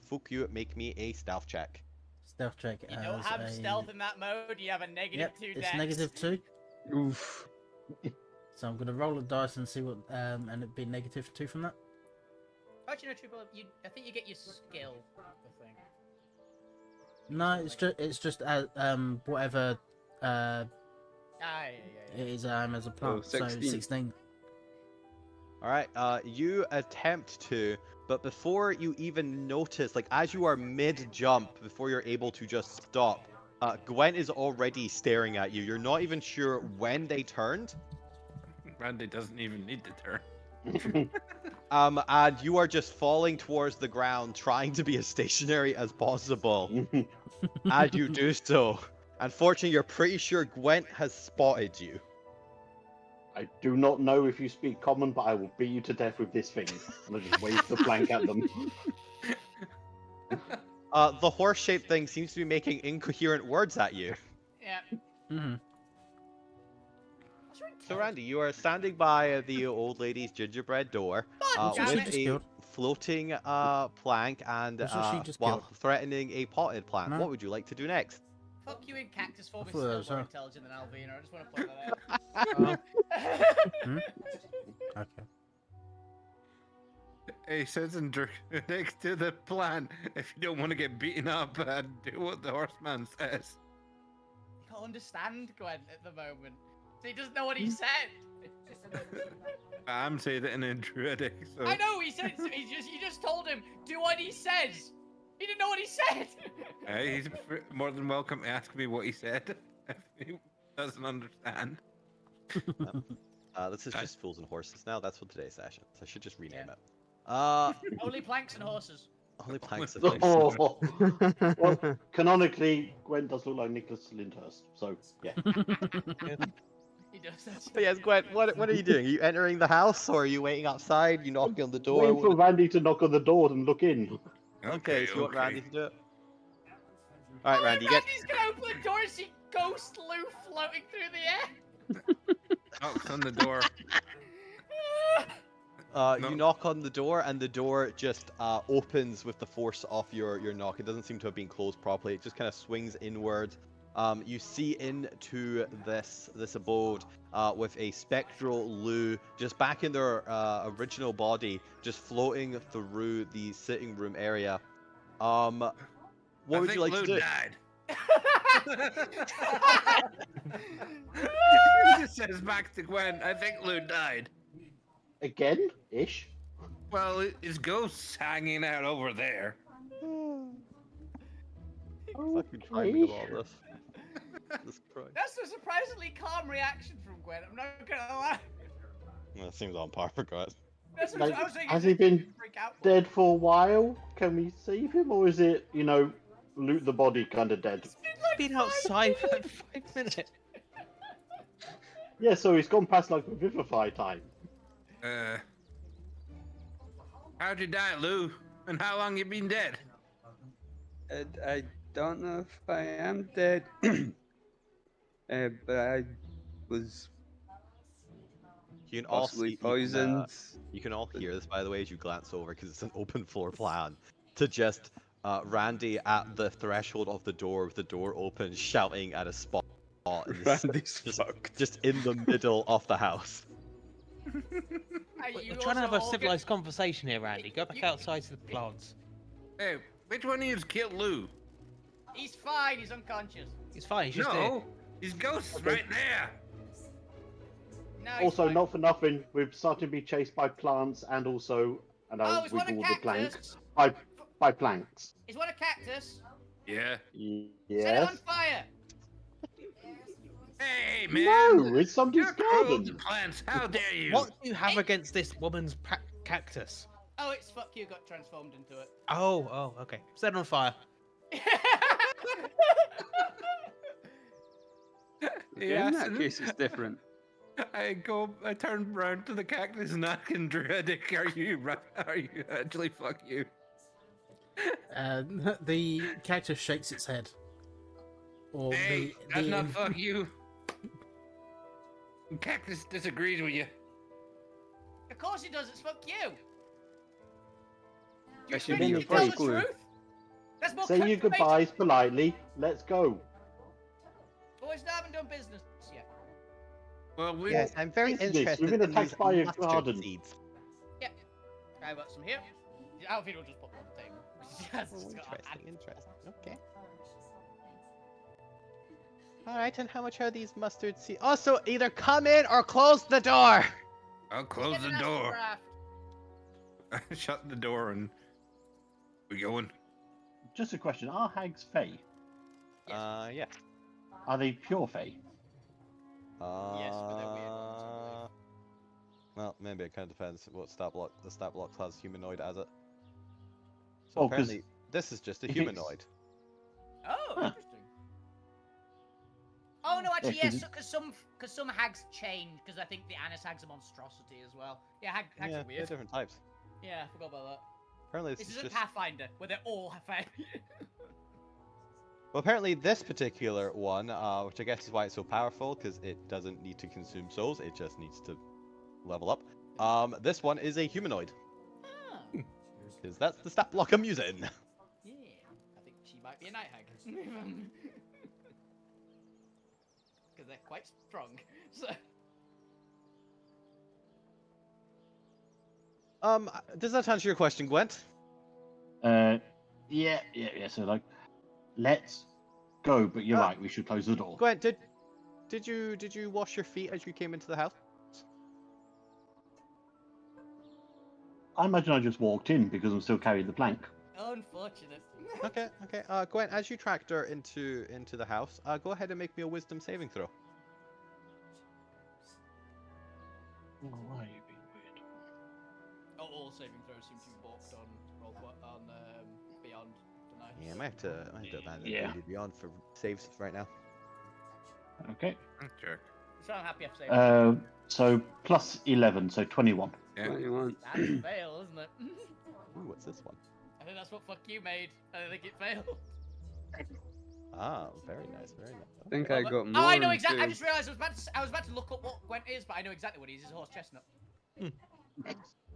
Fuku, make me a stealth check. Stealth check. You don't have stealth in that mode, you have a negative Yep, 2 it's dex. -2. Oof. So I'm gonna roll a dice and see what, and it'd be -2 from that. Actually, no, Triple, I think you get your skill, I think. No, it's just whatever it is as a plant. So 16. 16. Alright, you attempt to, but before you even notice, like as you are mid-jump, before you're able to just stop, Gwen is already staring at you. You're not even sure when they turned. Randy doesn't even need to turn. And you are just falling towards the ground, trying to be as stationary as possible. As you do so. Unfortunately, you're pretty sure Gwent has spotted you. I do not know if you speak common, but I will beat you to death with this thing. And I just wave the plank at them. The horse-shaped thing seems to be making incoherent words at you. Yeah. Mm-hmm. So Randy, you are standing by the old lady's gingerbread door God damn with it. just a killed? floating plank and That's what she just while killed. threatening a potted plant. No. What would you like to do next? Fuck you in cactus form is thought that still was more her. intelligent than Alvina, I just want to point that out. Okay. He says in Draconic to the plan, if you don't want to get beaten up, do what the horseman says. I can't understand Gwen at the moment. So he doesn't know what he said. I'm saying it in Druidic, so... I know, he said, you just told him, do what he says. He didn't know what he said. He's more than welcome to ask me what he said if he doesn't understand. This is just Fools and Horses now. That's what today's session. So I should just rename Yeah. it. Only planks and horses. Only planks of Oh, well, canonically, Gwen does look like Nicholas Lyndhurst, so yeah. He does that. But yes, Gwen, what are you doing? Are you entering the house, or are you waiting outside? You knocking on the door? Waiting for Randy to knock on the door and look in. Okay, so you want okay. Randy to do it? All right, Randy, Randy's gonna open the door and see Ghost Lou floating through the air. Knocks on the door. No. No. You knock on the door, and the door just opens with the force of your knock. It doesn't seem to have been closed properly. It just kind of swings inward. You see into this abode with a spectral Lou just back in their original body, just floating through the sitting room area. What would you like Lou to do? Died. He just says back to Gwen, I think Lou died. Again? Ish? Well, his ghost's hanging out over there. Fucking timing of all this. Jesus Christ. That's a surprisingly calm reaction from Gwen. I'm not gonna lie. That seems on par for Gwen. That's what Like, I was thinking. has he been freak out? dead for a while? Can we save him, or is it, loot the body kind of dead? Been outside for like 5 minutes. Yeah, so he's gone past like Revivify time. How'd you die, Lou? And how long you been dead? I don't know if I am dead, but I was You can all possibly see, poisoned. you can all hear this, by the way, as you glance over, because it's an open floor plan, to just Randy at the threshold of the door with the door open, shouting at a spot in the Randy's fucked. just in the middle of the house. We're trying to have a civilized conversation here, Randy. Go back outside to the plants. Hey, which one of you killed Lou? He's fine. He's unconscious. He's fine. He's just there. No, his ghost's right there. No, he's Also, fine. not for nothing, we're starting to be chased by plants and also, and Oh, I'll he's one wiggle a the plank, cactus. by planks. He's one a cactus. Yeah. Set it Yes. on fire. Hey, man. No, it's somebody's You're cruel to garden. plants. How dare you? What do you have against this woman's cactus? Oh, it's fuck you. Got transformed into it. Oh, okay. Set it on fire. Yeah, in that case, it's different. I turn round to the cactus and ask in Druidic, are you actually fuck you? The cactus shakes its head. Or Hey, that's not fuck you. Cactus disagrees with you. Of course he does. It's fuck you. Do you I should expect be me the to tell the first clue. truth? That's more Say your confirmation. goodbyes politely. Let's go. Boys, I haven't done business yet. Well, we Yes, I'm very Listen to this, interested we've been in attacked these by a mustard garden. seeds. I've got some here. I don't think we'll just put them on the table. Yes, it's got a hand. Interesting. Okay. All right, and how much are these mustard seeds? Also, either come in or close the door. I'll close Get the an acid door. draft. Shut the door and we going. Just a question: are hags fey? Yeah. Are they pure fey? Yes, but they're weird ones, I believe. Well, maybe it kind of depends what stat block. The stat block has humanoid as it. So Oh, 'cause apparently, this is just a if it's- humanoid. Oh, Huh. interesting. Oh no, actually, Yeah, 'cause yes, because some hags change. Because I think the Annis hag's a monstrosity as well. Yeah, hags Yeah, are they're weird. different types. Yeah, I forgot about that. Apparently, This this is isn't just. Pathfinder, where they're all fey. Well, apparently this particular one, which I guess is why it's so powerful, because it doesn't need to consume souls, it just needs to level up. This one is a humanoid, Ah, because that's the stat block I'm using. yeah, I think she might be a night hag. Because they're quite strong. So. Does that answer your question, Gwent? Yeah. So like, let's go. But you're Uh, right. We should close the door. Gwent, did you wash your feet as you came into the house? I imagine I just walked in because I'm still carrying the plank. Unfortunate. Okay. Gwent, as you tracked her into the house, go ahead and make me a wisdom saving throw. Why are you being weird? Oh, all saving throws seem to be balked on Beyond tonight. Yeah, I might have to abandon Yeah. D&D Beyond for saves right now. Okay. Check. So I'm happy I've saved. So plus 11, so 21. Yeah. 21. That's a fail, isn't it? Ooh, what's this one? I think that's what fuck you made. I think it failed. Ah, very nice. I think I got more. Oh, I know exactly. I than just realised I was about to look up what Gwent is, but I know exactly what he is. He's a horse chestnut. Did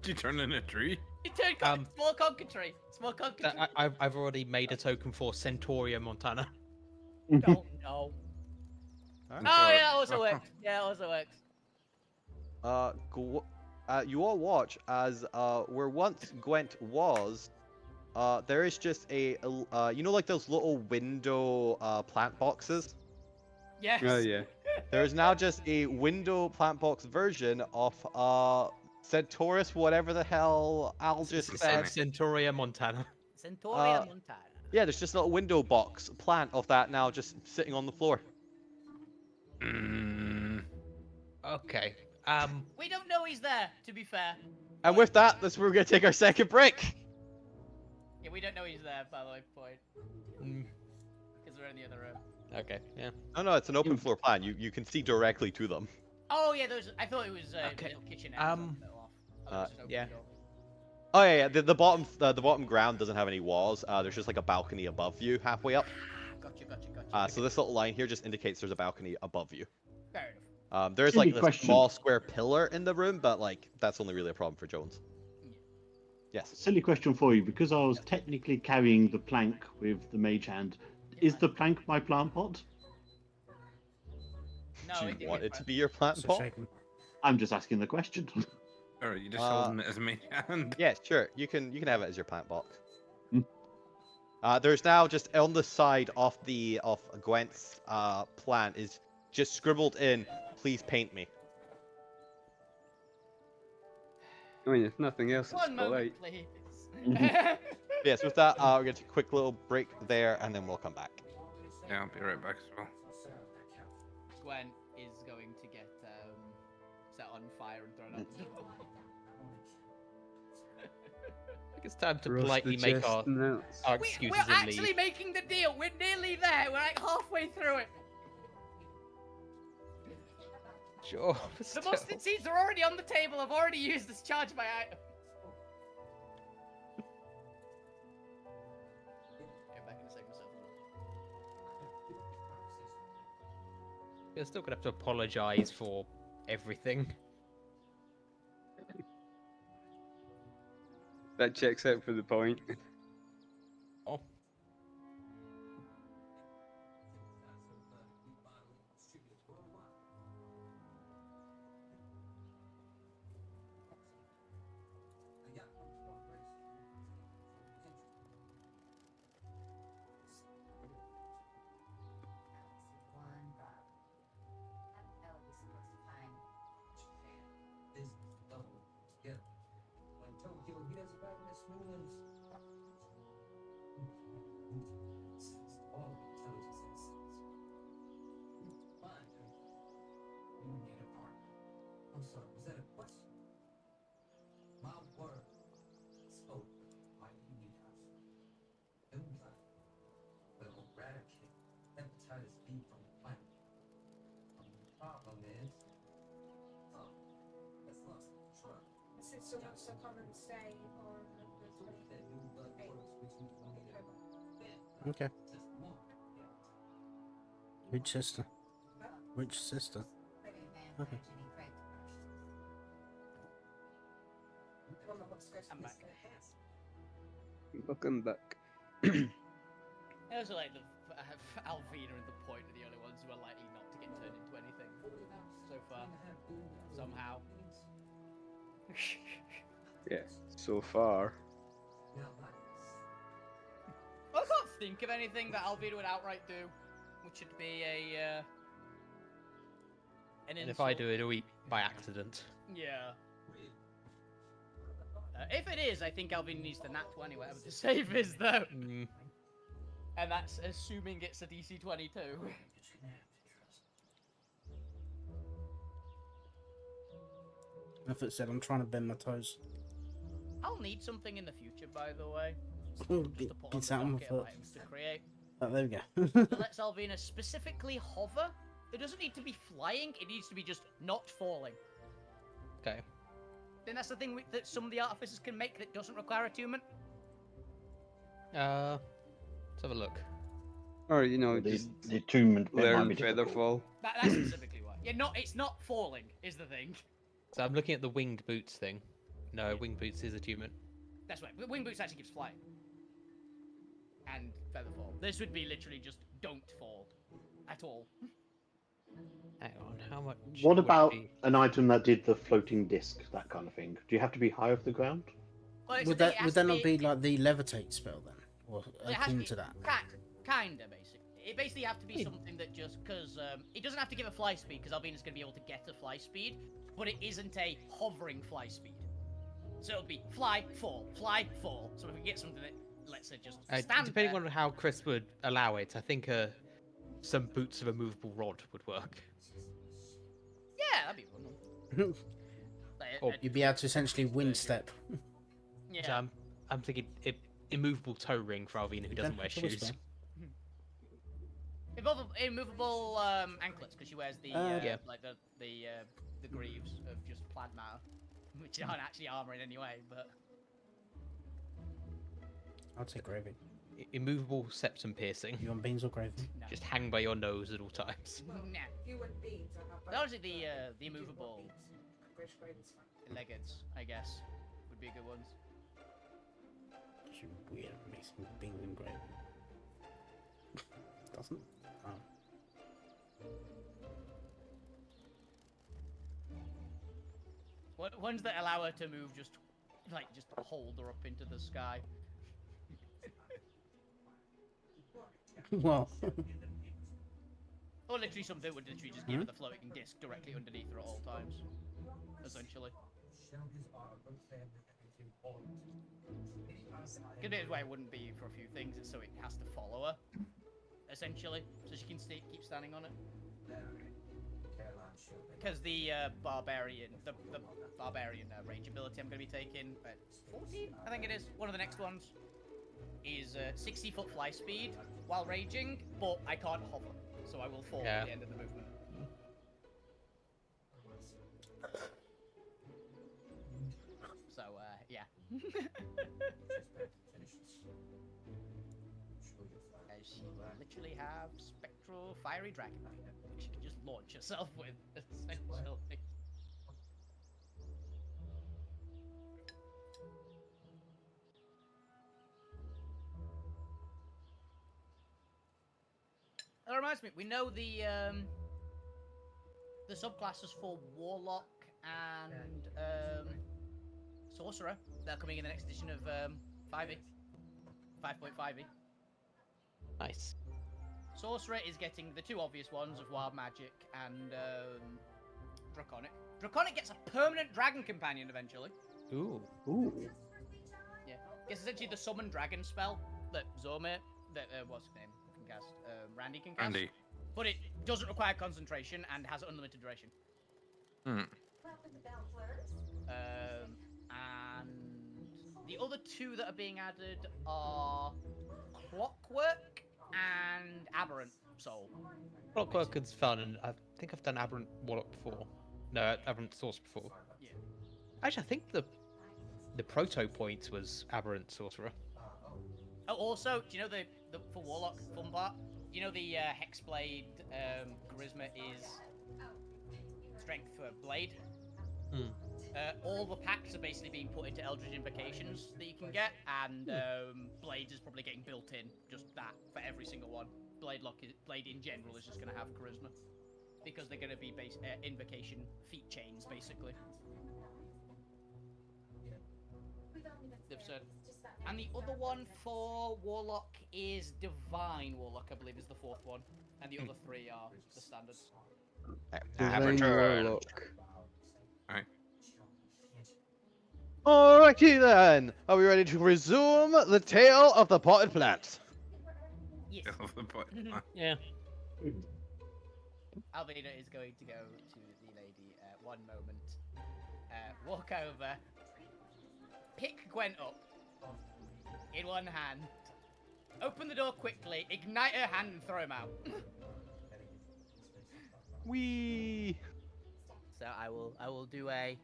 you turn in a tree? He turned small conker tree. Small conker tree. I've already made a token for Centauria Montana. No. Alright. Oh yeah, that also works. Yeah, it also works. You all watch as where once Gwent was, there is just a you know, like those little window plant boxes. Yes. Oh yeah. There is now just a window plant box version of Centaurus, whatever the hell Al just said. Centauria Montana. Centauria Montana. Yeah, there's just a little window box plant of that now, just sitting on the floor. Okay. We don't know he's there, to be fair. And with that, that's where we're gonna take our second break. Yeah, we don't know he's there, by the way, point. Because we're in the other room. Okay. Yeah. No, it's an open floor plan. You can see directly to them. Oh yeah, I thought it was a Okay. little kitchenette. Yeah. Oh yeah. The bottom ground doesn't have any walls. There's just like a balcony above you, halfway up. Gotcha. So this little line here just indicates there's a balcony above you. Fair enough. There's Silly like this question. small square pillar in the room, but like that's only really a problem for Jones. Yes. Silly question for you, because I was technically carrying the plank with the mage hand. Is the plank my plant pot? No, Do it you want it didn't. to be your plant pot? I'm just asking the question. Or you just holding it as me hand? Yeah, sure. You can have it as your plant box. Hmm. There's now just on the side of Gwent's plant is just scribbled in, "Please paint me." I mean, if nothing else, it's One moment, polite. please. Yes, with that, we're gonna take a quick little break there, and then we'll come back. Yeah, I'll be right back as well. Gwen is going to get set on fire and thrown out the door. I think it's time to Roast the politely make our chestnuts. excuses We're and actually leave. making the deal. We're nearly there. We're like halfway through it. Sure. The still. mustard seeds are already on the table. I've already used this charge my item. Get back in a second myself. You're still gonna have to apologize for everything. That checks out for the point. Oh. Sister wants to come and stay on the 28th. Okay. Which sister? Which sister? Okay. I'm back. Welcome back. It was like Alvina and the point are the only ones who are likely not to get turned into anything so far. Somehow. Yeah, so far. I can't think of anything that Alvina would outright do, which would be an And insult. if I do it, it'll be by accident. Yeah. If it is, I think Alvin needs to nat 20, whatever the save is, though. Mm. And that's assuming it's a DC 22. Effort said I'm trying to bend my toes. I'll need something in the future, by the way. Just Get to put on the out of my docket of foot. items to create. Oh, there we go. That lets Alvina specifically hover. It doesn't need to be flying, it needs to be just not falling. Okay. Then that's the thing that some of the artificers can make that doesn't require attunement. Let's have a look. Or, you know, The, just the attunement bit might learn be difficult. Featherfall. That's specifically why. Yeah, it's not falling, is the thing. So I'm looking at the winged boots thing. No, winged boots is attunement. That's right. Wing boots actually gives flying. And featherfall. This would be literally just don't fall. At all. Hang on, how much? What would it about be? an item that did the floating disc, that kind of thing? Do you have to be high off the ground? Well, it's Would the thing, that it has that to not be like the levitate spell then, or it has akin be to that? Kinda, basically. It basically have to be something that just because it doesn't have to give a fly speed because Albina's gonna be able to get a fly speed, but it isn't a hovering fly speed. So it'll be fly, fall, fly, fall. So if we get something that lets it just stand Depending there, on how Chris would allow it, I think some boots of a movable rod would work. yeah, that'd be one. Or- You'd be able to essentially wind step. Yeah. So I'm thinking immovable toe ring for Alvina who doesn't wear It's a whisper. shoes. Immovable anklets because she wears the Yeah. like the greaves of just plant matter, which aren't actually armor in any way, but I'll take gravy. Immovable septum piercing. You want beans or gravy? no. Just hang by your nose at all times. Nah. You and beans, I have both. Honestly, the immovable British gravy's fine. leggeds, I guess, would be good ones. You weird mix with beans and gravy. Doesn't? Oh. Ones that allow her to move, just hold her up into the sky. Well, Or literally something that would literally just give her the floating disc directly underneath her at all times. Essentially. Good bit of why it wouldn't be for a few things, is so it has to follow her. Essentially. So she can keep standing on it. Because the barbarian range ability I'm going to be taking at 14, I think it is, one of the next ones, is 60-foot fly speed while raging, but I can't hover, so I will fall at the end of the movement. So, yeah. As she will literally have spectral fiery dragon, which she can just launch herself with, essentially. That reminds me, we know the subclasses for Warlock and Sorcerer that are coming in the next edition of 5e. 5.5e. Nice. Sorcerer is getting the two obvious ones of Wild Magic and Draconic. Draconic gets a permanent dragon companion eventually. Ooh. Ooh. Yeah. Gets essentially the summon dragon spell that Zormir, what's his name, can cast. Randy can cast. Andy. But it doesn't require concentration and has unlimited duration. Hmm. And the other two that are being added are Clockwork and Aberrant Soul. Clockwork is fun, and I think I've done Aberrant Warlock before. No, Aberrant Source before. Yeah. Actually, I think the proto point was Aberrant Sorcerer. Oh, also, do you know the for Warlock fun part? You know the Hexblade charisma is strength for blade. Hmm. All the packs are basically being put into Eldritch Invocations that you can get, and Blades is probably getting built in, just that, for every single one. Blade in general is just going to have charisma, because they're going to be invocation feat chains, basically. And the other one for Warlock is Divine Warlock, I believe, is the fourth one. And the other three are the standards. I have Divine returned. Warlock. Alrighty then. Are we ready to resume the tale of the potted plants? Yes. Yeah. Alvina is going to go to the lady. One moment. Walk over. Pick Gwen up. In one hand. Open the door quickly. Ignite her hand and throw him out. Wee. So I will do a.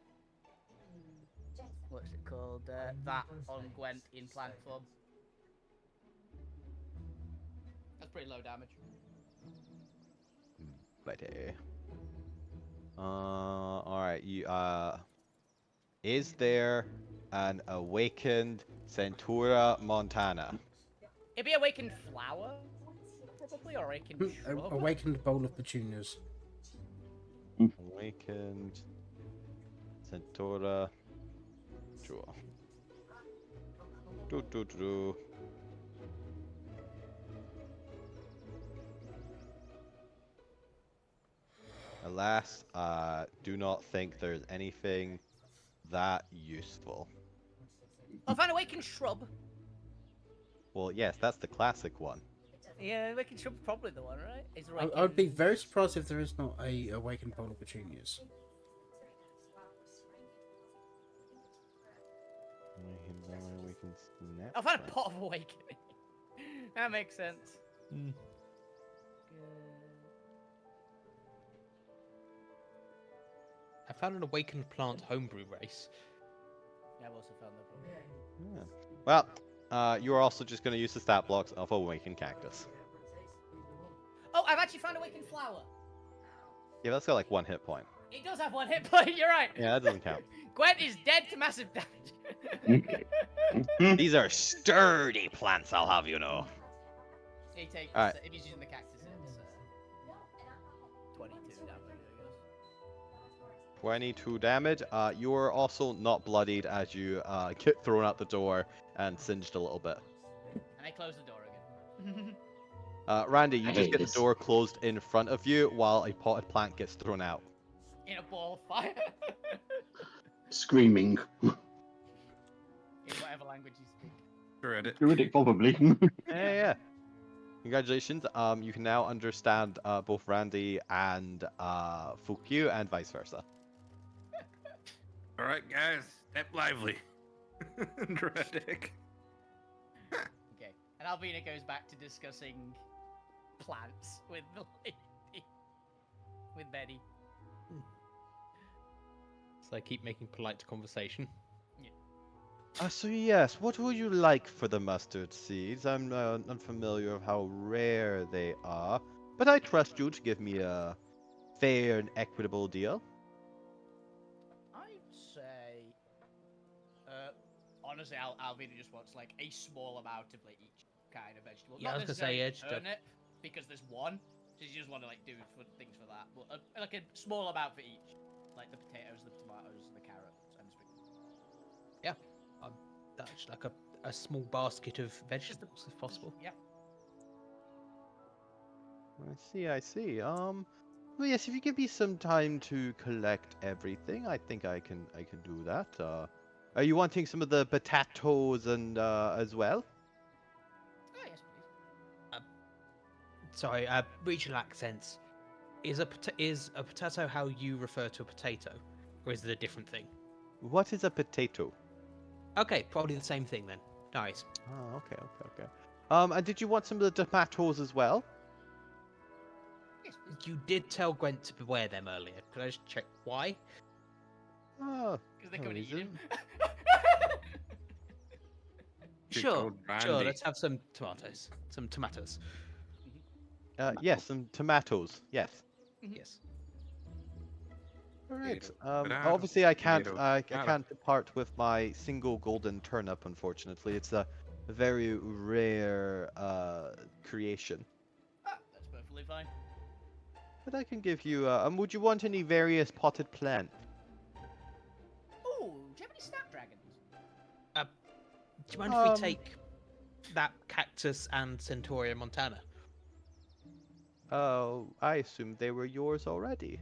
What's it called? That on Gwent in plant form. That's pretty low damage. Righty. Alright, you, is there an awakened Centura Montana? It'd be awakened flower, probably, or awakened shrub. Awakened bowl of petunias. Awakened Centura Jewel. Do. Alas, do not think there's anything that useful. I'll find awakened shrub. Well, yes, that's the classic one. Yeah, awakened shrub probably the one, right? Is I would be very surprised if there is not a awakened bowl of petunias. I'll find a pot of awakening. That makes sense. I found an awakened plant homebrew race. Yeah, I've also found that one. Yeah. Well, you are also just going to use the stat blocks of Awakened Cactus. Oh, I've actually found awakened flower. Yeah, that's got like 1 hit point. It does have 1 hit point, you're right. Yeah, that doesn't count. Gwent is dead to massive damage. These are sturdy plants, I'll have you know. He takes, Alright. if he's using the cactus, it's 22 damage, I guess. 22 damage. You are also not bloodied as you get thrown out the door and singed a little bit. And I close the door again. Randy, you I just hate get this. the door closed in front of you while a potted plant gets thrown out. In a ball of fire. Screaming. In whatever language you speak. Druidic. Druidic, probably. Yeah. Congratulations. You can now understand both Randy and Fukyu and vice versa. Alright, guys, step lively. Druidic. Okay. And Alvina goes back to discussing plants with the lady. With Betty. So I keep making polite conversation. So yes, what would you like for the mustard seeds? I'm unfamiliar of how rare they are, but I trust you to give me a fair and equitable deal. I'd say, honestly, Alvina just wants like a small amount of like each kind of vegetable. Yeah, Not I was gonna say, necessarily yeah, just a- turnip, because there's one, so you just want to like do things for that. But like a small amount for each, like the potatoes, the tomatoes, the carrots, and the spring. That's like a small basket of vegetables, if possible. Yeah. I see. Well, yes, if you give me some time to collect everything, I think I can do that. Are you wanting some of the potatoes and as well? Oh yes, please. Sorry, regional accents. Is a potato how you refer to a potato, or is it a different thing? What is a potato? Okay, probably the same thing then. Nice. Oh, okay. And did you want some of the tomatoes as well? Yes, please. You did tell Gwent to beware them earlier. Could I just check why? Oh, Because they no couldn't eat him. She Sure, told sure. Randy. Let's have some tomatoes. Some tomatoes. yes, some tomatoes. Yes. Yes. All right. Potato, Obviously, I can't. tomato, I tomato. can't depart with my single golden turnip. Unfortunately, it's a very rare creation. That's perfectly fine. But I can give you. Would you want any various potted plant? Ooh, do you have any snapdragons? Do you mind if we take that cactus and Centauria Montana? Oh, I assumed they were yours already.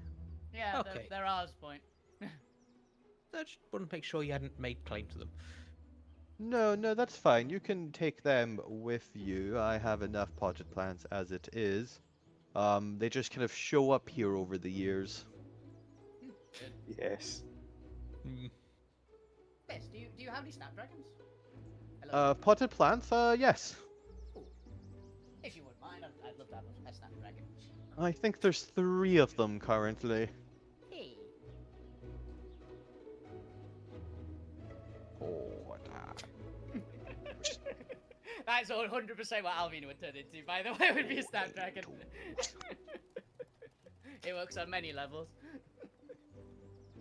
Yeah, Okay. they're ours, point. I just want to make sure you hadn't made claim to them. No, no, that's fine. You can take them with you. I have enough potted plants as it is. They just kind of show up here over the years. Yes. Yes, do you have any snapdragons? Hello, Potted plants? Yes. if you wouldn't mind, I'd love to have a snapdragon. I think there's 3 of them currently. Hey. Oh, That's 100% what Alvina would turn into, by the way, would be a snapdragon. It works on many levels.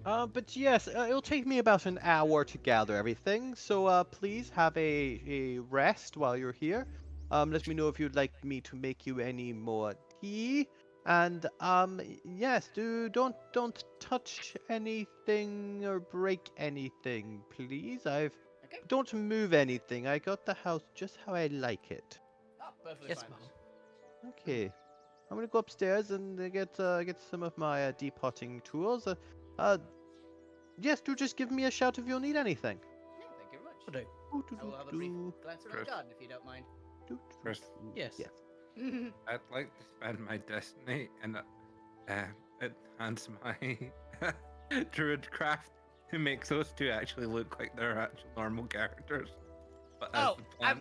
But yes, it'll take me about an hour to gather everything, so please have a rest while you're here. Let me know if you'd like me to make you any more tea. And yes, don't touch anything or break anything, please. Okay. Don't move anything. I got the house just how I like it. Oh, perfectly Yes, fine. Mom. Okay, I'm gonna go upstairs and get some of my depotting tools. Yes, do just give me a shout if you'll need anything. Yeah, thank you very much. Will do. I will have a brief glance around the garden if you don't mind. Chris, Yes. Yes. I'd like to spend my destiny and enhance my druid craft to make those two actually look like they're actual normal characters. But as the plan...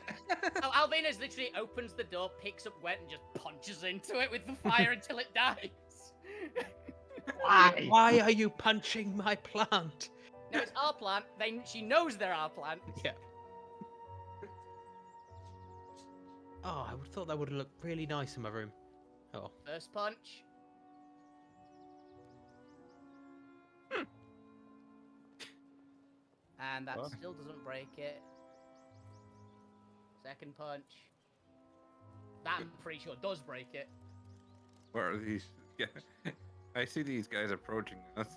Alvina's literally opens the door, picks up Gwent, and just punches into it with the fire until it dies. Why? Why are you punching my plant? No, it's our plant. She knows they're our plant. Yeah. Oh, I would have thought that would have looked really nice in my room. Oh. First punch. And that still doesn't break it. Second punch. That I'm pretty sure does break it. What are these? Yeah. I see these guys approaching us.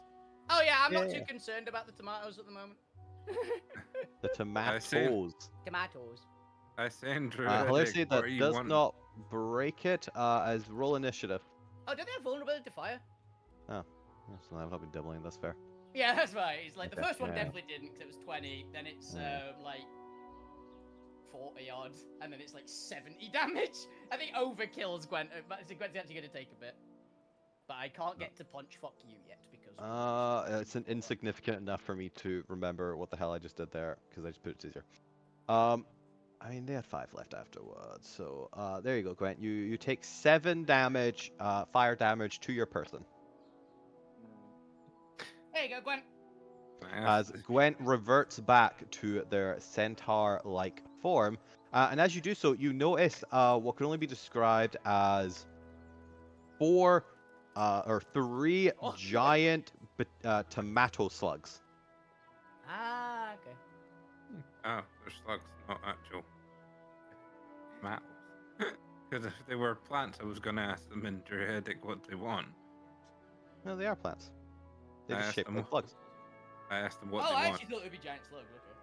Oh yeah, I'm not too concerned about the tomatoes at the moment. The tomatoes. Tomatoes. I send Hilariously, that does not break it. As roll initiative. Oh, do they have vulnerability to fire? Oh, so I've not been doubling. That's fair. Yeah, that's right. It's like the Okay, first one yeah. definitely didn't because it was 20. Then it's like 40 odd, and then it's like 70 damage. I think overkills Gwent. Gwent's actually going to take a bit, but I can't get to punch fuck you yet because. It's insignificant enough for me to remember what the hell I just did there because I just put it easier. I mean they had 5 left afterwards, so there you go, Gwent. You take 7 damage, fire damage to your person. There you go, Gwent. As Gwent reverts back to their centaur-like form, and as you do so, you notice what can only be described as 4 or 3 giant tomato slugs. Ah, okay. Oh, they're slugs, not actual tomatoes. Because if they were plants, I was going to ask them in Druidic what they want. No, they are plants. They I just asked shape them like slugs. I asked them what Oh, they I want. actually thought it would be giant slugs. Okay.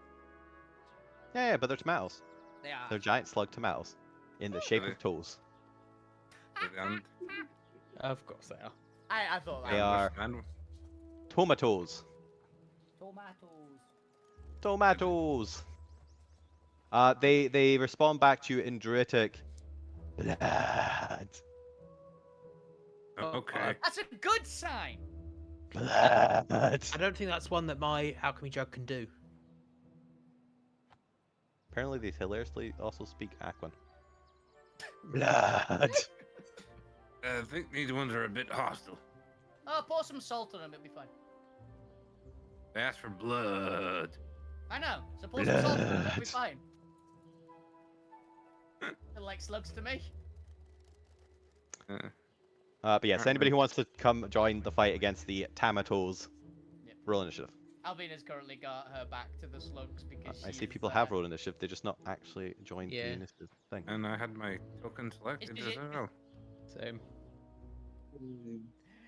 Yeah, but they're tomatoes. They are. They're giant slug tomatoes in the shape of toes. And Of course they are. I thought that. They are understand. tomatoes. Tomatoes. Tomatoes. They respond back to you in Druidic. Blood. Okay. That's a good sign. Blood. I don't think that's one that my alchemy jug can do. Apparently, they hilariously also speak Aquan. Blood. I think these ones are a bit hostile. Oh, pour some salt on them, it'll be fine. They asked for blood. I know. So pour some salt on them, it'll be fine. They're like slugs to me. But yes, anybody who wants to come join the fight against the tomatoes, roll initiative. Alvina's currently got her back to the slugs because I see she's, people have rolled initiative, they just not actually joined Yeah. the initiative thing. And I had my token selected Is as it- well. Same.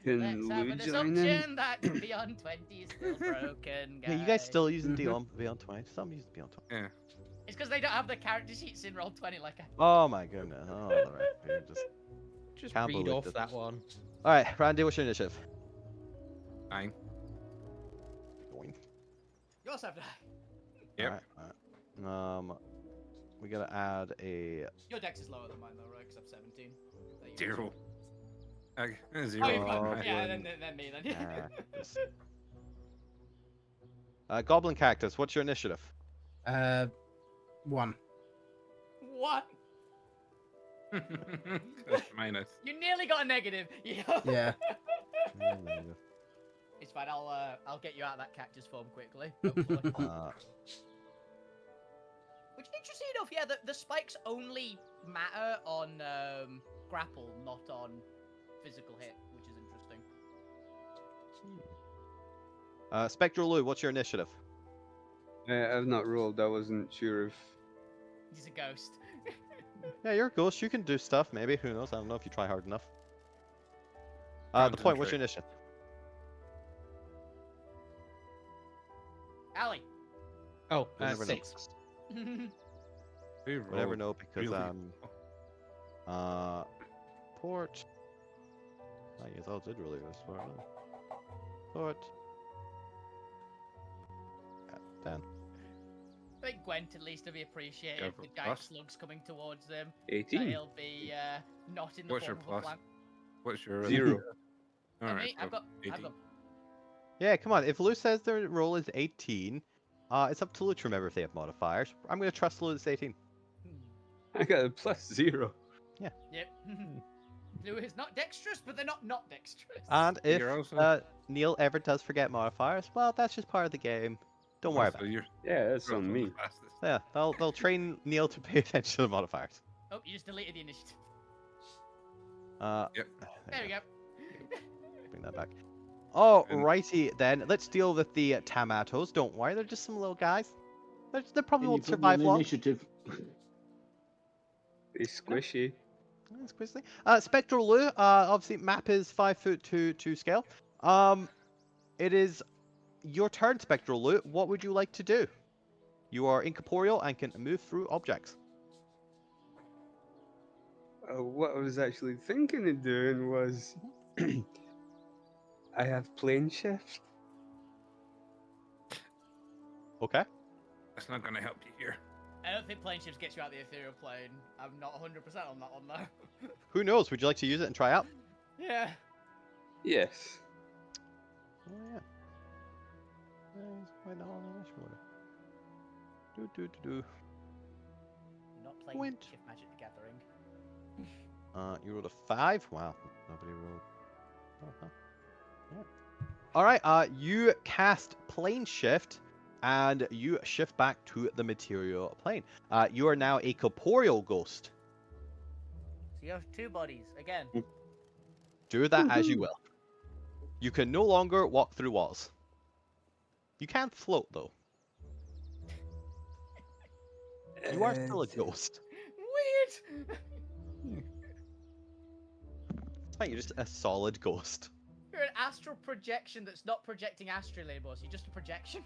Can Let's have we an join in? assumption that Beyond 20 is still broken, guys. Yeah, you guys still using Beyond 20? Some using Beyond 20. Yeah. It's because they don't have the character sheets in Roll20 like I. Oh my goodness. Oh, all right. Just Can't read believe off this. that one. All right, Randy, what's your initiative? 9. Going. You also have to. Yep. All right. We gotta add a. Your dex is lower than mine though, right? Because I'm 17. That you 0. Oh, 0. you've got. Oh, Yeah, Glenn. then me then. This- Goblin Cactus, what's your initiative? 1. What? That's minus. You nearly got a negative. Yeah. It's fine. I'll get you out of that cactus form quickly. Hopefully. Which, interesting enough, yeah, the spikes only matter on grapple, not on physical hit, which is interesting. Spectral Lou, what's your initiative? I've not rolled. I wasn't sure if. He's a ghost. Yeah, you're a ghost. You can do stuff, maybe. Who knows? I don't know if you try hard enough. The point, what's your initiative? Allie. Oh, We'll never know. 6. We We'll never rolled know because really port. I guess I did really this far. Port. Dan. I think Gwent at least will be appreciated. Go for The giant plus. slugs coming towards them. 18. He'll be not in the What's your form of a plus? plant. What's your 0. Not Alright, me, I've got 18. Yeah, come on. If Lou says their roll is 18, it's up to Lou to remember if they have modifiers. I'm gonna trust Lou. It's 18. I got a +0. Yep. Lou is not dexterous, but they're not dexterous. And if You're also- Neil ever does forget modifiers, well, that's just part of the game. Don't worry about it. You're Yeah, that's also on the me. fastest. Yeah, they'll train Neil to pay attention to the modifiers. Oh, you just deleted the initiative. Yep. There we go. Bring that back. Oh, And- righty then. Let's deal with the Tamatos. Don't worry, they're just some little guys. They probably Can you won't put me survive on long. initiative? It's squishy. That's quickly. Spectral Lou, obviously map is 5 foot to scale. It is your turn, Spectral Lou. What would you like to do? You are incorporeal and can move through objects. What I was actually thinking of doing was. I have plane shift. Okay. That's not gonna help you here. I don't think plane shifts gets you out the ethereal plane. I'm not 100% on that one though. Who knows? Would you like to use it and try out? Yeah. Yes. Oh yeah. Why not on the Nash order? Do. Not playing Gwent. Shift Magic the Gathering. You rolled a 5. Wow. Nobody rolled. Oh, huh. Yeah. All right. You cast plane shift, and you shift back to the material plane. You are now a corporeal ghost. So you have 2 bodies again. Do that as you will. You can no longer walk through walls. You can float though. You are still a ghost. Weird. It's fine, you're just a solid ghost. You're an astral projection that's not projecting astrally anymore. So you're just a projection.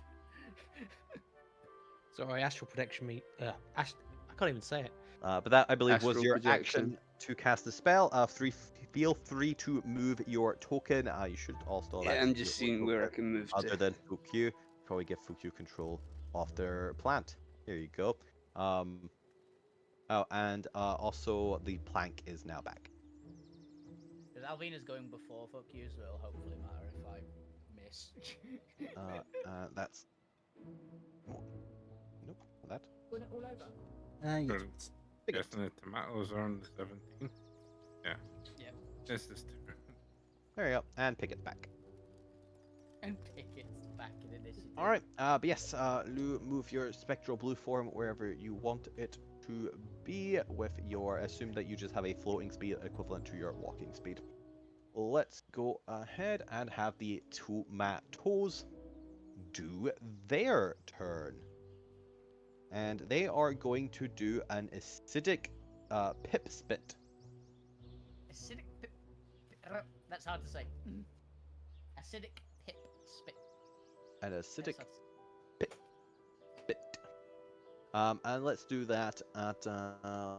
Sorry, astral protection me. I can't even say it. But that, I believe, was Astral your projection. action to cast the spell. Feel free to move your token. You should also. Yeah, I'm just seeing where I can move Other to. than Fukyu, probably give Fukyu control of their plant. Here you go. Oh, and also the plank is now back. Because Alvina's going before fuck you, so it'll hopefully matter if I miss. That's. Nope, not that. Went it all over. Yes. Sure. Guessing the tomatoes are on the 17. Yeah. Yep. This is There you go, and pick it back. And pick it back in initiative. All right. But yes, Lou, move your spectral blue form wherever you want it to be. With your, assume that you just have a floating speed equivalent to your walking speed. Let's go ahead and have the tomatoes do their turn, and they are going to do an acidic pip spit. Acidic pip. That's hard to say. Acidic pip spit. An acidic Yes, pip spit. And let's do that at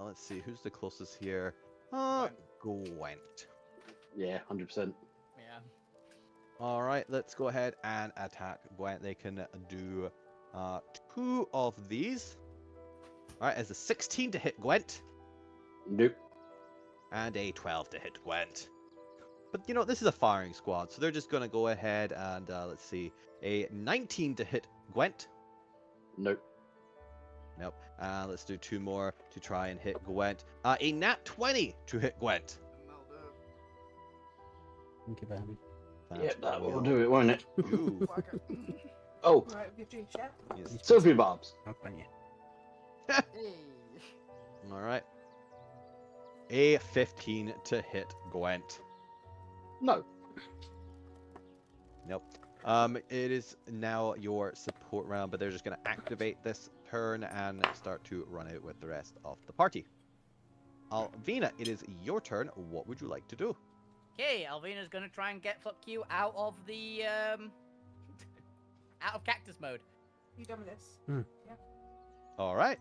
let's see, who's the closest here? Gwent. Yeah, 100%. Yeah. All right, let's go ahead and attack Gwent. They can do 2 of these. All right, as a 16 to hit Gwent. Nope. And a 12 to hit Gwent. But you know, this is a firing squad, so they're just going to go ahead and, let's see, a 19 to hit Gwent. Nope. Nope. Let's do 2 more to try and hit Gwent. A nat 20 to hit Gwent. Thank you, baby. Yeah, that will do it, won't it? Ooh. Oh, Right, with your juice, yeah? Yes. Sophie Bobs. Not funny. All right. A 15 to hit Gwent. No. Nope. It is now your support round, but they're just going to activate this turn and start to run out with the rest of the party. Alvina, it is your turn. What would you like to do? Okay, Alvina's gonna try and get fuck you out of the out of cactus mode. You done with this? Yeah. All right.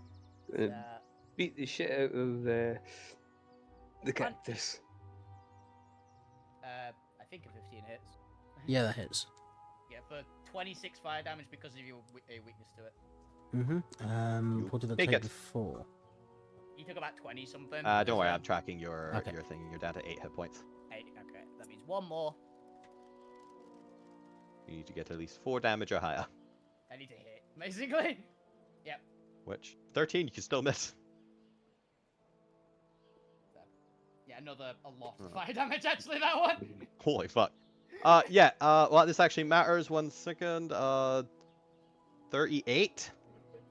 Beat the shit out of the cactus. I think a 15 hits. Yeah, that hits. Yeah, for 26 fire damage because of your weakness to it. Mm-hmm. What did I take take it. before? You took about 20 something. Don't worry, I'm tracking your Okay. your thing. You're down to 8 hit points. 8, okay, that means 1 more. You need to get at least 4 damage or higher. I need to hit, basically. Yep. Which 13, you can still miss. Yeah, a lot of fire damage actually, that one. Holy fuck. Yeah. Well, this actually matters. 1 second. 38.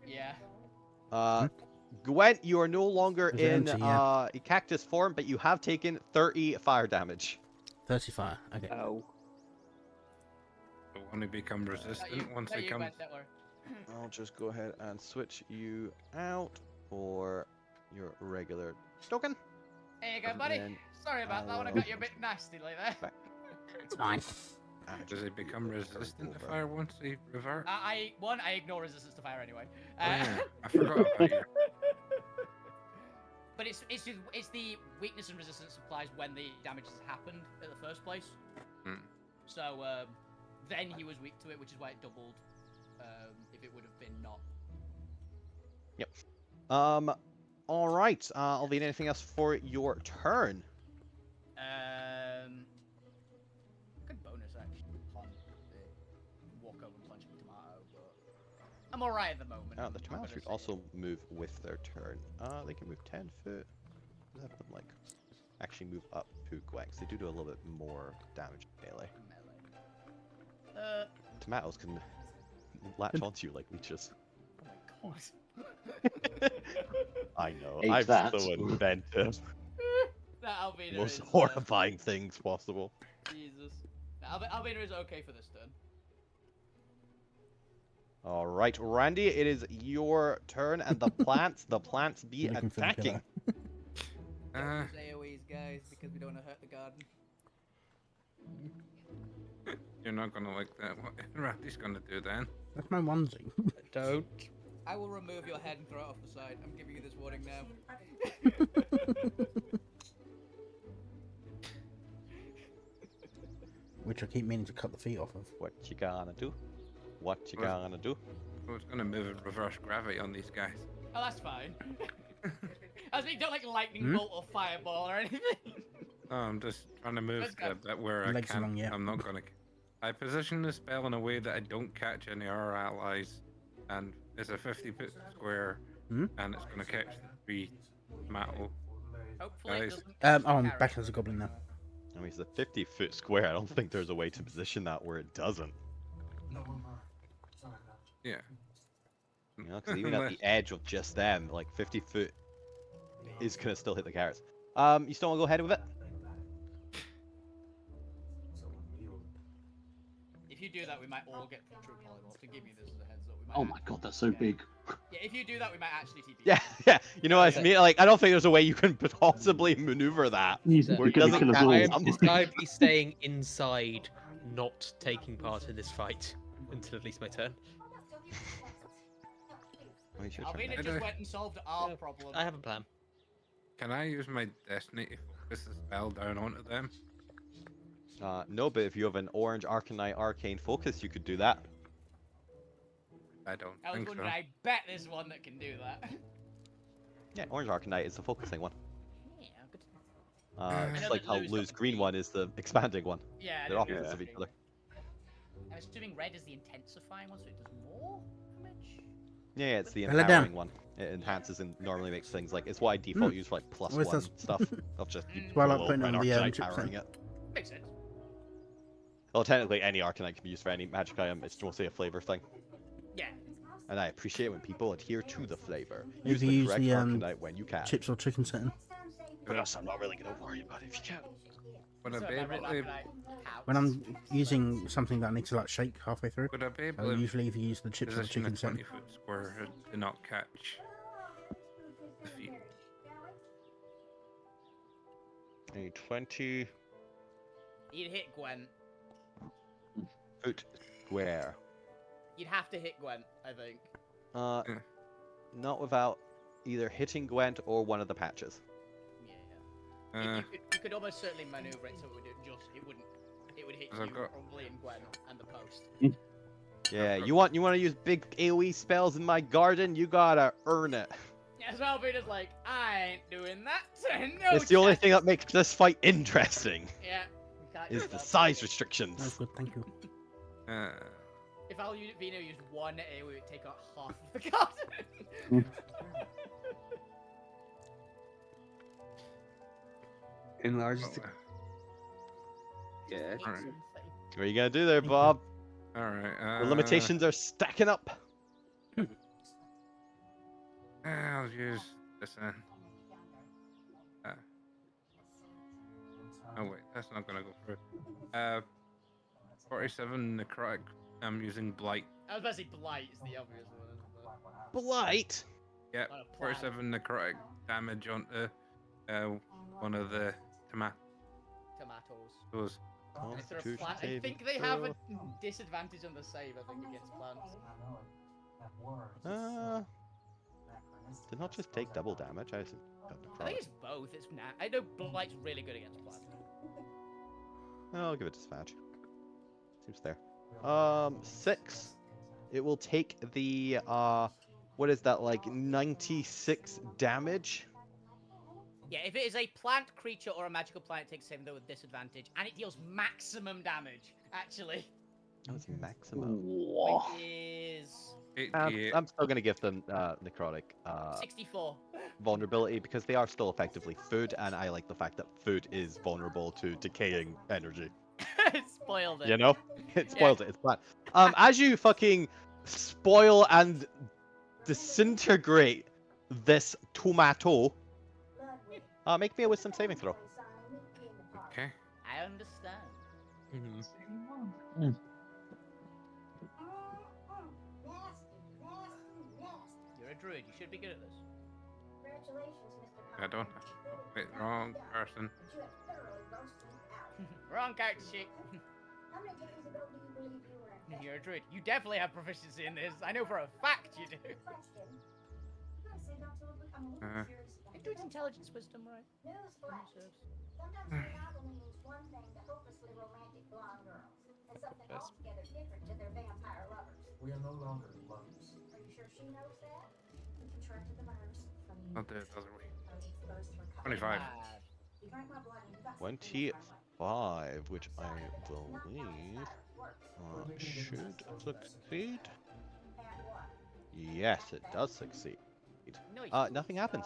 Yeah. Gwent, you are no longer It's in empty, yeah. a cactus form, but you have taken 30 fire damage. 30 fire. Okay. Ow. I want to become resistant once No, it you comes. went, don't worry. I'll just go ahead and switch you out for your regular token. There you go, And buddy. then Sorry about that one, I I'll- got you a bit nasty like that. It's fine. Does it become resistant to fire once they revert? I ignore resistance to fire anyway. Oh, yeah. I forgot about you. But it's the weakness and resistance applies when the damage has happened in the first place. Hmm. So then he was weak to it, which is why it doubled. If it would have been not. Yep. All right. Alvina, anything else for your turn? Good bonus actually. Walk over and punch a tomato, but I'm alright at the moment. The I'm tomatoes gonna should say. also move with their turn. They can move 10 foot. Let them like actually move up to Gwex. They do a little bit more damage melee. Tomatoes can latch onto you like leeches. Oh my god. I know. Hate I'm that. so inventive. That Alvina Most is horrifying things possible. Jesus. Alvina is okay for this turn. All right, Randy, it is your turn, and the plants be Looking for the attacking. pillar. AoEs, guys, because we don't want to hurt the garden. You're not gonna like that. What Randy's gonna do then? That's my onesie. Don't. I will remove your head and throw it off the side. I'm giving you this warning now. Which I keep meaning to cut the feet off of. What you gonna do? What you Well- gonna do? I was gonna move in reverse gravity on these guys. Oh, that's fine. I was mean, don't like lightning bolt or fireball or anything. No, I'm just trying to move Let's to go. a bit where I Legs can't. along, yeah. I'm not gonna. I position the spell in a way that I don't catch any of our allies, and it's a 50-foot square, Hmm? and it's gonna catch the 3 tomato. Hopefully it Guys. doesn't. Oh, I'm carrot. back as a goblin now. I mean, it's a 50-foot square. I don't think there's a way to position that where it doesn't. Yeah. You know, because even at the edge of just them, like 50 foot is gonna still hit the carrots. You still wanna go ahead with it? If you do that, we might all get true polymorph. To give you this as a heads up. We might Oh my god, that's so big. Yeah, if you do that, we might actually TP. Yeah, yeah. You know what I mean? Like, I don't think there's a way you can possibly maneuver that. He's Where it gonna doesn't kill us count all. I am something. decidedly staying inside, not taking part in this fight until at least my turn. Oh, it's your turn Alvina next. just went and solved our Yeah, problem. I have a plan. Can I use my destiny to focus the spell down onto them? No, but if you have an orange Arcanite Arcane Focus, you could do that. I don't I was think wondering, so. I bet there's one that can do that. Yeah, orange Arcanite is the focusing one. Yeah, good. I Just know like that how Lou's got Lou's the green green. one is the expanding one. Yeah, I They're know Lou's opposites got of each green. other. I'm assuming red is the intensifying one, so it does more damage? Yeah, it's the Well, let down. empowering one. It enhances and normally makes things like, it's what I default use for like plus Where's one this? stuff. Of just you Mm. Well, full I'm old putting red on the Arcanite chip powering then. it. Makes sense. Well, technically any Arcanite can be used for any magic item, it's mostly a flavor thing. Yeah. And I appreciate when people adhere to the flavor. Maybe Use the use correct the, Arcanite when you can. Chips or chicken setting. But also, I'm not really going to worry about it if you can. Would I So be my able red to? Arcanite When pouts. I'm using something that I need to like shake halfway through, Would I be able I'll to usually either use the chips or the position a chicken setting. 20-foot square to not catch the feet? A 20 You'd hit Gwen. foot square. You'd have to hit Gwen, I think. Yeah. Not without either hitting Gwent or one of the patches. Yeah. Uh, You could almost certainly maneuver it so it would it would hit I've you got- probably and Gwen and the post. Yeah, you want to use big AoE spells in my garden? You gotta earn it. Yeah, so Alvina's like, I ain't doing that. No It's the only chance. thing that makes this fight interesting. Yeah. we can't Is do the that. size Oh, restrictions. good, thank you. If Alvina used one AoE, it would take out half of the garden. Enlarge oh, the. Yeah. Alright. What are you gonna do there, Bob? all right. The limitations are stacking up. I'll use this then. Oh wait, that's not gonna go through. 47 necrotic. I'm using blight. I was about to say Blight is the obvious one, isn't it? Blight. Yep, On a plan. 47 necrotic damage onto one of the Tomatoes. tomatoes. And if they're a Constitution plant, I saving think they have a throw. disadvantage on the save, I think, against plants. Did not just take double damage. I assume. I think it's both. It's I know Blight's really good against plants. I'll give it to Svaj. Seems fair. 6. It will take the what is that, like 96 damage? Yeah, if it is a plant, creature, or a magical plant, it takes saving throw with disadvantage, and it deals maximum damage, actually. That was maximum. Whoa. Which is 88. I'm still gonna give them necrotic 64. vulnerability because they are still effectively food, and I like the fact that food is vulnerable to decaying energy. Spoiled it. You know, it spoils it. It's bad. As you fucking spoil and disintegrate this tomato, make me a wisdom saving throw. Okay. I understand. Mhm. You're a druid. You should be good at this. I don't. Wait, wrong person. Wrong character sheet. You're a druid. You definitely have proficiency in this. I know for a fact you do. Uh, I think druid's intelligence wisdom, right? We are no longer lovers. I'll do it the other way. 25. 25, which I believe should succeed. Yes, it does succeed. Nice. Nothing happens.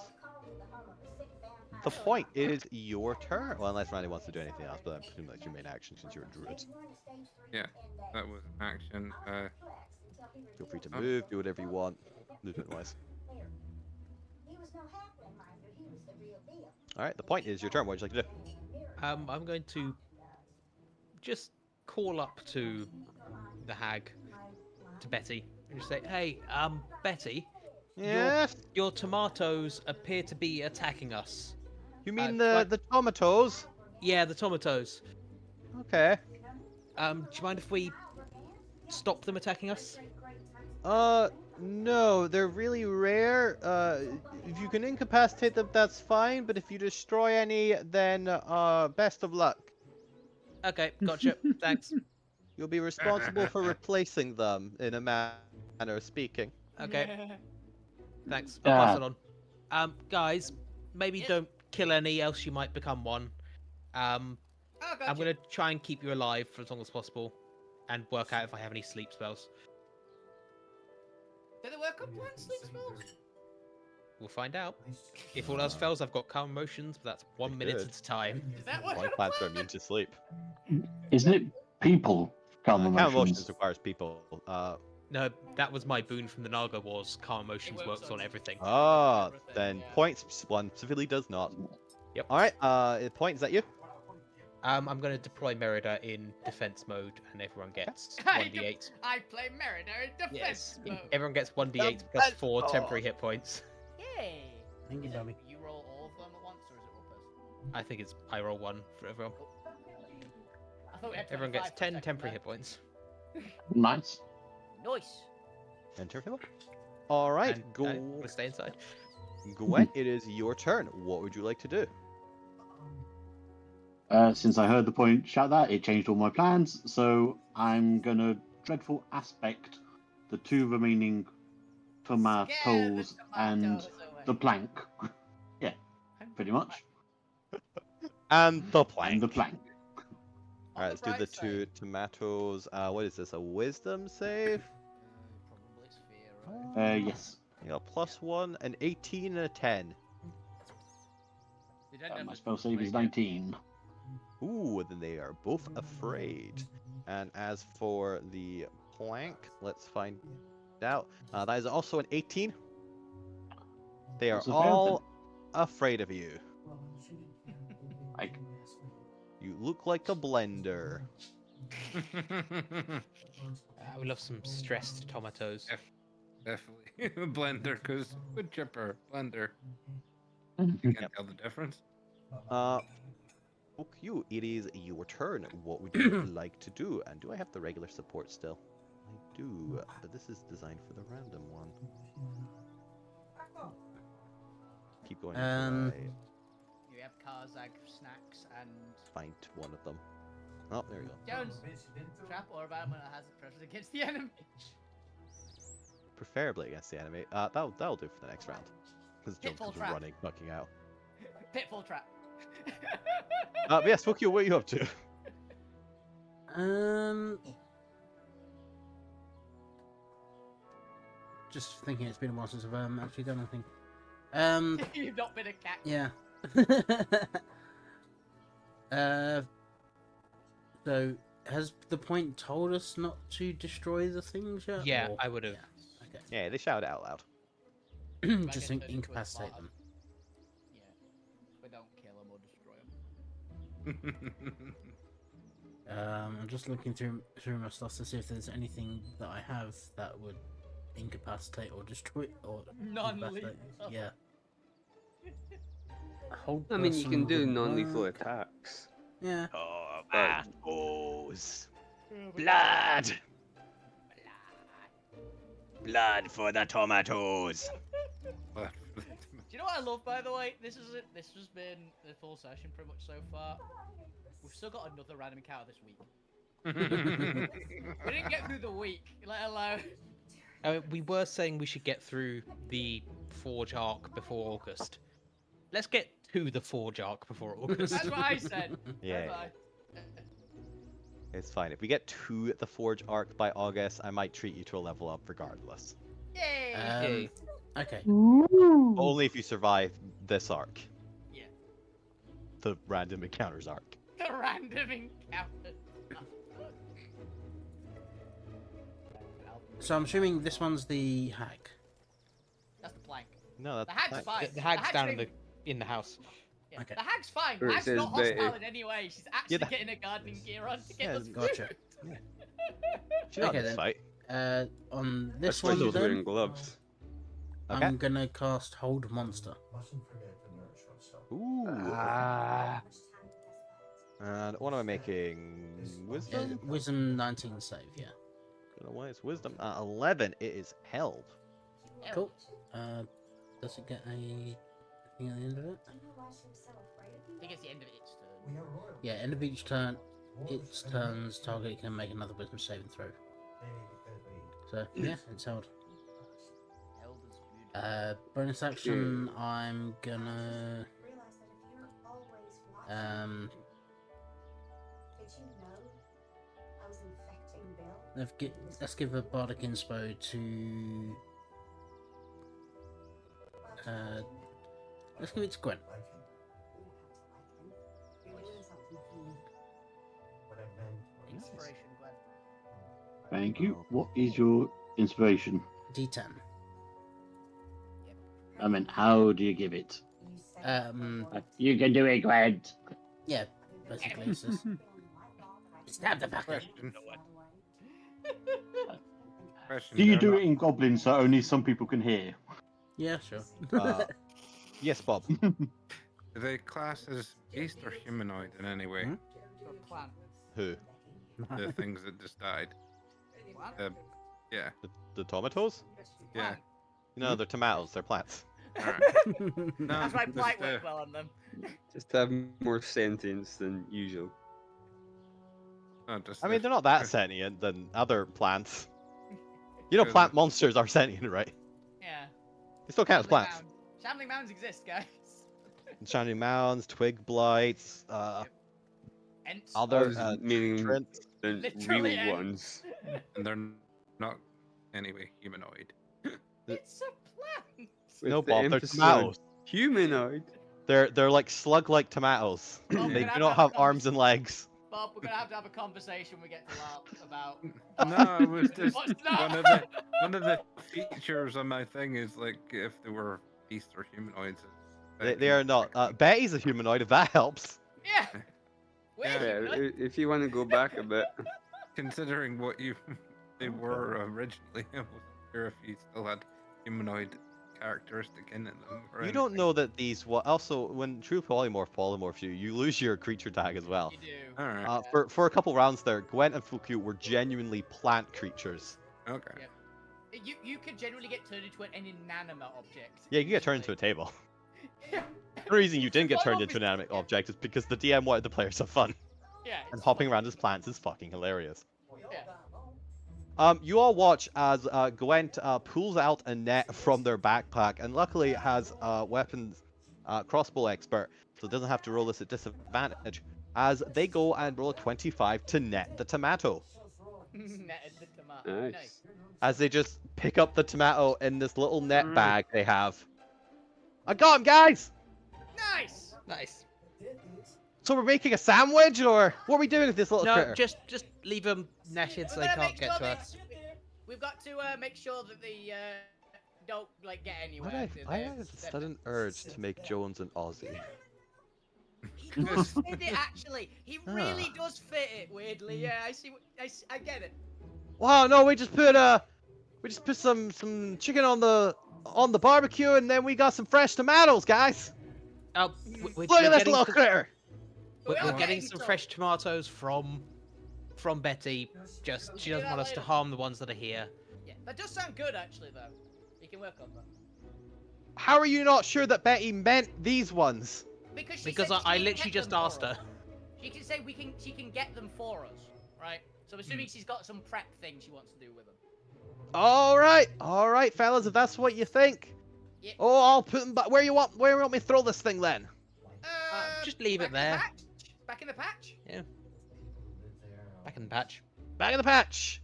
The point is your turn. Well, unless Randy wants to do anything else, but I presume that's your main action since you're a druid. Yeah, that was an action. Feel free to move, do whatever you want, movement-wise. Alright, the point is your turn. What would you like to do? I'm going to just call up to the hag, to Betty, and just say, "Hey, Betty, Yes? your tomatoes appear to be attacking us." You mean but- the tomatoes? Yeah, the tomatoes. Okay. Do you mind if we stop them attacking us? No, they're really rare. If you can incapacitate them, that's fine. But if you destroy any, then best of luck. Okay, gotcha. Thanks. You'll be responsible for replacing them in a manner of speaking. Okay, thanks. I'll pass Yeah. it on. Guys, maybe Yes. don't kill any, else you might become one. Oh, gotcha. I'm gonna try and keep you alive for as long as possible, and work out if I have any sleep spells. Do they work on plant sleep spells? We'll find out. If all else fails, I've got calm motions, but that's 1 minute Good. at a time. Is that what Why plants are immune to sleep? Isn't it people calm Calm emotions? emotions requires people. No, that was my boon from the Naga was calm motions works works on on everything. everything, Then yeah. points one specifically does not. Yep. All right. Point, is that you? I'm gonna deploy Merida in defense mode, and everyone gets I 1d8. I play Merida in defense mode. Everyone gets 1d8 plus 4 temporary hit points. Yay! Thank you, Is it Bobby. you roll all of them at once, or is it one person? I think it's I roll 1 for everyone. I thought we had Everyone gets 25 for a 10 second temporary there. hit points. Nice. Nice. Enter him. All right, And go. I'm gonna stay inside. Gwen, it is your turn. What would you like to do? Since I heard the point shout that, it changed all my plans. So I'm gonna dreadful aspect the 2 remaining tomatoes and tomatoes the plank. Yeah, pretty much. And the And plank. the plank. All right, let's do the 2 tomatoes. What is this? A wisdom save? Probably sphere, right? Yes. You got +1, an 18, and a 10. They don't have My the spell save is radio. 19. Ooh, then they are both afraid. And as for the plank, let's find out. That is also an 18. They are That's a fail, all afraid of you. Like, You look like a blender. We love some stressed tomatoes. Definitely. Blender, because wood chipper, blender. You can't tell the difference. Fuck you, it is your turn. What would you like to do? And do I have the regular support still? I do, but this is designed for the random one. Keep going until I You have Karzag snacks and find one of them. Oh, there we go. Jones. Trap or environment that has a preference against the enemy. Preferably against the enemy. That'll do for the next round. Because Jones Pitfall comes trap. running, fucking out. Pitfall trap. Yes, fuck you, what are you up to? Just thinking it's been a while since I've actually done anything. You've not been a cat. Yeah. So has the point told us not to destroy the things yet? Yeah, or- I would have. Okay. Yeah, they shout it out loud. Just Dragon incapacitate them. Yeah. We don't kill them or destroy them. I'm just looking through my stuff to see if there's anything that I have that would incapacitate or destroy or Non-lethal. incapacitate. Yeah. Hold I mean, you person can do wouldn't non-lethal work. attacks. Yeah. Tomatoes. Blood. Blood for the tomatoes. Do you know what I love, by the way? This is it. This has been the full session pretty much so far. We've still got another random encounter this week. We didn't get through the week, let alone. We were saying we should get through the Forge arc before August. Let's get to the Forge arc before August. That's what I said. Yeah. That's what I- It's fine. If we get to the Forge arc by August, I might treat you to a level up regardless. Yay! Okay. Only if you survive this arc. Yeah. The random encounters arc. The random encounter. So I'm assuming this one's the hack. That's the plank. No, The hag's fine. The hag's down even- in the house. Yeah, Okay. The hag's fine. Or it Hag's says not that hostile in any way. She's actually the- getting a gardening gear on to get Yeah, us Gotcha. food. She's not Okay, in this then. fight. On this That's why one she's then, wearing gloves. Okay. I'm gonna cast Hold Monster. Mustn't forget to nourish yourself. Ooh. Ah. And what am I making? Wisdom? Wisdom 19 save, yeah. Don't know why it's wisdom. 11. It is held. Cool. Does it get a thing at the end of it? I think it's the end of its turn. We are royal. Yeah, end of each turn, its turns target can make another wisdom saving throw. So yeah, it's held. Elder's good. Bonus action, I'm gonna Did you know I was infecting Bill? let's give a bardic inspo to let's give it to Gwen. You don't have to like him. You're doing something for me. What I meant. Inspiration, Gwen. Thank you. What is your inspiration? D10. I mean, how do you give it? You say You can do it, Gwen. Yeah, basically it's just stab the fucker. Question Do you there, do not- it in Goblin so only some people can hear? Yeah, sure. Yes, Bob. Do they class as beast or humanoid in any way? Your plan. Who? The things that just died. Plan? Yeah. The tomatoes? Yeah. No, they're tomatoes. They're plants. Alright. No, That's why just, blight worked well on them. Just to have more sentience than usual. no, just I mean, if- they're not that if- sentient than other plants. You know, Good. plant monsters are sentient, right? Yeah. They still count as Shambling plants. mound. Shambling mounds exist, guys. Shining mounds, twig blights, Ents. other Meaning trent. the Literally real ants. ones. And they're not anyway humanoid. It's a plant. With No, the Bob, they're emphasis on tomatoes. Humanoid. They're like slug-like tomatoes. Oh, They we're do gonna not have have arms and legs. Bob, we're gonna have to have a conversation. We get to laugh about. No, it was just What's that? one of the features on my thing is like if they were beasts or humanoids. They are not. Betty's a humanoid, if that helps. Yeah. We're Yeah. Yeah, humanoid. if you want to go back a bit. Considering what they were originally, I wasn't sure if you still had humanoid characteristic in them. Or You don't anything. know that these. Also, when true polymorphs you lose your creature tag as well. You do. All right. For a couple rounds there, Gwent and Fuku were genuinely plant creatures. Okay. Yep. You could generally get turned into an inanimate object. Yeah, you can get turned into a table. The reason you didn't get turned into an animate object is because the DM wanted the players to have fun. Yeah. And hopping around as plants is fucking hilarious. Yeah. You all watch as Gwent pulls out a net from their backpack, and luckily it has weapons crossbow expert, so it doesn't have to roll this at disadvantage. As they go and roll a 25 to net the tomato. Netted the tomato. Nice. As they just pick up the tomato in this little net bag they have. I got him, guys! Nice. Nice. So we're making a sandwich, or what are we doing with this little No, critter? just leave them netted so We're they gonna can't make get sure to that us. we've got to make sure that they don't like get anywhere. I have a sudden urge to make Jones an Aussie. He does fit it actually. He really does fit it weirdly. Yeah, I see. I get it. Wow, no, we just put some chicken on the barbecue, and then we got some fresh tomatoes, guys. Oh, Look at this little critter. We're are getting getting some some. fresh tomatoes from Betty. Just she doesn't want us to harm the ones that are here. Yeah, that does sound good actually though. You can work on that. How are you not sure that Betty meant these ones? Because Because said she I can literally get just them for asked her. us. She can say she can get them for us, right? So assuming she's got some prep thing she wants to do with them. All right, fellas, if that's what you think. Yeah. Oh, I'll put them back. Where you want me to throw this thing then? Just leave it back in the there. patch? Back in the patch? Yeah. Back in the patch. Back in the patch.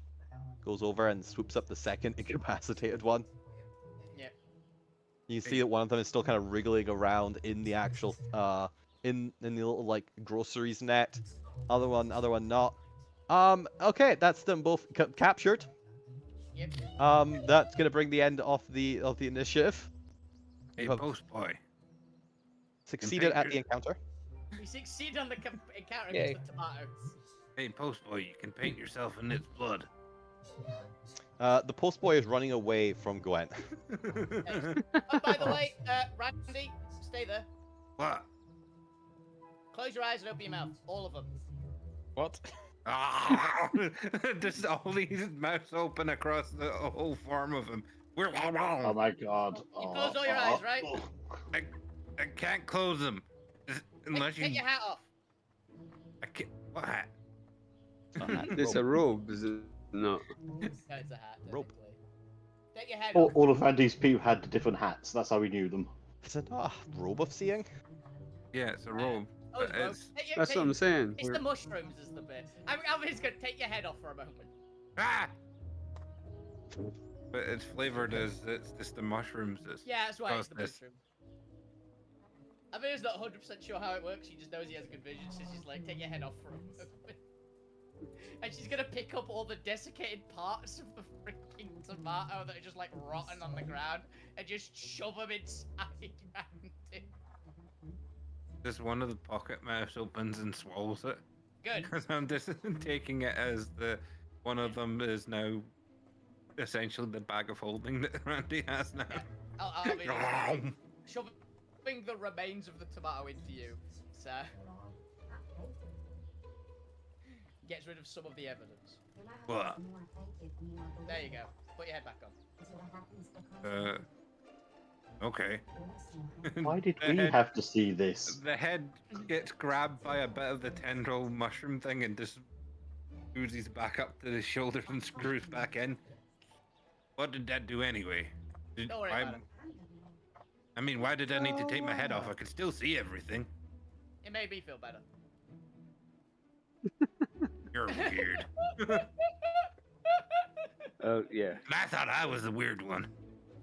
Goes over and swoops up the second incapacitated one. Yeah. You can see that one of them is still kind of wriggling around in the actual in the little like groceries net. Other one not. Okay, that's them both captured. Yep. That's gonna bring the end of the initiative. Hey, You have post boy. succeeded at your- the encounter. We succeed on the encounter Yay. with the tomatoes. Hey, post boy, you can paint yourself in its blood. The postboy is running away from Gwen. Oh, by the way, Randy, stay there. What? Close your eyes and open your mouth. All of them. What? Ah! Just all these mouths open across the whole form of him. Oh my god. You close all your eyes, right? I can't close them unless Take you. your hat off. I can't. What hat? It's a robe, is it not? No, it's a hat. Rope. Technically. Take your head All, off. all of Andy's people had different hats. That's how we knew them. Is it not a robe of seeing? Yeah, it's a robe. Oh, it's but rope. it's That's what I'm saying. It's the mushrooms is the bit. I'm just gonna take your head off for a moment. ah. But it's flavored as it's just the mushrooms. That's Yeah, that's why it's the caused this. mushroom. I mean, he's not 100% sure how it works. He just knows he has good vision, so she's like, take your head off for a moment. And she's gonna pick up all the desiccated parts of the freaking tomato that are just like rotten on the ground and just shove them inside Randy. Just one of the pocket mouse opens and swallows it. Good. Because I'm just taking it as the one of them is now essentially the bag of holding that Randy has now. I'll be shoving the remains of the tomato into you, so gets rid of some of the evidence. What? There you go. Put your head back on. Okay. Why did The we head- have to see this? The head gets grabbed by a bit of the tendril mushroom thing and just oozes back up to the shoulders and screws back in. What did that do anyway? Don't worry about it. I mean, why did I need to take my head off? I can still see everything. It made me feel better. You're weird. Oh, yeah. And I thought I was the weird one.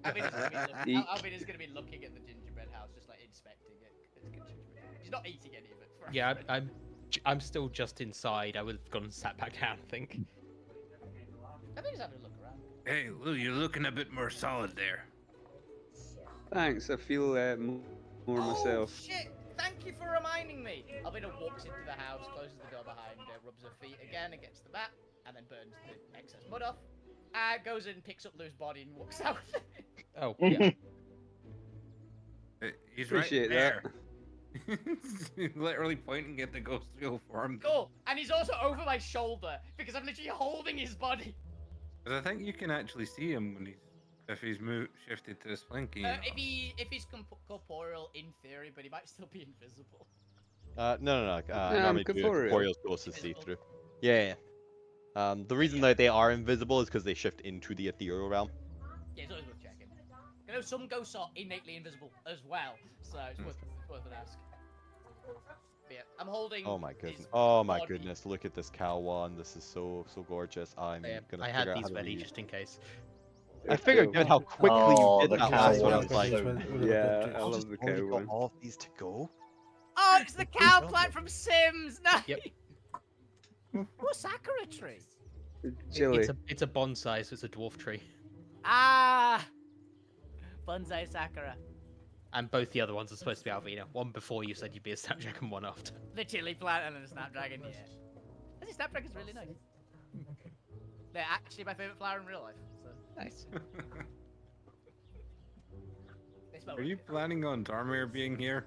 Albina's gonna be looking at the gingerbread house, just like inspecting it. It's good gingerbread. She's not eating any of it. For Yeah, reference. I'm still just inside. I would have gone and sat back down, I think. I think he's having a look around. Hey, Lou, you're looking a bit more solid there. Thanks, I feel more myself. Oh shit! Thank you for reminding me. Albina walks into the house, closes the door behind her, rubs her feet again against the mat, and then burns the excess mud off. Goes in, picks up Lou's body, and walks out. Oh, yeah. He's Appreciate right there. He's literally pointing at the ghostly form. Cool. And he's also over my shoulder because I'm literally holding his body. Because I think you can actually see him when if he's shifted to the slinky. If he's corporeal in theory, but he might still be invisible. No. I'm Normally corporeal. corporeal supposed to see through. Yeah. The reason that they are invisible is because they shift into the ethereal realm. Yeah, it's always worth checking. You know, some ghosts are innately invisible as well, so it's worth an ask. But yeah, I'm holding. Oh my goodness! his Oh my body. goodness! Look at this cow one. This is so gorgeous. I'm Yeah, gonna. I had figure out these how to ready use- just in case. I figured given how quickly Oh, you the did that cow last one, I one. was like, Yeah, I I'll love just the already cow got one. all of these to go. Oh, it's the cow plant from Sims. No. Yep. What Sakura tree? Chili. It's a bonsai, so it's a dwarf tree. Ah, bonsai Sakura. And both the other ones are supposed to be Alvina. One before you said you'd be a snapdragon, one after. The chili plant and then the snapdragon. Yeah. Actually, snapdragon's really nice. They're actually my favorite flower in real life. So. Nice. They smell Are really you good. planning on Darmir being here?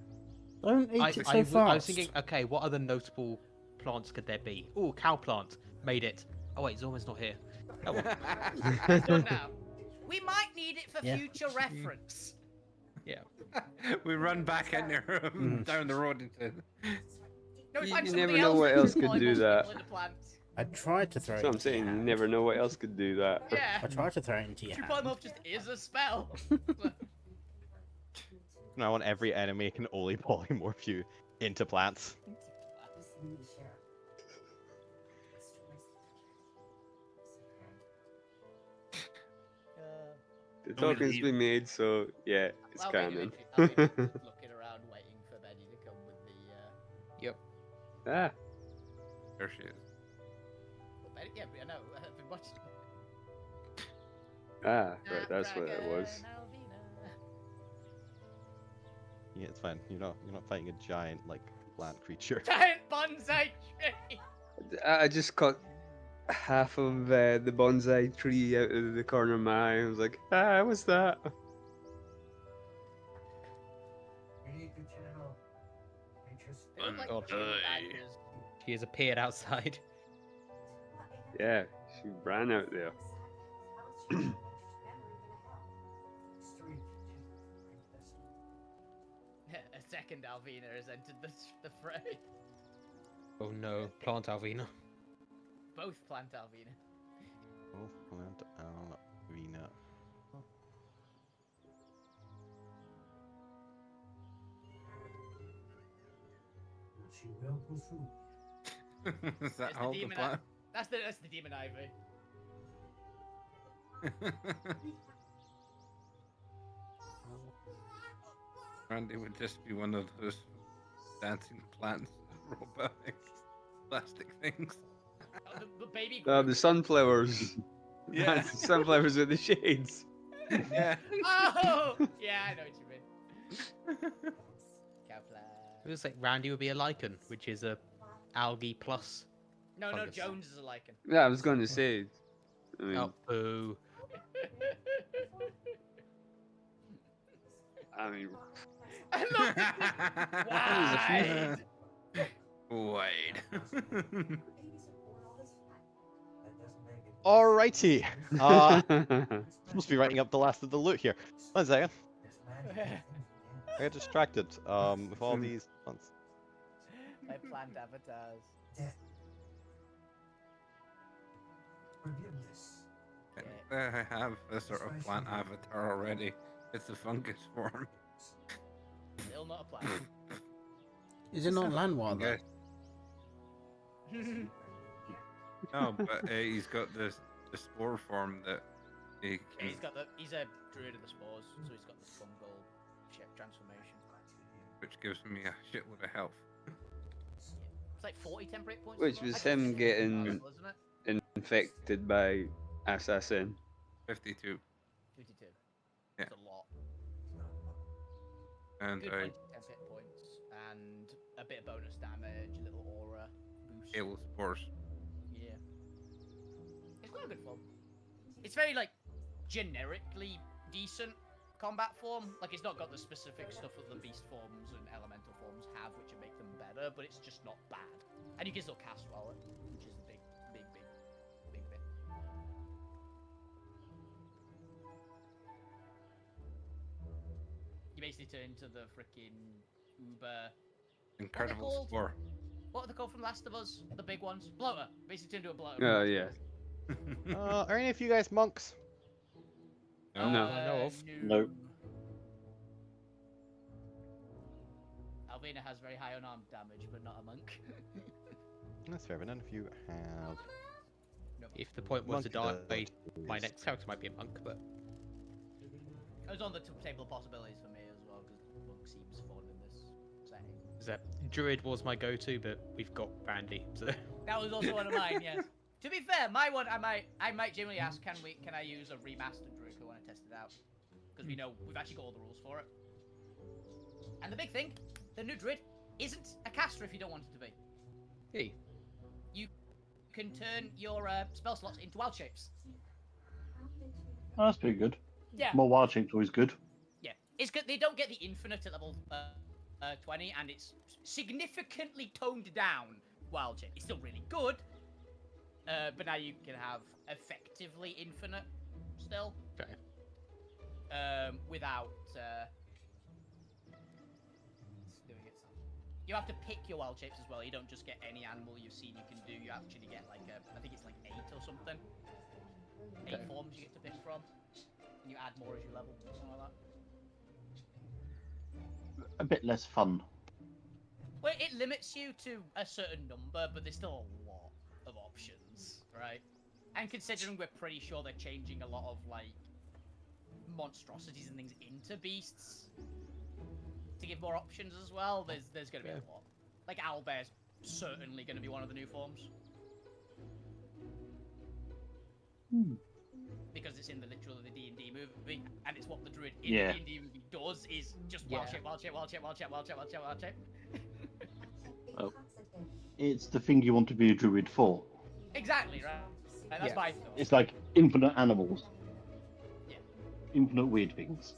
Don't eat it so fast. I was thinking, okay, what other notable plants could there be? Oh, cow plant. Made it. Oh wait, it's almost not here. Oh, well. It's done now. We might need it for Yeah. future reference. Yeah. We run back in there down the road into. No, we You find never something know else what that else can could deploy do multiple that. in the plant. I tried to throw That's it what I'm into your saying. You hand. never know what else could do that. Yeah. I tried to throw it into your True hand. polymorph just is a spell. Now on every enemy can only polymorph you into plants. The Don't talking's leave. been made, so yeah, it's Well, canon. I'll be looking around waiting for Betty to come with the. Ah, There she is. Betty? Yeah, I know. I've been watching. right, that's what it was. Snapdragon Alvina. Yeah, it's fine. You're not fighting a giant like plant creature. Giant bonsai tree. I just cut half of the bonsai tree out of the corner of my eye. I was like, what's that? You need to channel. Interest. They look like God. tree badgers. She has appeared outside. Yeah, she ran out there. second Alvina has entered the fray. Oh no, plant Alvina. Both plant Alvina. Oh, plant Alvina. She will pull through. Is that It's all the the demon. plan? That's the demon ivy. Randy would just be one of those dancing plants, robotic plastic things. Oh, the baby. The Groot. sunflowers. Yeah. The sunflowers with the shades. Yeah. Oh, yeah, I know what you mean. Cowflower. It was like Randy would be a lichen, which is a algae plus. No, fungus. Jones is a lichen. Yeah, I was going to say. I mean, Oh, boo. I mean, I love it. Wide. Wide. Alrighty. Supposed to be writing up the last of the loot here. One second. I got distracted with all these ones. My plant avatars. Forgiveness. I have a sort of plant avatar already. It's the fungus form. Still not a plant. Is it not Lanoir though? No, but he's got the spore form that he can. He's a druid of the spores, so he's got the fungal shit transformation. Which gives me a shitload of health. It's like 40 temporary points. which as well. was I think him it's getting isn't it? infected by assassin. 52. 52. Yeah. It's a lot. And Good I 20 temp hit points and a bit of bonus damage, a little aura boost. hail spores. Yeah. It's quite a good form. It's very like generically decent combat form. Like it's not got the specific stuff that the beast forms and elemental forms have, which would make them better, but it's just not bad. And you can still cast well, which is the big bit. You basically turn into the freaking uber. Incredible called? spore. What are they called from Last of Us? The big ones? Bloater. Basically turn into a bloater. Oh yeah. Are any of you guys monks? No. I know of. Nope. Alvina has very high unarmed damage, but not a monk. That's fair, but none of you have. If the point was to Monkey die, does. my next character might be a monk, but It was on the table of possibilities for me as well, because monk seems fun in this setting. is that druid was my go-to, but we've got Randy, so That was also one of mine, yes. To be fair, my one, I might genuinely ask, can I use a remastered druid if I want to test it out? Because we know we've actually got all the rules for it. And the big thing, the new druid isn't a caster if you don't want it to be. hey, You can turn your spell slots into wild shapes. Oh, that's pretty good. Yeah. More wild shapes always good. Yeah, it's good. They don't get the infinite at level 20, and it's significantly toned down wild shape. It's still really good, but now you can have effectively infinite still. okay. Without doing it. You have to pick your wild shapes as well. You don't just get any animal you've seen you can do. You actually get like I think it's like 8 or something. 8 forms you get to pick from. And you add more as you level, something like that. A bit less fun. Well, it limits you to a certain number, but there's still a lot of options, right? And considering we're pretty sure they're changing a lot of, like, monstrosities and things into beasts to give more options as well, there's going to be a lot. Like, owlbear's certainly going to be one of the new forms. Because it's in the literal of the D&D movie, and it's what the druid in the D&D movie does, is just wild shape, wild shape, wild shape, wild shape, wild shape, wild shape, wild shape. Well, it's the thing you want to be a druid for. Exactly, right? And that's my thought. It's like infinite animals. Yeah. Infinite weird things.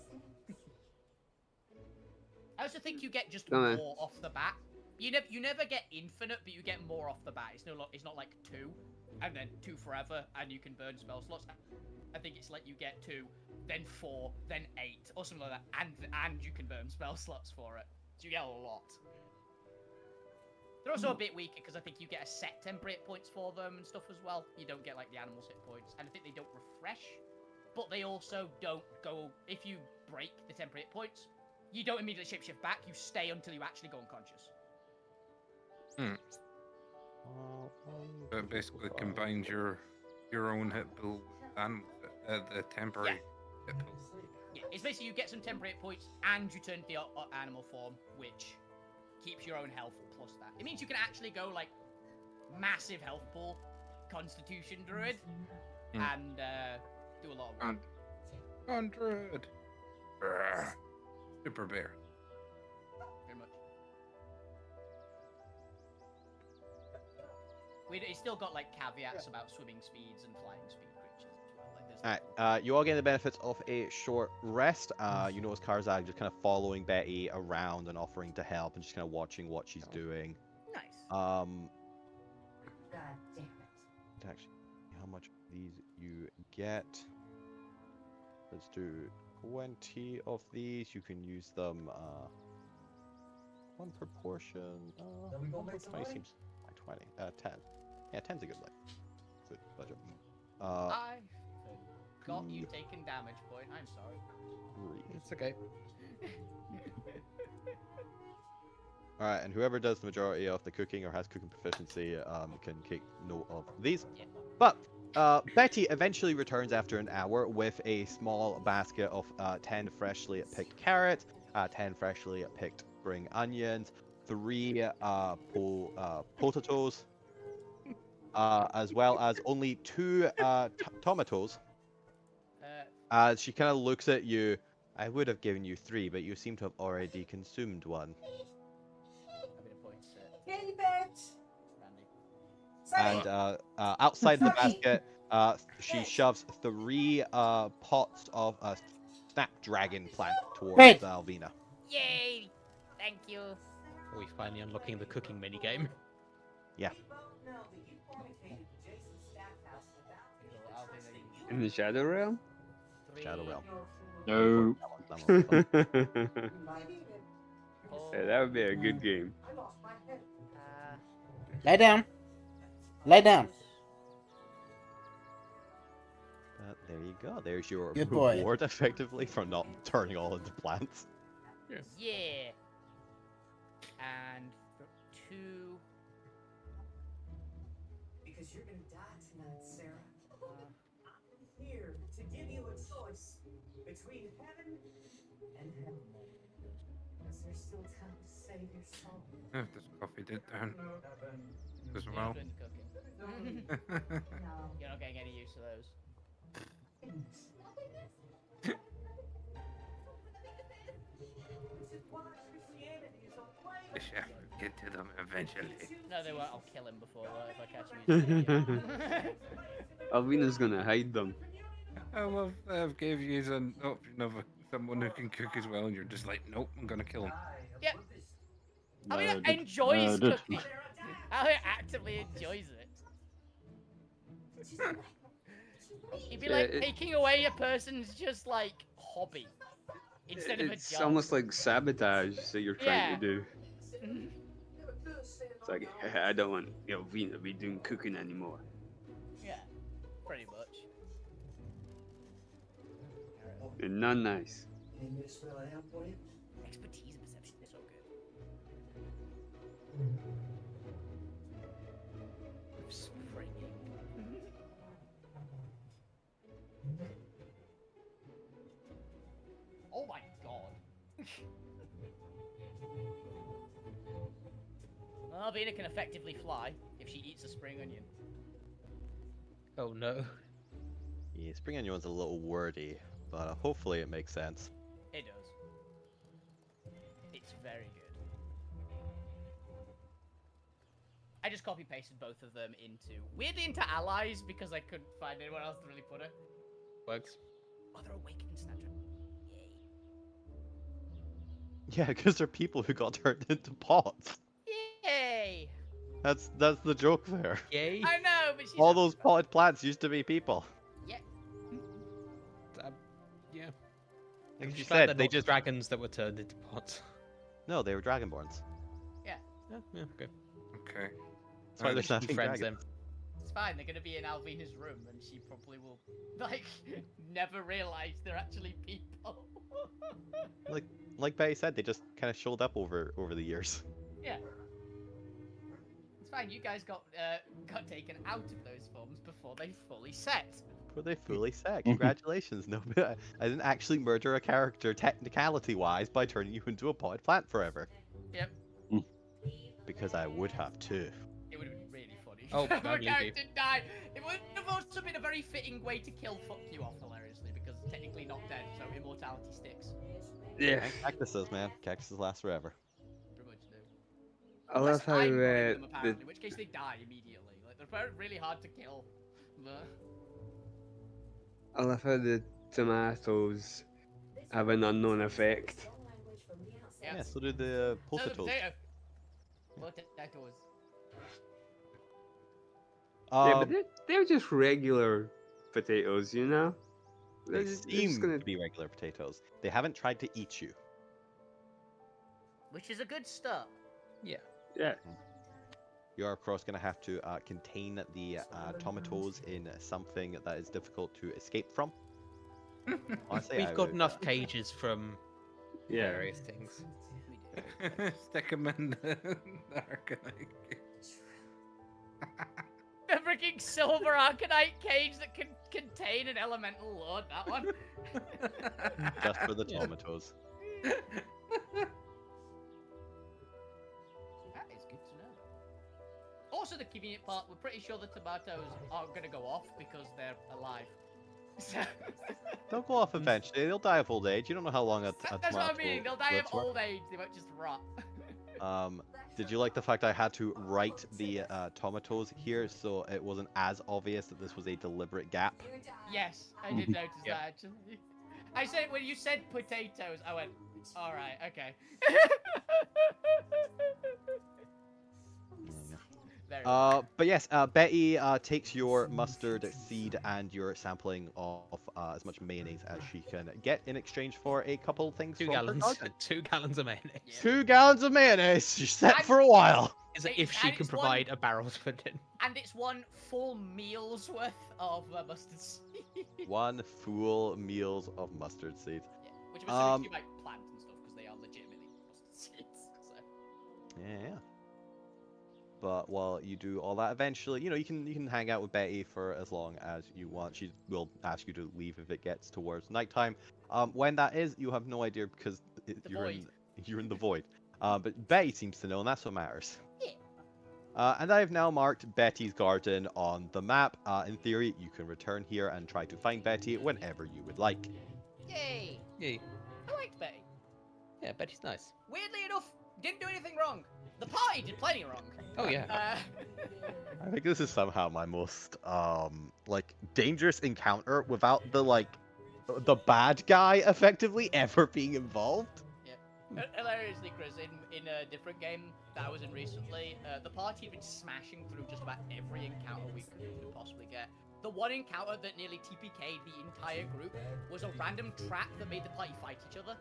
I also think you get just Don't know. more off the bat. You never get infinite, but you get more off the bat. It's not like 2, and then 2 forever, and you can burn spell slots. I think it's like you get 2, then 4, then 8, or something like that, and you can burn spell slots for it. So you get a lot. They're also a bit weaker because I think you get a set temporary hit points for them and stuff as well. You don't get like the animals hit points, and I think they don't refresh. But they also don't go if you break the temporary hit points. You don't immediately shapeshift back. You stay until you actually go unconscious. So it basically combines your own hit pool and the temporary hit pool. Yeah, it's basically you get some temporary hit points and you turn to the animal form, which keeps your own health plus that. It means you can actually go like massive health pool, Constitution Druid, and do a lot of work. 100. Super bear. Very much. It's still got like caveats about swimming speeds and flying speed creatures as well. Like, Alright, you all gain the benefits of a short rest. You notice Karzag just kind of following Betty around and offering to help and just kind of watching what she's doing. Nice. God damn it. Actually, how much of these you get? Let's do 20 of these. You can use them one proportion. 20 seems like 20. 10. Yeah, 10's a good good budget. I forgot you taken damage point. I'm sorry. It's okay. Alright, and whoever does the majority of the cooking or has cooking proficiency can take note of these. Yeah. But Betty eventually returns after an hour with a small basket of 10 freshly picked carrots, 10 freshly picked spring onions, 3 potatoes, as well as only 2 tomatoes. As she kind of looks at you, I would have given you 3, but you seem to have already consumed one. Yay, bet! And outside the basket, she shoves 3 pots of snapdragon plant towards Alvina. Yay! Thank you. Are we finally unlocking the cooking minigame? Yeah. In the Shadow Realm? Shadow Realm. No. Yeah, that would be a good game. Lay down. Lay down. There you go. There's your Good boy. reward, effectively, for not turning all into plants. Yeah. And 2. Because you're gonna die tonight, Sarah. I'm here to give you a choice between heaven and hell. Is there still time to save your soul? If this coffee did down as well. You're not getting any use of those. The chef will get to them eventually. No, they won't. I'll kill him before if I catch him. Alvina's gonna hide them. I love that I've gave you an option of someone who can cook as well, and you're just like, nope, I'm gonna kill him. Yeah. I mean, it enjoys cooking. I mean, actively enjoys it. It'd be like taking away a person's just like hobby instead of a job. It's almost like sabotage that you're trying to do. It's like, I don't want Alvina to be doing cooking anymore. Yeah, pretty much. And not nice. Expertise and perception is so good. Springing. Oh my god. Well, Alvina can effectively fly if she eats a spring onion. Oh no. Yeah, spring onion's a little wordy, but hopefully it makes sense. It does. It's very good. I just copy pasted both of them weirdly into allies because I couldn't find anyone else to really put it. Works. Oh, they're awakening Snapdragon. Yay. Yeah, because they're people who got turned into pots. Yay! That's the joke there. Yay. I know, but she's All those potted plants used to be people. Yeah. Yeah. Like I'm you glad said, they're they not just dragons that were turned into pots. No, they were Dragonborns. Yeah. Yeah, yeah, okay. Okay. That's why there's Be nothing friends dragon. then. It's fine. They're gonna be in Alvina's room, and she probably will like never realize they're actually people. Like Betty said, they just kind of showed up over the years. Yeah. It's fine. You guys got taken out of those forms before they fully set. Before they fully set. Congratulations. No, I didn't actually murder a character technicality-wise by turning you into a potted plant forever. Yep. Because I would have too. It would have been really funny. Oh, if a that'd be character died. It would have also been a very fitting way to kill fuck you off hilariously, because technically not dead, so immortality sticks. Yeah. Cactuses, man. Cactuses last forever. Pretty much do. I Unless love how I'm running them, the apparently, in which case they die immediately. Like they're really hard to kill. But I love how the tomatoes have an unknown effect. Yeah, so do the so the potatoes. Potatoes. Yeah, but they're just regular potatoes, you know? They They're just seem gonna... to be regular potatoes. They haven't tried to eat you. Which is a good start. Yeah. Yeah. You're of course going to have to contain the tomatoes in something that is difficult to escape from. Honestly, We've got enough cages from Yeah. various things. Stick them in the Arcanite. A freaking silver Arcanite cage that can contain an elemental lord. That one. Just for the tomatoes. That is good to know. Also, the convenient part, we're pretty sure the tomatoes aren't going to go off because they're alive. They'll go off eventually. They'll die of old age. You don't know how long a That's what I mean. They'll die of lives for. old age. They won't just rot. Did you like the fact I had to write the tomatoes here so it wasn't as obvious that this was a deliberate gap? Yes, I did notice that actually. I said when you said potatoes, I went, all right, okay. Very But yes, Betty takes your mustard seed and your sampling of as much mayonnaise as she can get in exchange for a couple things. 2 from her gallons. garden. 2 gallons of mayonnaise. Yeah. 2 gallons of mayonnaise. She's set for a while. Is it It's- if she and can it's one- provide a barrel to put in? And it's one full meal's worth of mustard seed. 1 full meals of mustard seed. Yeah, which I'm assuming you might plant and stuff because they are legitimately mustard seeds. So. Yeah. But while you do all that, eventually, you know, you can hang out with Betty for as long as you want. She will ask you to leave if it gets towards nighttime. When that is, you have no idea because you're in the void. But Betty seems to know, and that's what matters. Yeah. And I have now marked Betty's garden on the map. In theory, you can return here and try to find Betty whenever you would like. Yay! Yeah. I liked Betty. Yeah, Betty's nice. Weirdly enough, didn't do anything wrong. The party did plenty wrong. Oh, yeah. I think this is somehow my most like dangerous encounter without the bad guy effectively ever being involved. Hilariously, Chris, in a different game that I was in recently, the party had been smashing through just about every encounter we could possibly get. The one encounter that nearly TPK'd the entire group was a random trap that made the party fight each other.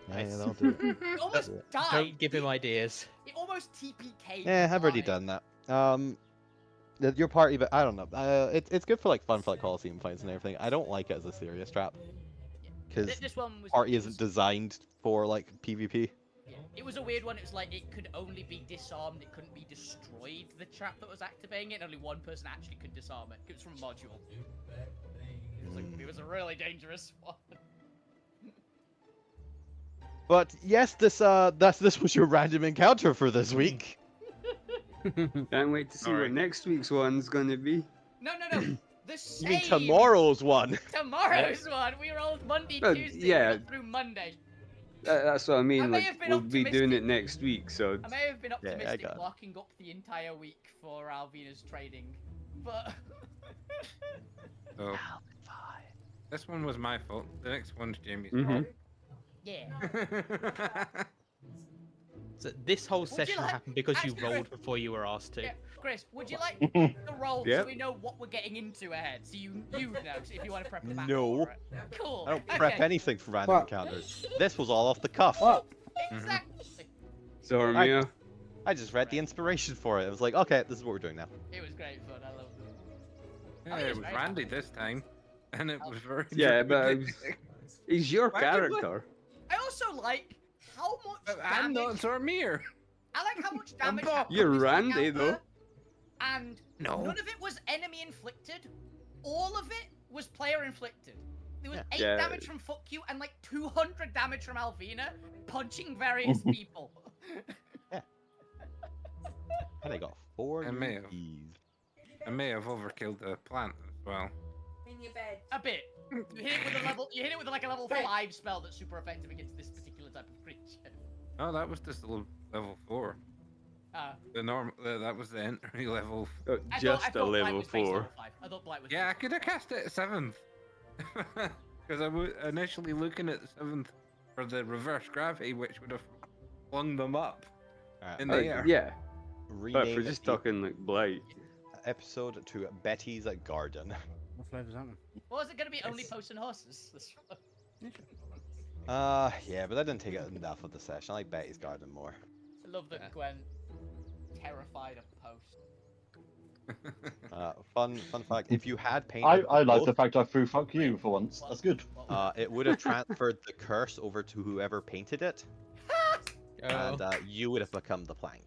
Yeah, that'll do it. It almost died. Don't give him ideas. It almost TPK'd. Yeah, the I've already party. done that. Your party, but I don't know. It's good for like fun for like Coliseum fights and everything. I don't like it as a serious trap because This one was party isn't designed for like PvP. Yeah, it was a weird one. It was like it could only be disarmed. It couldn't be destroyed. The trap that was activating it, and only one person actually could disarm it. It was from a module. It was a really dangerous one. But yes, this was your random encounter for this week. Can't wait to see what next week's one's gonna be. No. The You same. mean tomorrow's one? Tomorrow's one. We rolled Monday, Well, Tuesday. yeah. We got through Monday. That's what I mean. may Like have been we'll be doing optimistic. it next week, so I may have been I optimistic got it. blocking up the entire week for Alvina's trading, but So, this one was my fault. The next one's Jamie's Mhm. yeah. fault. So this whole you session like- happened because you actually, rolled before you were asked to. Yeah, Chris, would you like the roll so Yep. we know what we're getting into ahead? So you know if you want to prep the map No. for it. Cool. I don't prep okay. anything for random What? encounters. This was all off the cuff. What? Exactly. Zormia. I just read the inspiration for it. I was like, okay, this is what we're doing now. It was great fun. I loved it. Yeah, it was Randy this time, and it was very. Yeah, but dramatic. he's your Why did we- character. I also like how much I'm not damage. Zormir. I like how much I'm damage. Bob. happened You're this Randy, encounter, though. And No. none of it was enemy inflicted. All of it was player inflicted. There was Yeah. 8 Yeah. damage from Fuck You and like 200 damage from Alvina punching various people. And I got 4 I may have. keys. I may have overkilled the plant as well. In your bed. A bit. You hit it with a level. You hit it with like a level 5 spell that's super effective against this particular type of creature. Oh, that was just level 4. The normal. That was the entry level. I Just thought a Blight level was base 4. level 5. I thought Blight was. Yeah, I could have cast it at 7th. Because I was initially looking at the 7th for the reverse gravity, which would have flung them up in the air. Yeah, but if Rename we're just the talking like Blight. episode to Betty's Garden. What flavour's that one? Well, is it going to be only posts and horses? This one? Yeah, but that didn't take enough of the session. I like Betty's Garden more. I love that Gwen terrified of post. Fun fact: if you had painted, I like both, the fact I threw fuck you for once. That's good. it would have transferred the curse over to whoever painted it, and you would have become the plank.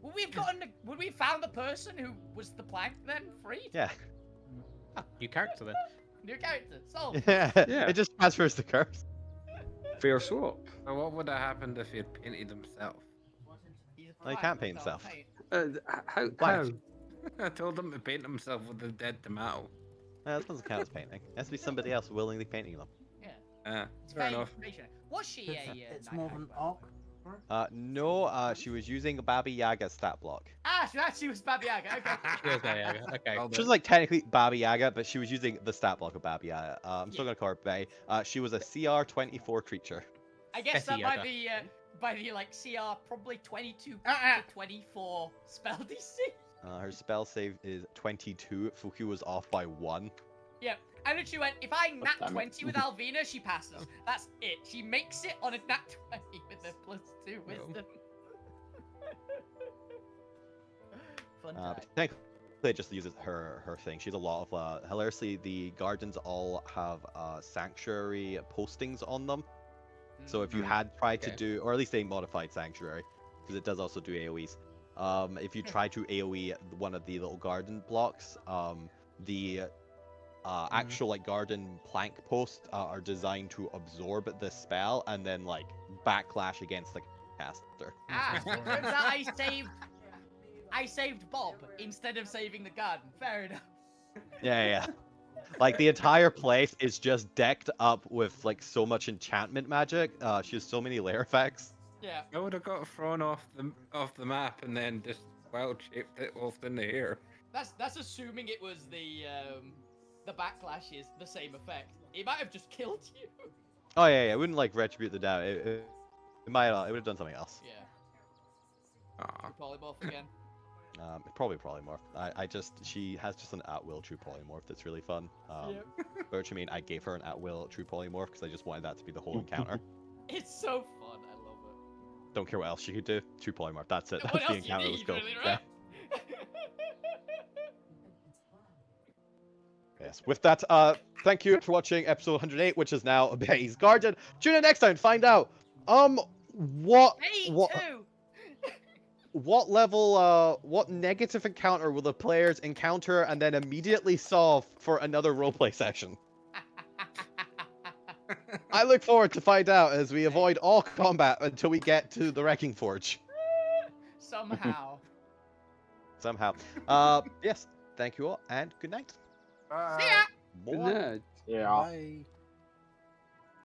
Would we found the person who was the plank then free? Yeah. New character then. New character. Sold. Yeah. Yeah. It just transfers the curse. Fair swap. So what would have happened if he had painted himself? He's a Well, he plank, can't paint can't himself. paint. How? Blight. I told him to paint himself with a dead tomato. That doesn't count as painting. It has to be somebody else willingly painting them. Yeah. It's Fair very enough. information. Was she a? It's night more of an hag? orc. No, she was using Baba Yaga's stat block. She was Baba Yaga. Okay. She was Baba Yaga, okay. Called She was it. like technically Baba Yaga, but she was using the stat block of Baba Yaga. I'm still gonna call her Bay. She was a CR 24 creature. I guess Bessie that Yaga. by the like CR probably 22 to 24 spell DC. Her spell save is 22. Fuku was off by 1. Yep. And then she went, if I nat damn it. 20 with Alvina, she passes. That's it. She makes it on a nat 20 with a +2 wisdom. Fun time. But technically, it just uses her thing. She has a lot of hilariously, the gardens all have sanctuary postings on them. So if you had tried to do, or at least a modified sanctuary, because it does also do AoEs. If you try to AoE one of the little garden blocks, the actual like garden plank posts are designed to absorb the spell and then like backlash against the caster. Turns out I saved Bob instead of saving the garden. Fair enough. Yeah. Like the entire place is just decked up with like so much enchantment magic. She has so many layer effects. Yeah. I would have got thrown off the map and then just wild shaped it off in the air. That's assuming it was the backlash is the same effect. It might have just killed you. Oh yeah, it wouldn't like retribute the down. It might it would have done something else. Yeah. Aw. Polymorph again. Probably polymorph. She has just an at-will true polymorph that's really fun. Yep. Which I mean, I gave her an at-will true polymorph because I just wanted that to be the whole encounter. It's so fun. I love it. Don't care what else she could do. True polymorph. That's it. What That's the else you encounter. Let's need, go. really, Yeah. right? Yes. With that, thank you for watching episode 108, which is now Betty's Garden. Tune in next time to find out what level, what negative encounter will the players encounter and then immediately solve for another roleplay session. I look forward to find out as we avoid all combat until we get to the Wrecking Forge. Somehow. Somehow. Yes. Thank you all, and good night. Bye. See ya! Good Bye. night. Yeah. Bye.